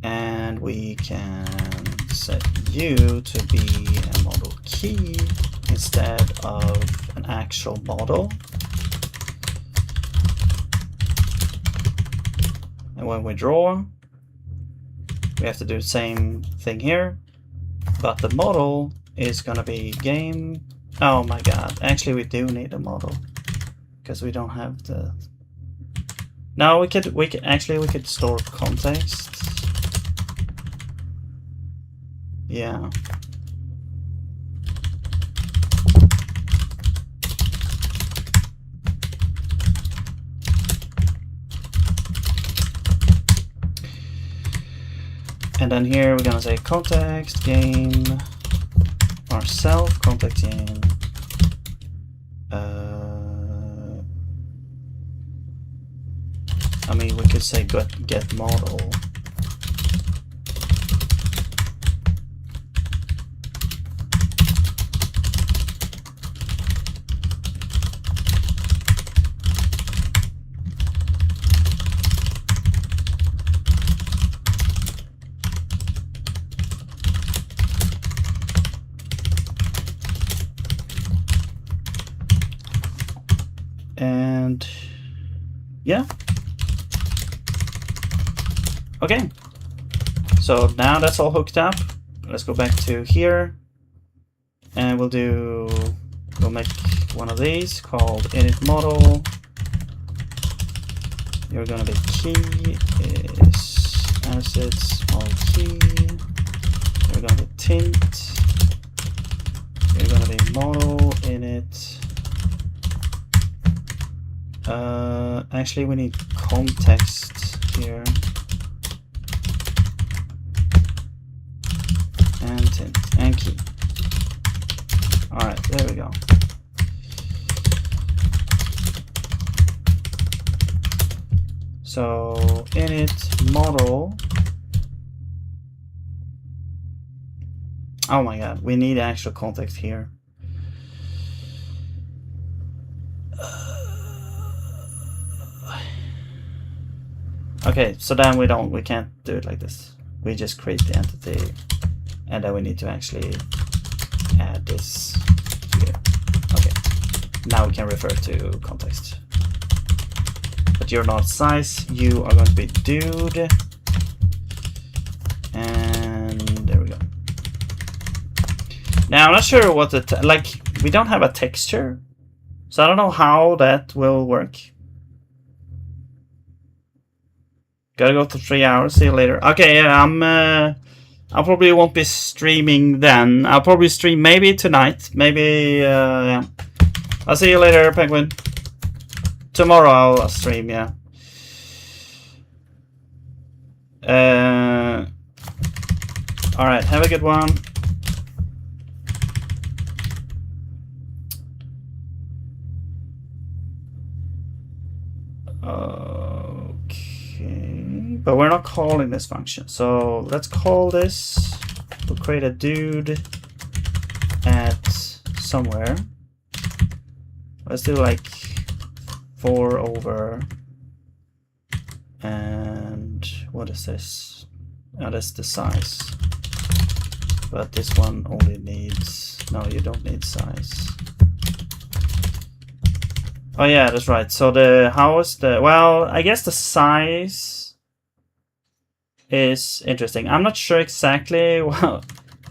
and we can set U to be a model key instead of an actual model. And when we draw, we have to do the same thing here, but the model is gonna be game. Oh my god, actually we do need a model because we don't have the. No, we could store context. Yeah. And then here we're gonna say context game ourself context game. I mean, we could say get model. And yeah. Okay. So now that's all hooked up. Let's go back to here and we'll make one of these called init model. You're gonna be key is asset small key. You're gonna be tint. You're gonna be model init. Actually we need context here. And tint and key. Alright, there we go. So init model. Oh my god, we need actual context here. Okay, so then we can't do it like this. We just create the entity and then we need to actually add this here. Okay, now we can refer to context. But you're not size, you are going to be dude. And there we go. Now I'm not sure what we don't have a texture. So I don't know how that will work. Gotta go to 3 hours. See you later. Okay, yeah, I probably won't be streaming then. I'll probably stream maybe tonight. Maybe, yeah. I'll see you later, Penguin. Tomorrow I'll stream, yeah. Alright, have a good one. But we're not calling this function. So let's call this. We'll create a dude at somewhere. Let's do like 4 over. And what is this? Oh, that's the size. But this one only needs. No, you don't need size. Oh yeah, that's right. So well, I guess the size is interesting. I'm not sure exactly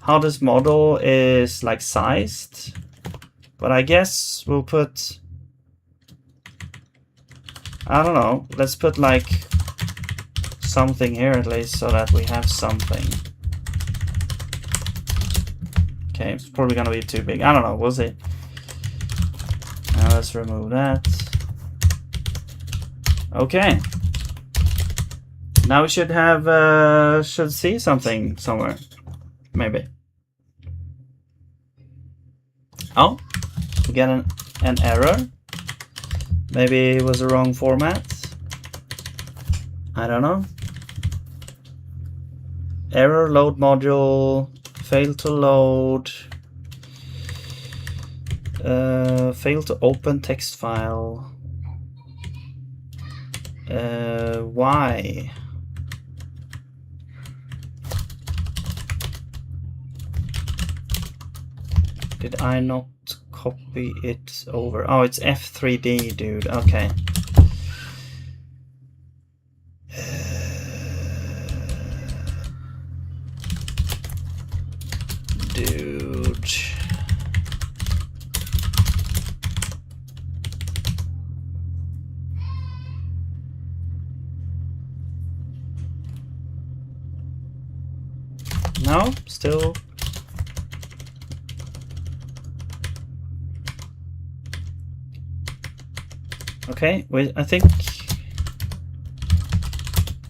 how this model is like sized, but I guess we'll put, I don't know, let's put like something here at least, so that we have something. Okay, it's probably gonna be too big. I don't know, we'll see. Now let's remove that. Okay. Now we should have should see something somewhere. Maybe. Oh, we get an error. Maybe it was the wrong format. I don't know. Error, load module, fail to load, fail to open text file. Why? Did I not copy it over? Oh, it's F3D, dude. Okay. Dude. No, still. Okay, wait, I think.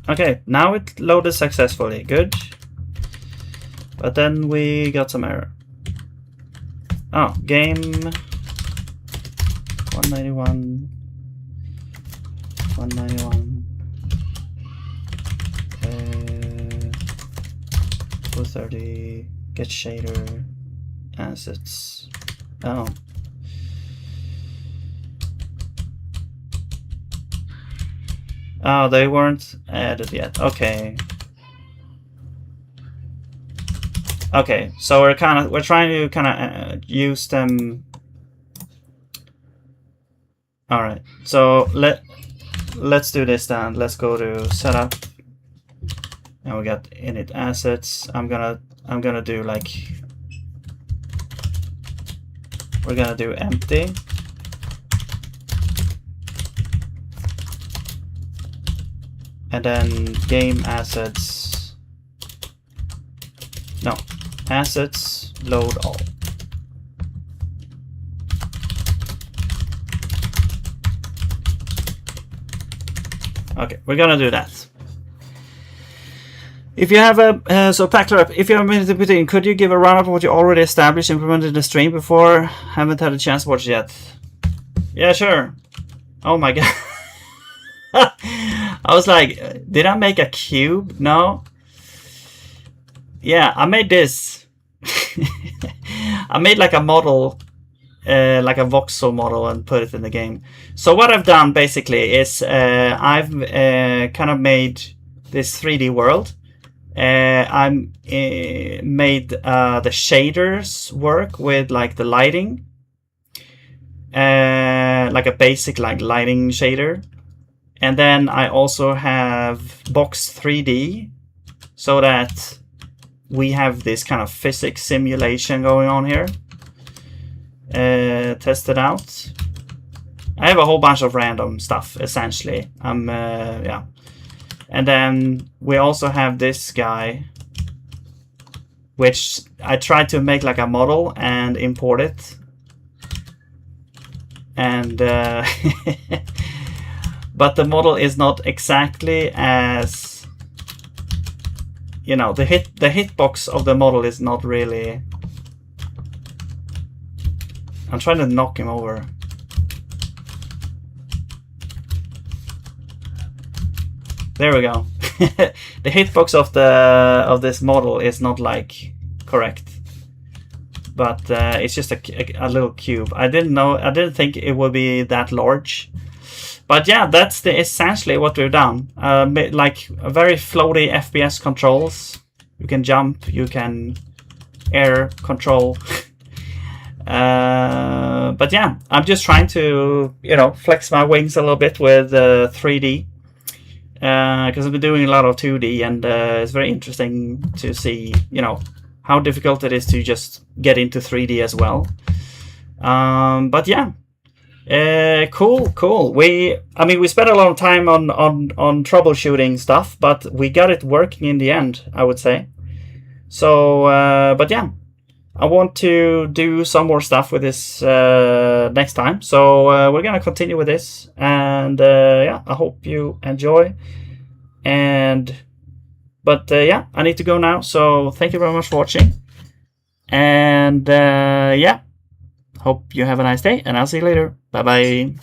Okay, now it loaded successfully. Good. But then we got some error. Oh, game 191. 191. 430. Get shader. Assets. Oh. Oh, they weren't added yet. Okay. Okay, so we're trying to kind of use them. All right. So let's do this then. Let's go to setup, and we got init assets. I'm gonna do like, we're gonna do empty. And then game assets, no, assets load all. Okay, we're gonna do that. If you have a, so Packler, if you have a minute to put in, could you give a roundup of what you already established, implemented in the stream before? Haven't had a chance to watch it yet. Yeah, sure. Oh my god. I was like, did I make a cube? No. Yeah, I made this. I made like a model, like a voxel model, and put it in the game. So what I've done basically is I've kind of made this 3D world. I made the shaders work with like the lighting, like a basic like lighting shader. And then I also have box 3D, so that we have this kind of physics simulation going on here. Test it out. I have a whole bunch of random stuff, essentially. Yeah. And then we also have this guy, which I tried to make like a model and import it. And but the model is not exactly as, you know, the hitbox of the model is not really. I'm trying to knock him over. There we go. The hitbox of this model is not like correct, but it's just a little cube. I didn't think it would be that large. But yeah, that's essentially what we've done. Like very floaty FPS controls. You can jump, you can air control. But yeah, I'm just trying to, you know, flex my wings a little bit with 3D. Because I've been doing a lot of 2D, and it's very interesting to see, you know, how difficult it is to just get into 3D as well. But yeah. Cool. I mean, we spent a lot of time on troubleshooting stuff, but we got it working in the end, I would say. So, but yeah, I want to do some more stuff with this next time. So we're gonna continue with this, and yeah, I hope you enjoy. But yeah, I need to go now. So thank you very much for watching, and yeah, hope you have a nice day, and I'll see you later. Bye bye.